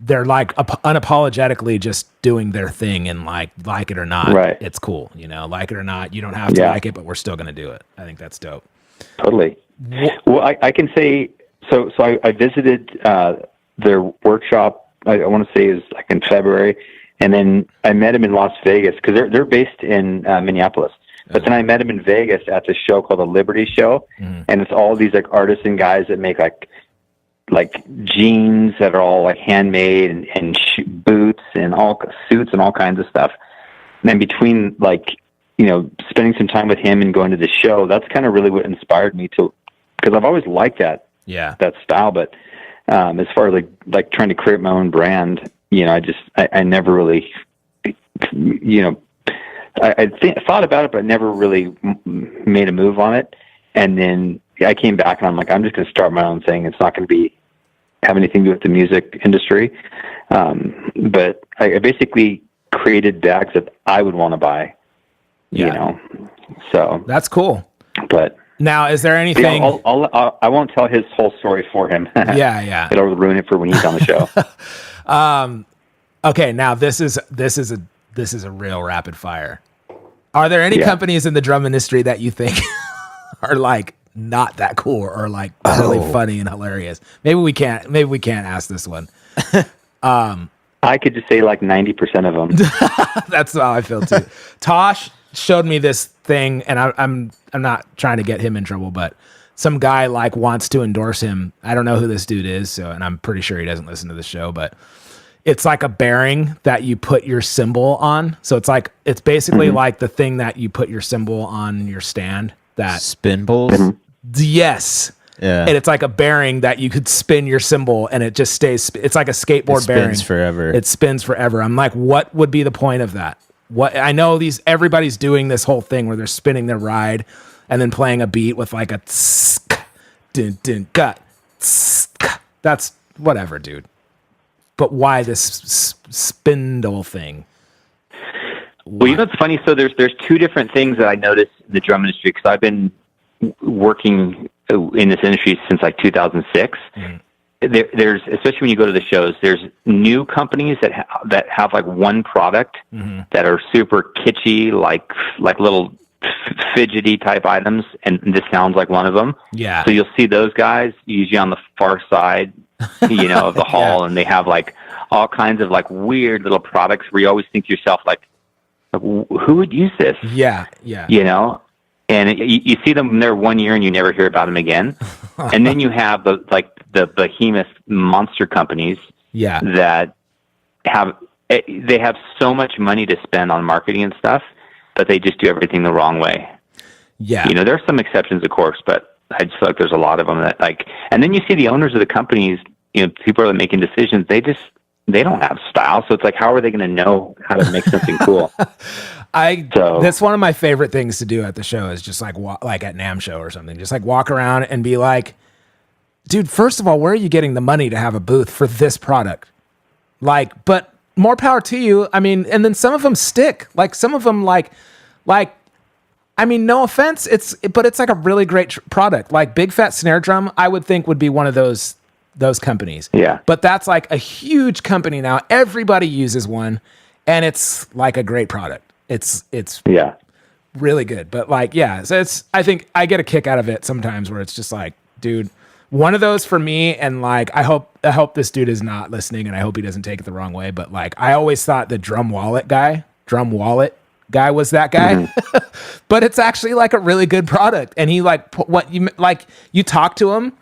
they're like unapologetically just doing their thing, and like it or not, it's cool. You know, like it or not, you don't have to like it, but we're still going to do it. I think that's dope. Totally. Well, I can say, so I visited their workshop, I want to say is like in February, and then I met him in Las Vegas, because they're based in Minneapolis. But then I met him in Vegas at this show called the Liberty Show, and it's all these like artisan guys that make like jeans that are all like handmade and boots and all suits and all kinds of stuff. And then between like, you know, spending some time with him and going to the show, that's kind of really what inspired me to, because I've always liked that style. But as far as like trying to create my own brand, you know, I never really, you know, I thought about it, but never really made a move on it. And then I came back and I'm like, I'm just going to start my own thing. It's not going to have anything to do with the music industry. But I basically created bags that I would want to buy, you know, so that's cool. But now, is there anything, I won't tell his whole story for him. It'll ruin it for when he's on the show. Okay. Now this is a real rapid fire. Are there any companies in the drum industry that you think are like not that cool or like really funny and hilarious? Maybe we can't ask this one. I could just say like 90% of them. That's how I feel too. Tosh showed me this thing, and I'm not trying to get him in trouble, but some guy like wants to endorse him. I don't know who this dude is, and I'm pretty sure he doesn't listen to the show, but it's like a bearing that you put your cymbal on. So it's basically like the thing that you put your cymbal on your stand. That Cymbals. Yes. Yeah. And it's like a bearing that you could spin your cymbal and it just stays. It's like a skateboard bearing. It spins forever. It spins forever. I'm like, what would be the point of that? What I know everybody's doing this whole thing where they're spinning their ride and then playing a beat with like a tsk, dun, dun, gut, tsk. That's whatever, dude. But why this spindle thing? Well, you know what's funny? So there's two different things that I noticed in the drum industry, because I've been working in this industry since like 2006. There's, especially when you go to the shows, there's new companies that have like one product that are super kitschy, like little fidgety type items, and this sounds like one of them. Yeah. So you'll see those guys usually on the far side, of the hall, and they have like all kinds of like weird little products where you always think to yourself like, who would use this? Yeah. And you see them there 1 year and you never hear about them again. And then you have the behemoth monster companies that have so much money to spend on marketing and stuff, but they just do everything the wrong way. Yeah. There are some exceptions, of course, but I just feel like there's a lot of them that and then you see the owners of the companies, people are making decisions. They don't have style. So it's like, how are they going to know how to make something cool? That's one of my favorite things to do at the show is just like at NAMM show or something, just like walk around and be like, dude, first of all, where are you getting the money to have a booth for this product? Like, but more power to you. I mean, and then some of them stick, like some of them I mean, no offense, but it's like a really great product. Like Big Fat Snare Drum, I would think would be one of those companies. Yeah. But that's like a huge company now. Everybody uses one, and it's like a great product. It's really good. But so I think I get a kick out of it sometimes where it's just like, dude, one of those for me, and like I hope this dude is not listening, and I hope he doesn't take it the wrong way. But like I always thought the drum wallet guy was that guy, but it's actually like a really good product. And he you talk to him,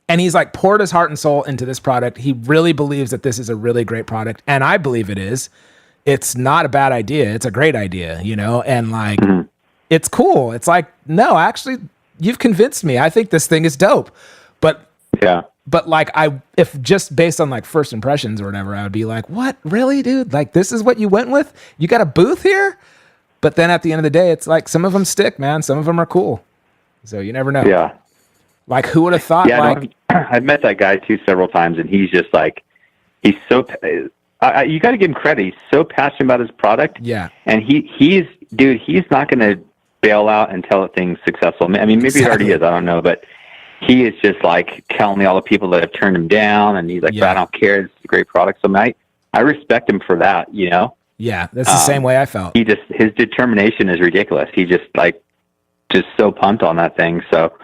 and he's like poured his heart and soul into this product. He really believes that this is a really great product, and I believe it is. It's not a bad idea. It's a great idea, and like it's cool. It's like, no, actually, you've convinced me. I think this thing is dope. But like if just based on like first impressions or whatever, I would be like, what, really, dude? Like this is what you went with? You got a booth here? But then at the end of the day, it's like some of them stick, man. Some of them are cool. So you never know. Yeah. Like who would have thought? Yeah, I've met that guy too several times, and he's just like, he's so. You got to give him credit. He's so passionate about his product. Yeah. And he's not going to bail out until the thing's successful. I mean, maybe it already is. I don't know, but he is just like telling me all the people that have turned him down, and he's like, but I don't care. It's a great product. So I respect him for that, Yeah, that's the same way I felt. His determination is ridiculous. He just so pumped on that thing. So,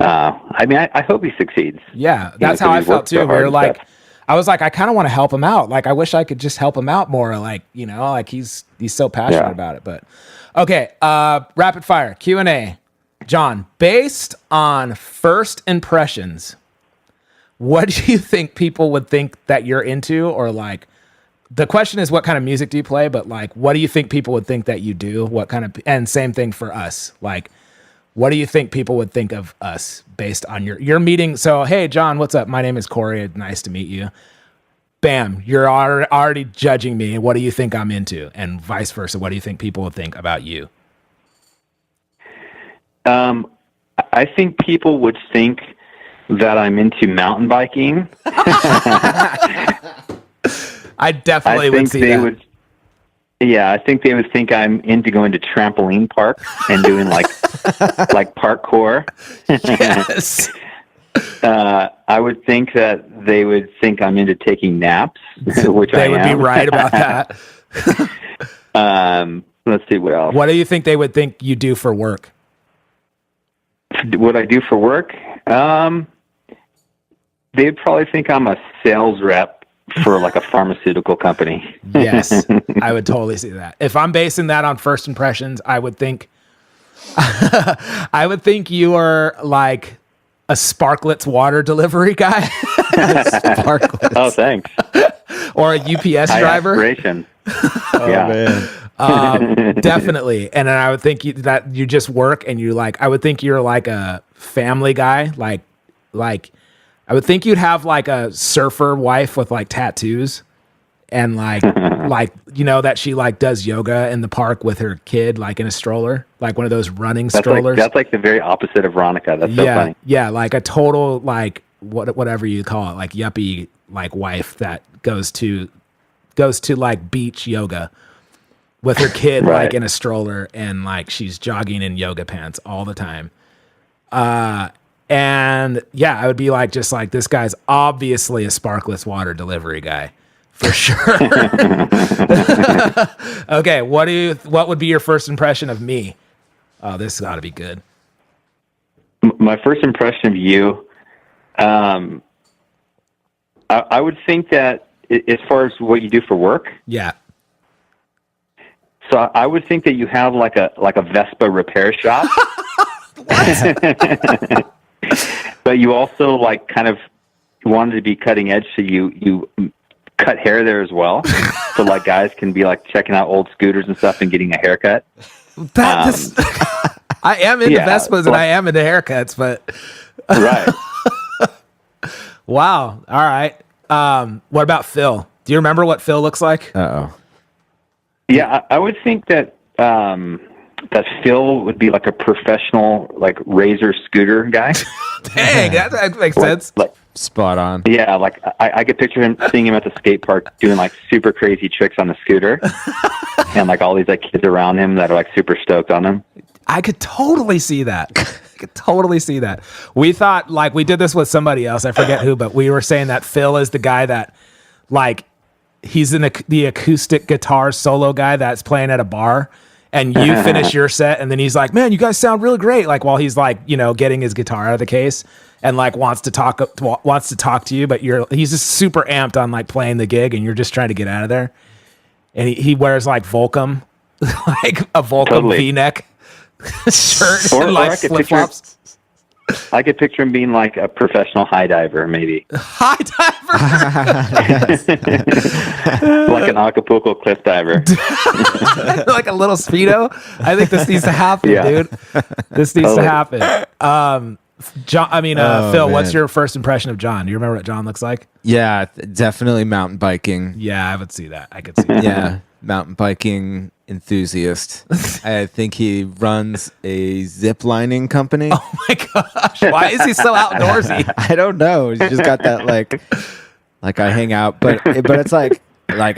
I mean, I hope he succeeds. Yeah, that's how I felt too. I was like, I kind of want to help him out. Like, I wish I could just help him out more. Like, like he's so passionate about it. But okay, rapid fire Q&A. Jon, based on first impressions, what do you think people would think that you're into? Or like, the question is, what kind of music do you play? But like, what do you think people would think that you do? What kind of, and same thing for us. Like, what do you think people would think of us based on your meeting? So, hey, Jon, what's up? My name is Corey. Nice to meet you. Bam, you're already judging me. What do you think I'm into? And vice versa. What do you think people would think about you? I think people would think that I'm into mountain biking. I definitely would see that. I think they would think I'm into going to trampoline park and doing like parkour. Yes. I would think that they would think I'm into taking naps, which they would be right about that. Let's see what else. What do you think they would think you do for work? What I do for work? They'd probably think I'm a sales rep for like a pharmaceutical company. Yes, I would totally see that. If I'm basing that on first impressions, I would think you are like a Sparklets water delivery guy. Sparklets. Oh, thanks. Or a UPS driver. Aspiration. Man. Definitely. And then I would think that you just work and you like, I would think you're like a family guy. Like I would think you'd have like a surfer wife with like tattoos and like, that she like does yoga in the park with her kid, like in a stroller, like one of those running strollers. That's like the very opposite of Veronica. That's so funny. Yeah. Like a total, like whatever you call it, like yuppie, like wife that goes to like beach yoga with her kid, Right. like in a stroller, and like she's jogging in yoga pants all the time. And yeah, I would be like, just like, this guy's obviously a sparkless water delivery guy for sure. Okay. What would be your first impression of me? Oh, this got to be good. My first impression of you, I would think that as far as what you do for work. Yeah. So I would think that you have like a Vespa repair shop. But you also like kind of wanted to be cutting edge, so you cut hair there as well. So like guys can be like checking out old scooters and stuff and getting a haircut. I am into Vespas and I am into haircuts, but right. Wow. All right. What about Phil? Do you remember what Phil looks like? Uh-oh. Yeah, I would think that that Phil would be like a professional, like razor scooter guy. Dang, that makes sense. Like, Spot on. yeah, like I could picture him seeing him at the skate park doing like super crazy tricks on the scooter, and like all these like kids around him that are like super stoked on him. I could totally see that. We thought, like, we did this with somebody else. I forget who, but we were saying that Phil is the guy that, like, he's the acoustic guitar solo guy that's playing at a bar, and you finish your set, and then he's like, man, you guys sound really great. Like, while he's like, getting his guitar out of the case and like wants to talk to you, but he's just super amped on like playing the gig, and you're just trying to get out of there. And he wears like Volcom, like a Volcom V-neck shirt and like flip flops. I could picture him being like a professional high diver, maybe. High diver? Like an Acapulco cliff diver. Like a little Speedo? I think this needs to happen, dude. This needs to happen. Phil, man. what's your first impression of John? Do you remember what John looks like? Yeah, definitely mountain biking. Yeah, I would see that. I could see that. Yeah, mountain biking enthusiast. I think he runs a zip lining company. Oh my gosh. Why is he so outdoorsy? I don't know. He's just got that like I hang out, but it's like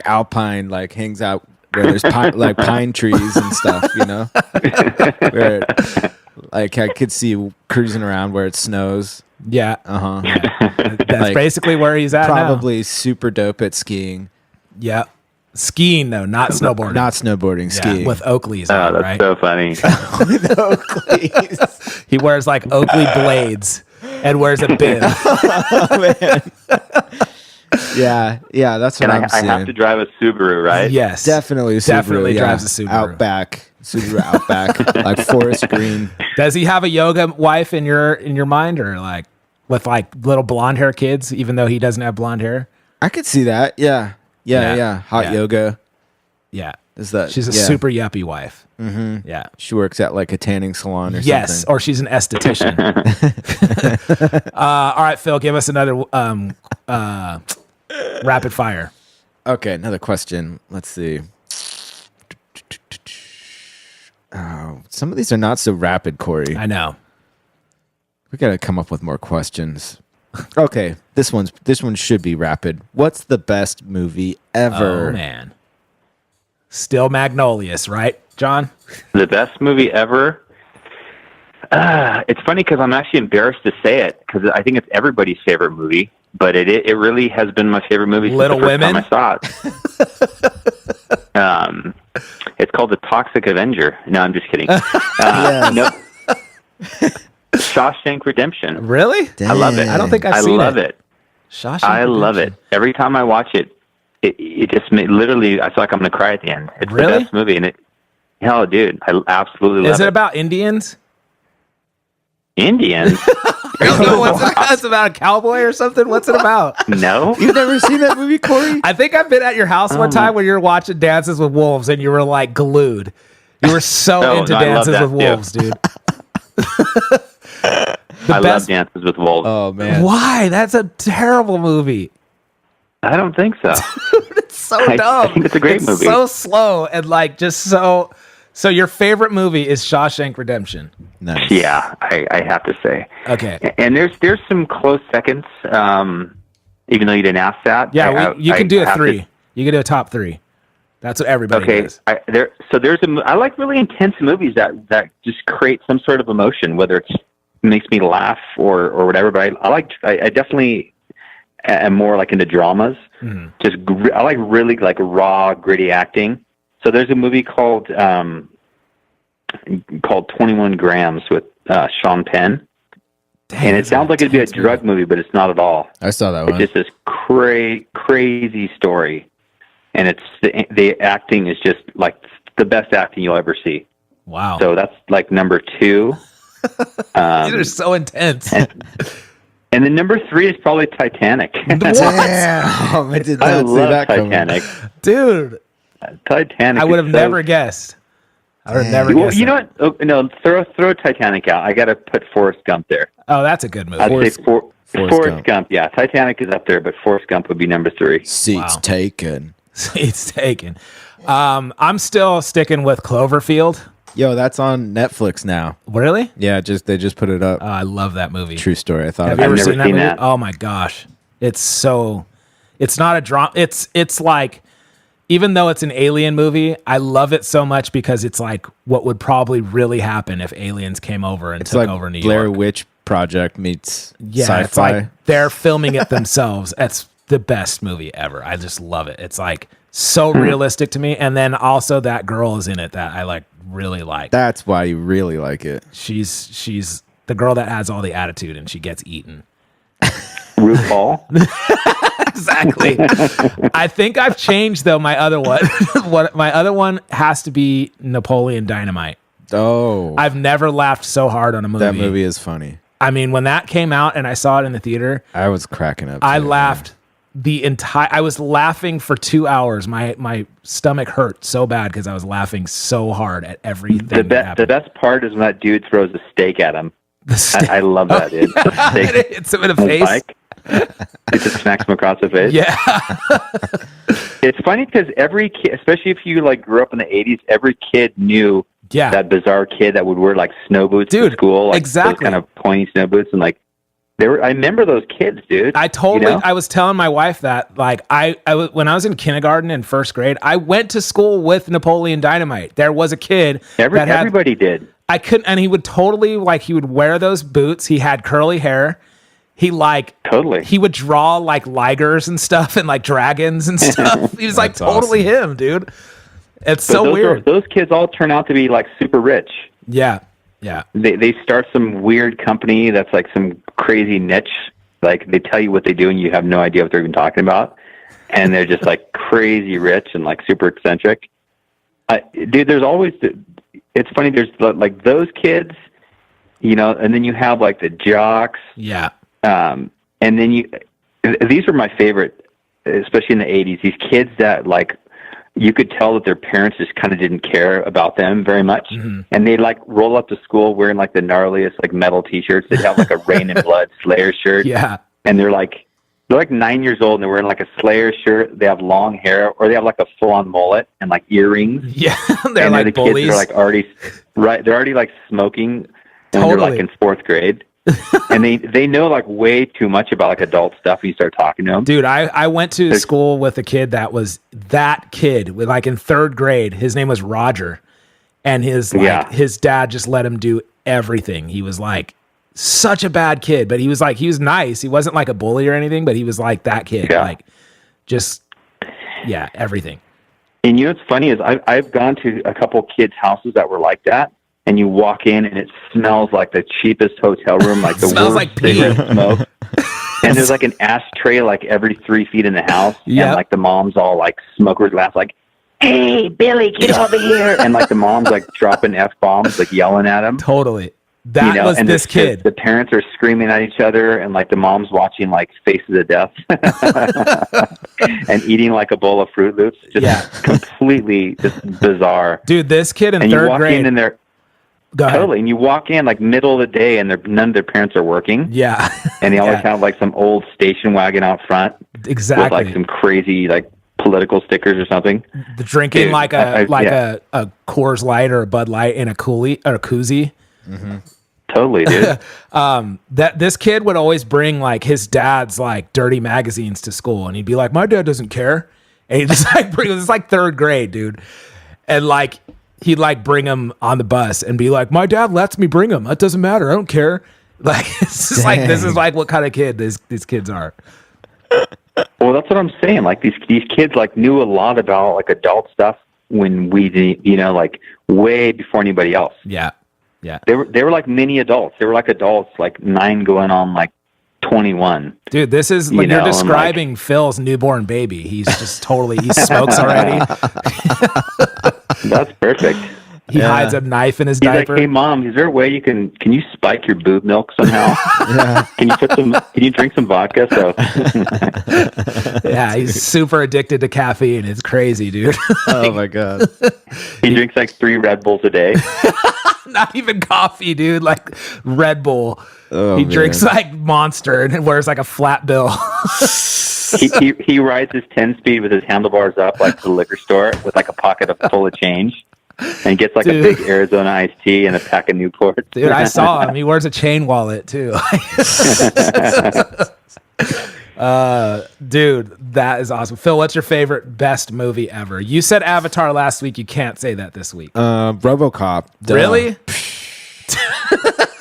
alpine, like hangs out where there's pine trees and stuff, where like I could see cruising around where it snows. Yeah. Yeah. That's like, basically where he's at probably now. super dope at skiing. Yeah. Skiing, though, not snowboarding. Not snowboarding, yeah, skiing. with Oakley's on, that's right? So funny. With Oakley's. He wears like Oakley blades and wears a bib. Oh, man. Yeah, that's what I'm saying. I have to drive a Subaru, right? Yes. Definitely a Subaru. Definitely drives a Subaru. Outback. Subaru Outback. Like forest green. Does he have a yoga wife in your mind, or like with like little blonde hair kids, even though he doesn't have blonde hair? I could see that. Yeah. Hot yoga. Yeah. She's a super yuppie wife. Mm-hmm. Yeah. She works at like a tanning salon or something. Yes, or she's an esthetician. All right, Phil, give us another rapid fire. Okay, another question. Let's see. Oh, some of these are not so rapid, Corey. I know. We got to come up with more questions. Okay, this one should be rapid. What's the best movie ever? Oh man, still Magnolias, right, John? The best movie ever. It's funny because I'm actually embarrassed to say it because I think it's everybody's favorite movie, but it really has been my favorite movie. Little since the Women. first time I saw it. It's called The Toxic Avenger. No, I'm just kidding. No. Shawshank Redemption. Really? Dang. I love it. I don't think I've seen it. I love it. Shawshank I love it. Redemption. Every time I watch it, it just literally, I feel like I'm going to cry at the end. It's Really? the best movie. And hell, dude, I absolutely love it. Is it about Indians? Indians? You don't know what's it about? It's about a cowboy or something? What's it about? No. You've never seen that movie, Corey? I think I've been at your house one time when you were watching Dances with Wolves and you were like glued. You were so into Dances with Wolves, dude. I love Dances with Wolves. Oh, man. Why? That's a terrible movie. I don't think so. It's so dumb. I think it's a great movie. So slow and like just so. So your favorite movie is Shawshank Redemption. Nice. Yeah, I have to say. Okay. And there's some close seconds, even though you didn't ask that. Yeah, you can do a have 3. to- You can do a top 3. That's what everybody does. I like really intense movies that just create some sort of emotion, whether it makes me laugh or whatever. But I definitely am more like into dramas. Mm-hmm. I like really like raw, gritty acting. So there's a movie called 21 Grams with Sean Penn. Dang, and it sounds like it'd be a drug movie, but it's not at all. I saw that one. It's just this crazy story. And the acting is just like the best acting you'll ever see. Wow. So that's like number 2. These are so intense. And then number 3 is probably Titanic. Damn, I did not see love that Titanic. Dude. Titanic. I would have never guessed. I would have never guessed. You know what? Oh, no, throw Titanic out. I got to put Forrest Gump there. Oh, that's a good movie. I'd say Forrest Gump. Yeah, Titanic is up there, but Forrest Gump would be number 3. Seats taken. Seats taken. I'm still sticking with Cloverfield. Yo, that's on Netflix now. Really? Yeah, they just put it up. I love that movie. True story. I thought. Have you ever I've never seen that seen movie? that. Oh my gosh, it's not a drama. It's like, even though it's an alien movie, I love it so much because it's like what would probably really happen if aliens came over and took over New Blair York. Witch Project meets Yeah, sci-fi. it's like they're filming it themselves. That's the best movie ever. I just love it. It's like so realistic to me. And then also that girl is in it that I really like. That's why you really like it. She's the girl that has all the attitude and she gets eaten. RuPaul. Exactly. I think I've changed though. My other one, my other one has to be Napoleon Dynamite. Oh, I've never laughed so hard on a movie. that movie is funny. I mean, when that came out and I saw it in the theater, I was cracking up. I too, laughed I was laughing for 2 hours. My stomach hurt so bad because I was laughing so hard at everything that happened. The best part is when that dude throws a steak at him. The steak. I love that, dude. The steak It hits him in the face. bike. It just smacks him across the face. Yeah. It's funny because every kid, especially if you grew up in the 80s, every kid knew Yeah. that bizarre kid that would wear snow boots Dude, to school, exactly. those kind of pointy snow boots, and I remember those kids, dude. I was telling my wife that when I was in kindergarten and first grade, I went to school with Napoleon Dynamite. There was a kid Everybody did. I couldn't, and he would totally he would wear those boots. He had curly hair. He Totally. He would draw ligers and stuff and dragons and stuff. He was totally him, dude. It's so weird. Those kids all turn out to be super rich. Yeah. Yeah. They start some weird company that's some crazy niche. They tell you what they do and you have no idea what they're even talking about. And they're just crazy rich and super eccentric. Dude, there's always, it's funny. There's those kids, and then you have the jocks. Yeah. And then these were my favorite, especially in the 80s, these kids that you could tell that their parents just kind of didn't care about them very much. Mm-hmm. And they roll up to school wearing the gnarliest metal t-shirts. They have a Rain and Blood Slayer shirt. Yeah. And they're 9 years old and they're wearing a Slayer shirt. They have long hair or they have a full-on mullet and earrings. Yeah. They're the bullies. Kids are already, right. They're already smoking and Totally. they're in 4th grade. And they know way too much about adult stuff. And you start talking to them, dude. I went to school with a kid that was that kid with in 3rd grade. His name was Roger, and his dad just let him do everything. He was such a bad kid, but he was nice. He wasn't a bully or anything, but he was that kid, everything. And what's funny is I've gone to a couple kids' houses that were like that. And you walk in, and it smells like the cheapest hotel room, the smells worst pee. cigarette smoke. And there's an ashtray every 3 feet in the house, yep. And the mom's all smokers laugh, "Hey, Billy, get over here!" And the mom's dropping f-bombs, yelling at him. Totally. That was and this kid. The parents are screaming at each other, and like the mom's watching like Faces of Death and eating like a bowl of Fruit Loops. Just completely just bizarre. Dude, this kid in and third you walk grade. in and they're totally, and you walk in like middle of the day, and none of their parents are working. Yeah, and they always have like some old station wagon out front, exactly, with like some crazy like political stickers or something. The drinking Dude, like a Coors Light or a Bud Light in a coolie or a koozie. Mm-hmm. Totally, dude. That this kid would always bring like his dad's like dirty magazines to school, and he'd be like, "My dad doesn't care," and he just like bring it's like third grade, dude, and like he'd like bring them on the bus and be like, "My dad lets me bring them. That doesn't matter. I don't care." Like it's just like this is like what kind of kid these kids are. Well, that's what I'm saying. Like these kids like knew a lot about like adult stuff when we did, like way before anybody else. Yeah. Yeah. They were like mini adults. They were like adults, like 9 going on like 21. Dude, this is like you're describing Phil's newborn baby. He's just he smokes already. That's perfect. He hides a knife in his diaper. Like, hey mom, is there a way can you spike your boob milk somehow? Can you drink some vodka? So yeah, he's super addicted to caffeine. It's crazy, dude. Oh my God. He drinks like 3 Red Bulls a day. Not even coffee, dude. Like Red Bull. Oh, he drinks like Monster and wears like a flat bill. he rides his 10-speed with his handlebars up like to the liquor store with like a pocket full of change. And gets like a big Arizona iced tea and a pack of Newports. Dude, I saw him. He wears a chain wallet too. Dude, that is awesome. Phil, what's your favorite best movie ever? You said Avatar last week. You can't say that this week. RoboCop. Duh. Really?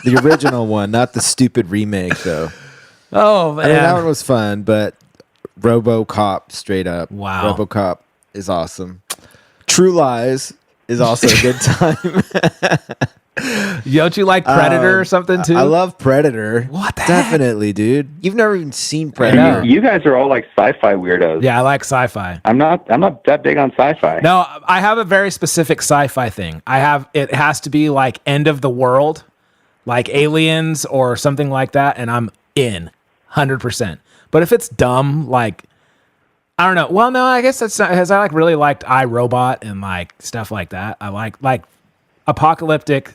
The original one, not the stupid remake though. Oh man, I mean, that one was fun, but RoboCop straight up. Wow, RoboCop is awesome. True Lies is also a good time. Don't you like Predator or something too? I love Predator. What the Definitely, dude. You've never even seen Predator. You guys are all like sci-fi weirdos. Yeah, I like sci-fi. I'm not that big on sci-fi. No, I have a very specific sci-fi thing. It has to be like end of the world, like Aliens or something like that, and I'm in 100%. But if it's dumb, like I don't know. Well, no, I guess that's not, because I like really liked iRobot and like stuff like that. I like apocalyptic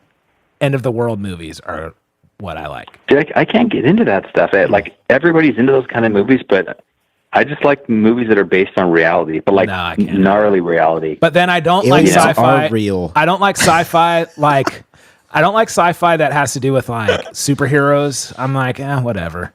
end of the world movies are what I like. Dude, I can't get into that stuff. Like everybody's into those kind of movies, but I just like movies that are based on reality, but like gnarly reality. But then I don't like sci-fi. Are real. I don't like sci-fi like I don't like sci-fi that has to do with like superheroes. I'm like, whatever.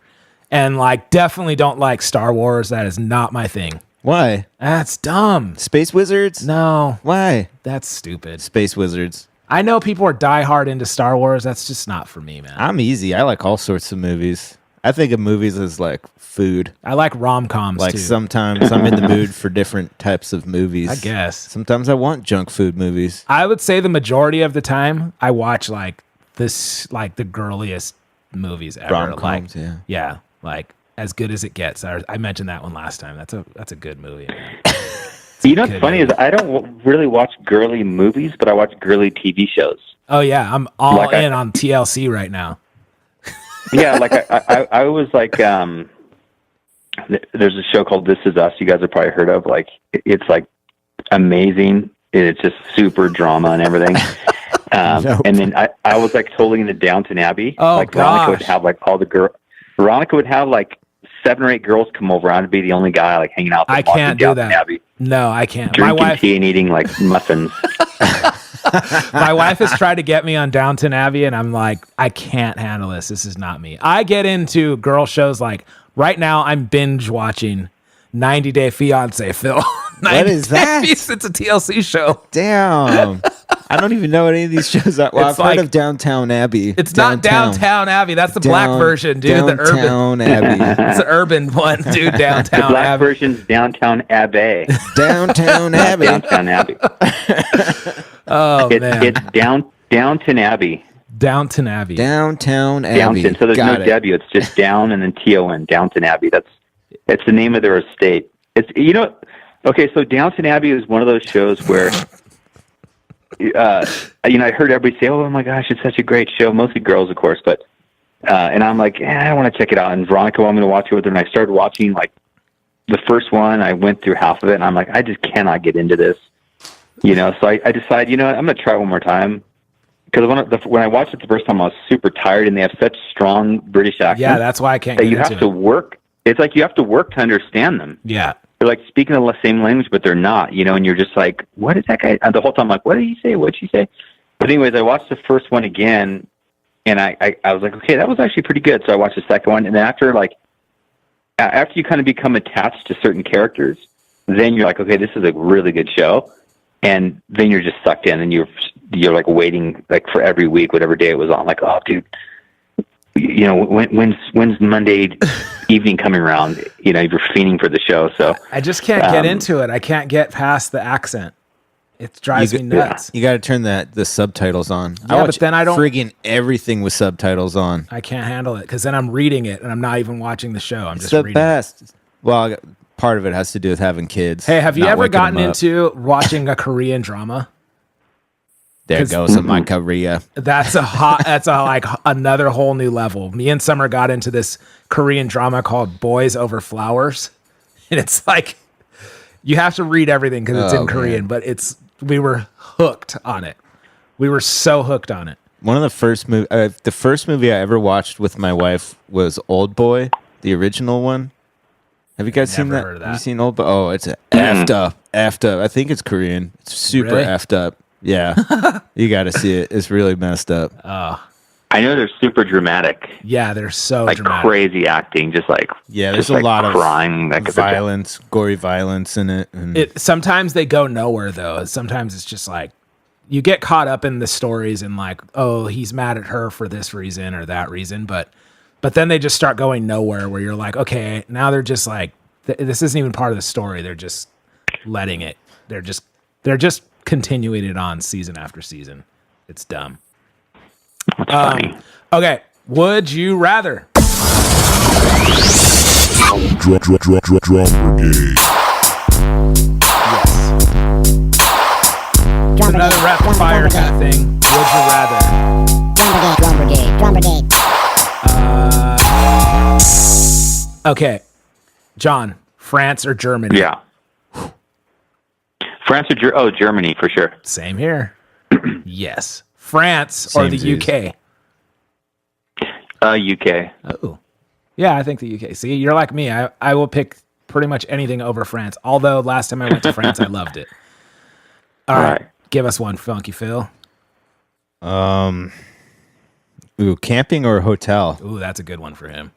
And like definitely don't like Star Wars. That is not my thing. Why? That's dumb. Space Wizards? No. Why? That's stupid. Space Wizards. I know people are diehard into Star Wars. That's just not for me, man. I'm easy. I like all sorts of movies. I think of movies as like food. I like rom-coms like too. Sometimes I'm in the mood for different types of movies. I guess. Sometimes I want junk food movies. I would say the majority of the time I watch like this, like the girliest movies ever. Rom-coms, like, yeah, like As Good as It Gets. I mentioned that one last time. That's a good movie, man. You know what's funny is I don't really watch girly movies, but I watch girly TV shows. Oh yeah, I'm all in on TLC right now. Yeah, like I was like, there's a show called This Is Us. You guys have probably heard of. Like, it's like amazing. It's just super drama and everything. Nope. And then I was like totally into Downton Abbey. Oh, like Veronica would have like all the girl. Veronica would have like 7 or 8 girls come over. I'd be the only guy like hanging out. I can't do that. Abbey, no, I can't. drinking tea and eating like muffins. My wife has tried to get me on Downton Abbey, and I'm like, I can't handle this. This is not me. I get into girl shows like right now. I'm binge watching 90 Day Fiance. Phil, what is that? It's a TLC show. Damn. I don't even know what any of these shows are. Well, I've heard of Downtown Abbey. It's not Downtown Abbey. That's the black version, dude. Downtown Abbey. It's the urban one, dude. Downtown The black Abbey. version's Downtown Abbey. Downtown Abbey. Downtown Abbey. Oh, man. It's Downton Abbey. Downton Abbey. Downtown Abbey. Downton. So there's no W. It's just down and then T-O-N. Downton Abbey. It's the name of their estate. It's okay. So Downton Abbey is one of those shows where I heard everybody say, "Oh my gosh, it's such a great show." Mostly girls, of course, but and I'm like, I want to check it out. And Veronica wanted me to watch it with her, and I started watching like the first one. I went through half of it, and I'm like, I just cannot get into this, So I decided, I'm going to try it one more time. Because when I watched it the first time, I was super tired, and they have such strong British accents. Yeah, that's why I can't. That you have to work. It's like you have to work to understand them. Yeah, they're like speaking the same language, but they're not. And you're just like, what is that guy? And the whole time, I'm like, what did he say? What did she say? But anyways, I watched the first one again, and I was like, okay, that was actually pretty good. So I watched the second one, and then after you kind of become attached to certain characters, then you're like, okay, this is a really good show. And then you're just sucked in, and you're like waiting like for every week, whatever day it was on. Like, oh, dude, when's Monday evening coming around? You're fiending for the show. So I just can't get into it. I can't get past the accent. It drives me nuts. You got to turn the subtitles on. Yeah, but then I don't friggin' everything with subtitles on. I can't handle it because then I'm reading it and I'm not even watching the show. I'm just the reading best. It. Well, part of it has to do with having kids. Hey, have you ever gotten into watching a Korean drama? There goes my Korea. That's like another whole new level. Me and Summer got into this Korean drama called Boys Over Flowers. And it's like, you have to read everything because it's in Korean, but we were hooked on it. We were so hooked on it. One of the first movie I ever watched with my wife was Old Boy, the original one. Have you guys seen that? Heard of that? Have you seen Old Boy? Oh, it's effed up. I think it's Korean. It's super Really? effed up. Yeah. You got to see it. It's really messed up. I know they're super dramatic. Yeah, they're so like dramatic. Crazy acting, just like there's a lot of crying, violence, gory violence in it. And Sometimes they go nowhere though. Sometimes it's just like you get caught up in the stories and like, oh, he's mad at her for this reason or that reason, but then they just start going nowhere where you're like, okay, now they're just like, this isn't even part of the story. They're just letting it. They're just continuing it on season after season. It's dumb. That's funny. Okay, would you rather? Drum Brigade. It's another rapid fire kind of thing. Would you rather? Drum Brigade. Okay, John, France or Germany? Yeah. France or Germany for sure. Same here. Yes. France or the UK? UK. Oh. Yeah, I think the UK. See, you're like me. I will pick pretty much anything over France. Although last time I went to France, I loved it. All right. Give us one, Funky Phil. Camping or hotel? Ooh, that's a good one for him.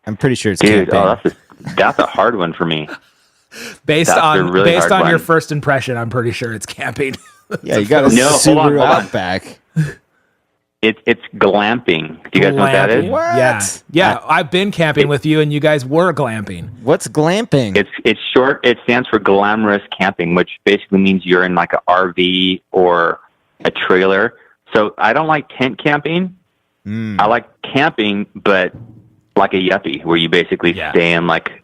I'm pretty sure it's camping. That's a hard one for me. Based on your first impression, I'm pretty sure it's camping. Yeah, you got a Subaru Outback. It's glamping. Do you guys know what that is? What? Yeah. I've been camping with you, and you guys were glamping. What's glamping? It's short. It stands for glamorous camping, which basically means you're in like an RV or a trailer. So I don't like tent camping. I like camping, but like a yuppie, where you basically stay in like,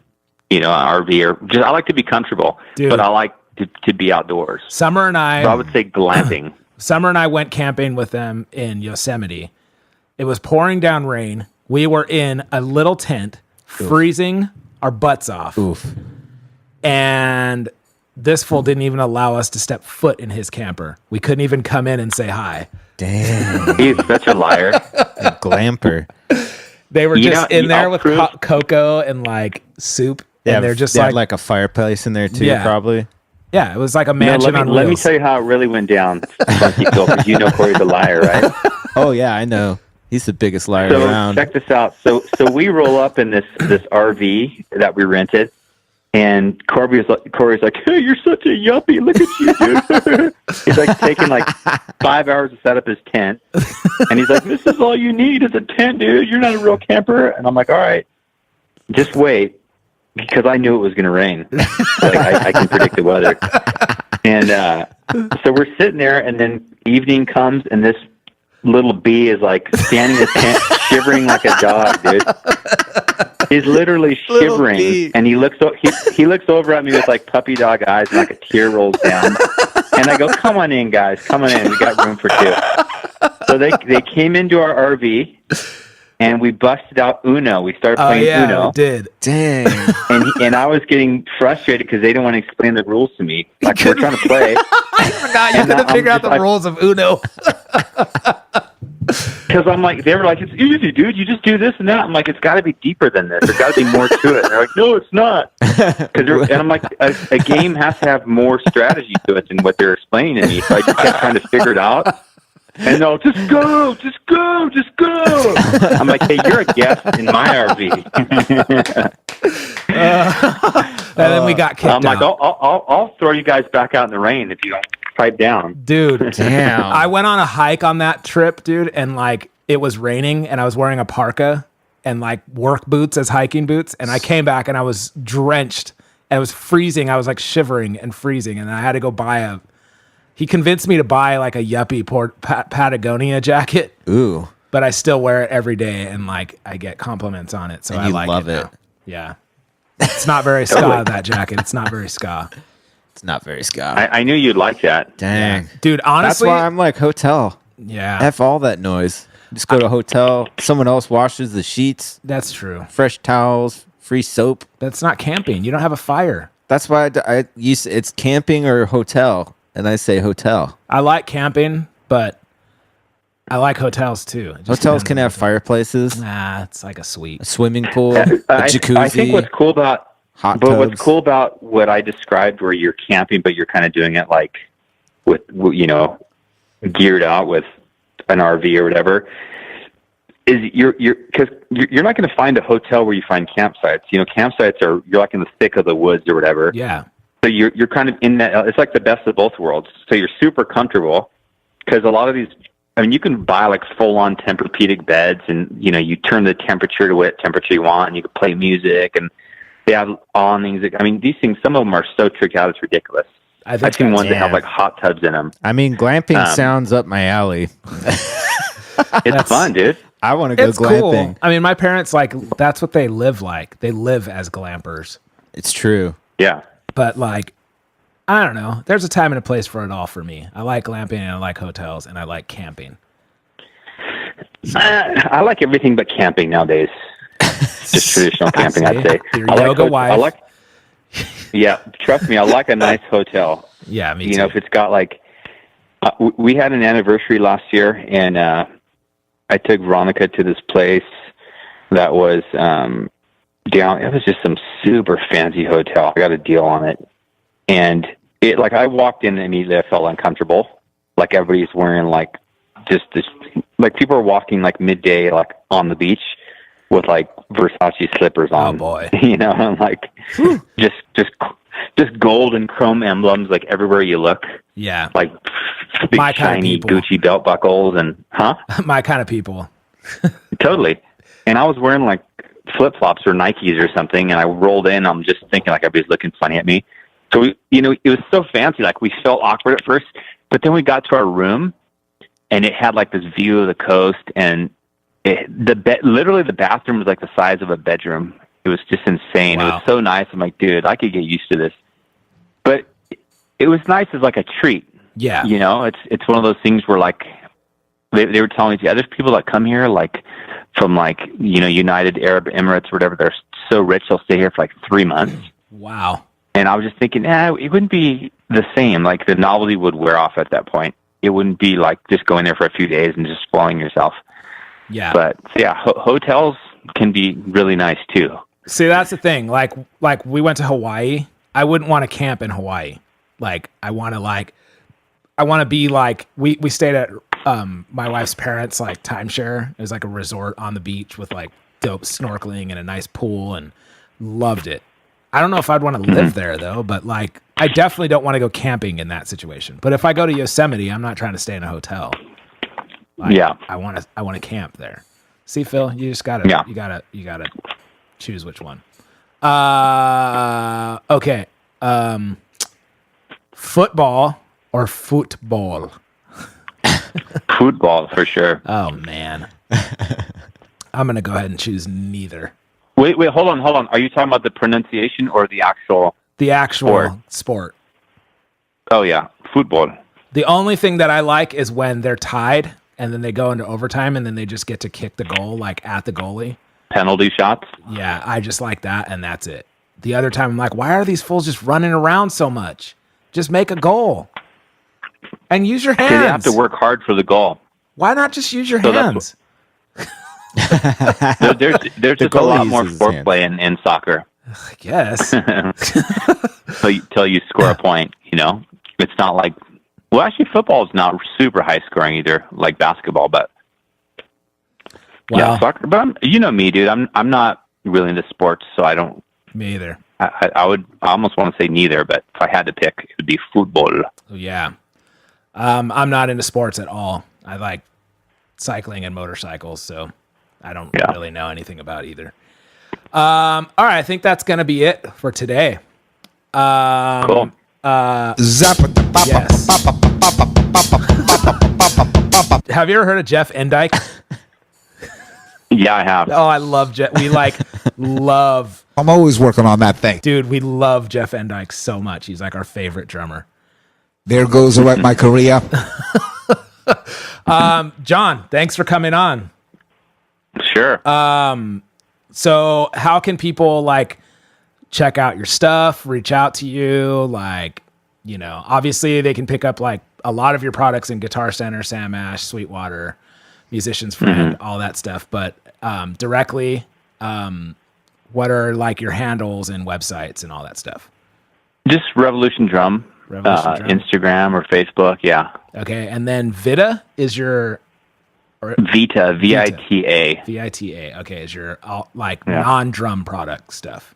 an RV or just. I like to be comfortable, but I like to be outdoors. Summer and I. So I would say glamping. Summer and I went camping with them in Yosemite. It was pouring down rain. We were in a little tent, freezing our butts off. Oof. And this fool didn't even allow us to step foot in his camper. We couldn't even come in and say hi. Damn. He's such a liar. A glamper. They were just in there with hot cocoa and like soup. And they're just they had like a fireplace in there too, probably. Yeah, it was like a mansion on wheels. Let me tell you how it really went down, Funky Phil, because you know Corey's a liar, right? Oh yeah, I know. He's the biggest liar around. Check this out. So we roll up in this RV that we rented, and Corey's like, "Hey, you're such a yuppie. Look at you, dude." He's like taking like 5 hours to set up his tent, and he's like, "This is all you need is a tent, dude. You're not a real camper." And I'm like, "All right, just wait." Because I knew it was going to rain. Like I can predict the weather. And so we're sitting there, and then evening comes, and this little bee is like standing in the tent, shivering like a dog, dude. He's literally shivering, and he looks over at me with like puppy dog eyes, and like a tear rolls down. And I go, come on in, guys. Come on in. We got room for two. So they came into our RV, and we busted out Uno. We started playing Uno. We did. Dang. And I was getting frustrated because they didn't want to explain the rules to me. Like, we're trying to play. I forgot you couldn't figure out the rules of Uno. Because I'm like, they were like, it's easy, dude. You just do this and that. I'm like, it's got to be deeper than this. There's got to be more to it. And they're like, no, it's not. And I'm like, a game has to have more strategy to it than what they're explaining to me. So I just kept trying to figure it out. And they'll just go. I'm like, hey, you're a guest in my RV. And then we got kicked out. I'm like, I'll throw you guys back out in the rain if you don't pipe down. Dude, Damn. I went on a hike on that trip, dude, and like it was raining and I was wearing a parka and like work boots as hiking boots. And I came back and I was drenched and it was freezing. I was like shivering and freezing. And I had to go he convinced me to buy like a yuppie Patagonia jacket. Ooh. But I still wear it every day and like I get compliments on it. So I like love it. now. Yeah. It's not very ska, that jacket. It's not very ska. It's not very ska. I knew you'd like that. Dang. Dude, honestly. That's why I'm like, hotel. Yeah. F all that noise. Just go to a hotel. Someone else washes the sheets. That's true. Fresh towels. Free soap. That's not camping. You don't have a fire. That's why I use it's camping or hotel. And I say hotel. I like camping, but I like hotels too. It just Hotels depends can on have fireplaces, Nah, it's like a suite. a swimming pool, a I jacuzzi. think what's cool about hot But tubs. what's cool about what I described, where you're camping, but you're kind of doing it like with, you know, geared out with an RV or whatever, is you're not going to find a hotel where you find campsites. You know, campsites you're like in the thick of the woods or whatever. Yeah. So you're kind of in that. It's like the best of both worlds. So you're super comfortable because a lot of these. I mean, you can buy like full-on Tempur-Pedic beds, and you know, you turn the temperature to what temperature you want, and you can play music, and they have awnings. I mean, these things. Some of them are so tricked out, it's ridiculous. I've seen ones that have like hot tubs in them. I mean, glamping sounds up my alley. It's fun, dude. I want to go It's glamping. cool. I mean, my parents that's what they live like. They live as glampers. It's true. Yeah. But like, I don't know. There's a time and a place for it all for me. I like glamping and I like hotels and I like camping. I like everything but camping nowadays. Just traditional camping, I'd say. Your I yoga wife. Yeah, trust me, I like a nice hotel. Yeah, me too. You know, if it's got like, we had an anniversary last year, and I took Veronica to this place that was down. It was just some super fancy hotel. I got a deal on it, and it like I walked in and immediately I felt uncomfortable. Like everybody's wearing like just this, like people are walking like midday like on the beach with like Versace slippers on. Oh boy, you know, and like just gold and chrome emblems like everywhere you look. Yeah, like big My kind of shiny people. Gucci belt buckles and my kind of people. Totally. And I was wearing like flip flops or Nikes or something, and I rolled in. I'm just thinking like everybody's looking funny at me. So we, you know, it was so fancy. Like we felt awkward at first, but then we got to our room, and it had like this view of the coast, and literally the bathroom was like the size of a bedroom. It was just insane. Wow. It was so nice. I'm like, dude, I could get used to this. But it was nice as like a treat. Yeah, You know, it's one of those things where like they were telling me, yeah, there's people that come here like from like, you know, United Arab Emirates or whatever. They're so rich they'll stay here for like 3 months. wow. And I was just thinking, it wouldn't be the same. Like the novelty would wear off at that point. It wouldn't be like just going there for a few days and just spoiling yourself. Yeah, But so yeah, hotels can be really nice too. see, that's the thing. Like we went to Hawaii. I wouldn't want to camp in Hawaii. Like I want to be like we stayed at my wife's parents' like timeshare. It was like a resort on the beach with like dope snorkeling and a nice pool, and loved it. I don't know if I'd want to live there though, but like I definitely don't want to go camping in that situation. But if I go to Yosemite, I'm not trying to stay in a hotel. Like, Yeah. I want to camp there. See, Phil, you just gotta you gotta choose which one. Okay. Football or football? Football for sure. Oh man. I'm gonna go ahead and choose neither. Wait, hold on. Are you talking about the pronunciation or the actual? The actual sport. Oh yeah, football. The only thing that I like is when they're tied and then they go into overtime and then they just get to kick the goal like at the goalie. Penalty shots. Yeah, I just like that, and that's it. The other time I'm like, why are these fools just running around so much? Just make a goal. And use your hands. They have to work hard for the goal. Why not just use your So hands? There's just a lot more foreplay in soccer. I guess. Till you score a point, It's not like, well, actually football is not super high scoring either, like basketball, but yeah, soccer. But you know me, dude. I'm not really into sports, so I don't. Me either. I almost want to say neither, but if I had to pick, it would be football. Yeah. I'm not into sports at all. I like cycling and motorcycles, so I don't really know anything about either. All right, I think that's going to be it for today. Cool. Yes. Have you ever heard of Jeff Endyke? Yeah, I have. Oh, I love Jeff. We love. I'm always working on that thing. Dude, we love Jeff Endyke so much. He's like our favorite drummer. There goes my career. John, thanks for coming on. Sure. So how can people check out your stuff, reach out to you? Obviously they can pick up a lot of your products in Guitar Center, Sam Ash, Sweetwater, Musician's Friend, all that stuff. But directly, what are your handles and websites and all that stuff? Just Revolution Drum. Instagram or Facebook, yeah. Okay, and then Vita is your... Vita, Vita. Vita, okay, is your non-drum product stuff.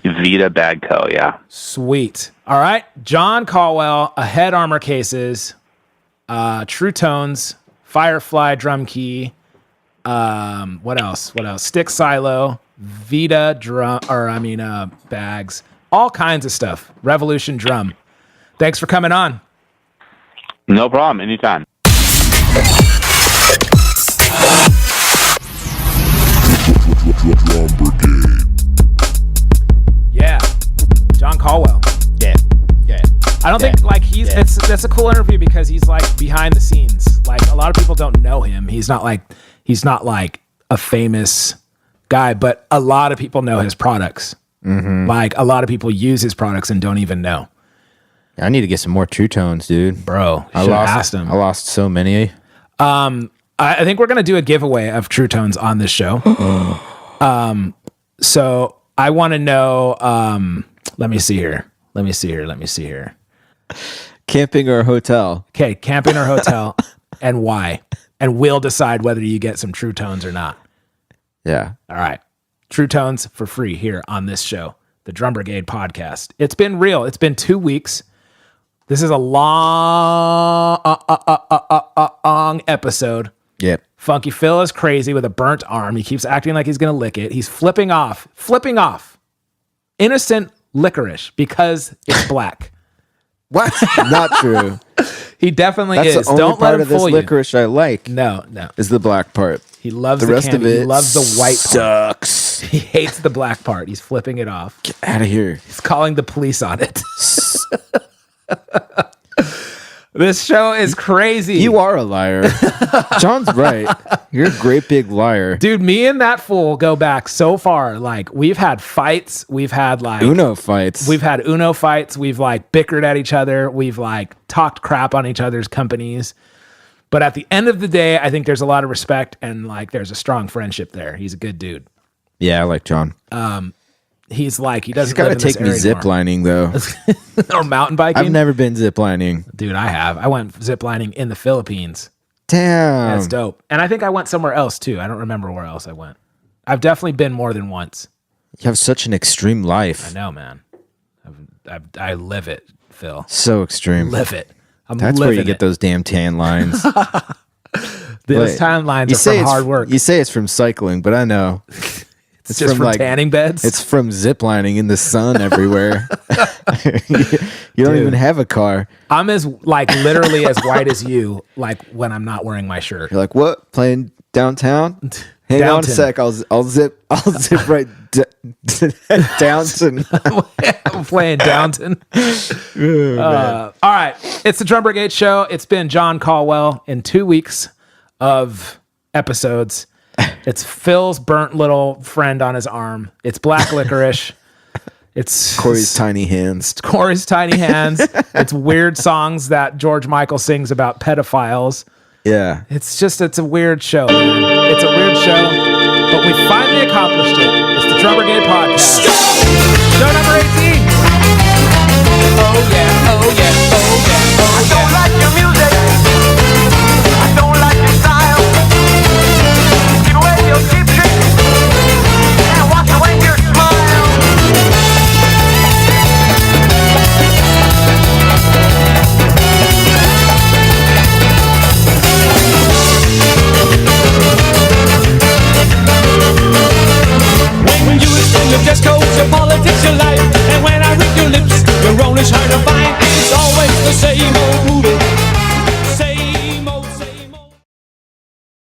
Vita Bag Co., yeah. Sweet. All right, Jon Colwell, Ahead Armor Cases, True Tones, Firefly Drum Key, what else? Stick Silo, Vita bags, all kinds of stuff. Revolution Drum. Thanks for coming on. No problem. Anytime. Yeah. Jon Colwell. Yeah. I don't think that's a cool interview because he's behind the scenes. A lot of people don't know him. He's not a famous guy, but a lot of people know his products. Mm-hmm. A lot of people use his products and don't even know. I need to get some more True Tones, dude. Bro, I lost him. I lost so many. I think we're going to do a giveaway of True Tones on this show. So I want to know, let me see here. Camping or hotel? Okay, camping or hotel and why? And we'll decide whether you get some True Tones or not. Yeah. All right. True Tones for free here on this show, the Drum Brigade podcast. It's been real. It's been 2 weeks. This is a long episode. Yep. Funky Phil is crazy with a burnt arm. He keeps acting like he's going to lick it. He's flipping off. Innocent licorice because it's black. What? Not true. He definitely That's is. the only Don't part let him of this fool you. licorice I like. No. Is the black part. He loves the rest candy. of it. He loves the white part. Sucks. He hates the black part. He's flipping it off. Get out of here. He's calling the police on it. This show is crazy. You are a liar. John's right. You're a great big liar. Dude, me and that fool go back so far. We've had fights. We've had Uno fights. We've had Uno fights. We've bickered at each other. We've talked crap on each other's companies. But at the end of the day, I think there's a lot of respect and there's a strong friendship there. He's a good dude. Yeah, I like John. He's he doesn't. He's got to take me ziplining though, or mountain biking. I've never been ziplining, dude. I have. I went ziplining in the Philippines. Damn, that's dope. And I think I went somewhere else too. I don't remember where else I went. I've definitely been more than once. You have such an extreme life. I know, man. I live it, Phil. So extreme. Live it. That's where you get those damn tan lines. Those tan lines are from hard work. You say it's from cycling, but I know. It's just from tanning beds? It's from ziplining in the sun everywhere. You don't even have a car. I'm as literally as white as you, when I'm not wearing my shirt. You're what? Playing downtown? Hang on a sec. I'll zip right Downton. I'm playing Downton. All right. It's the Drum Brigade Show. It's been Jon Colwell in 2 weeks of episodes. It's Phil's burnt little friend on his arm. It's black licorice. It's Corey's tiny hands. Corey's tiny hands. It's weird songs that George Michael sings about pedophiles. Yeah. It's a weird show, man. It's a weird show, but we finally accomplished it. It's the Drum Brigade Podcast. Show number 18. Oh yeah, oh yeah, oh yeah, oh I don't like your music. I don't like your style. Give away your cheap tricks and wash away your smile. When you extend your dress codes, your politics, your life, and when I read your lips, your own is hard to find. It's always the same old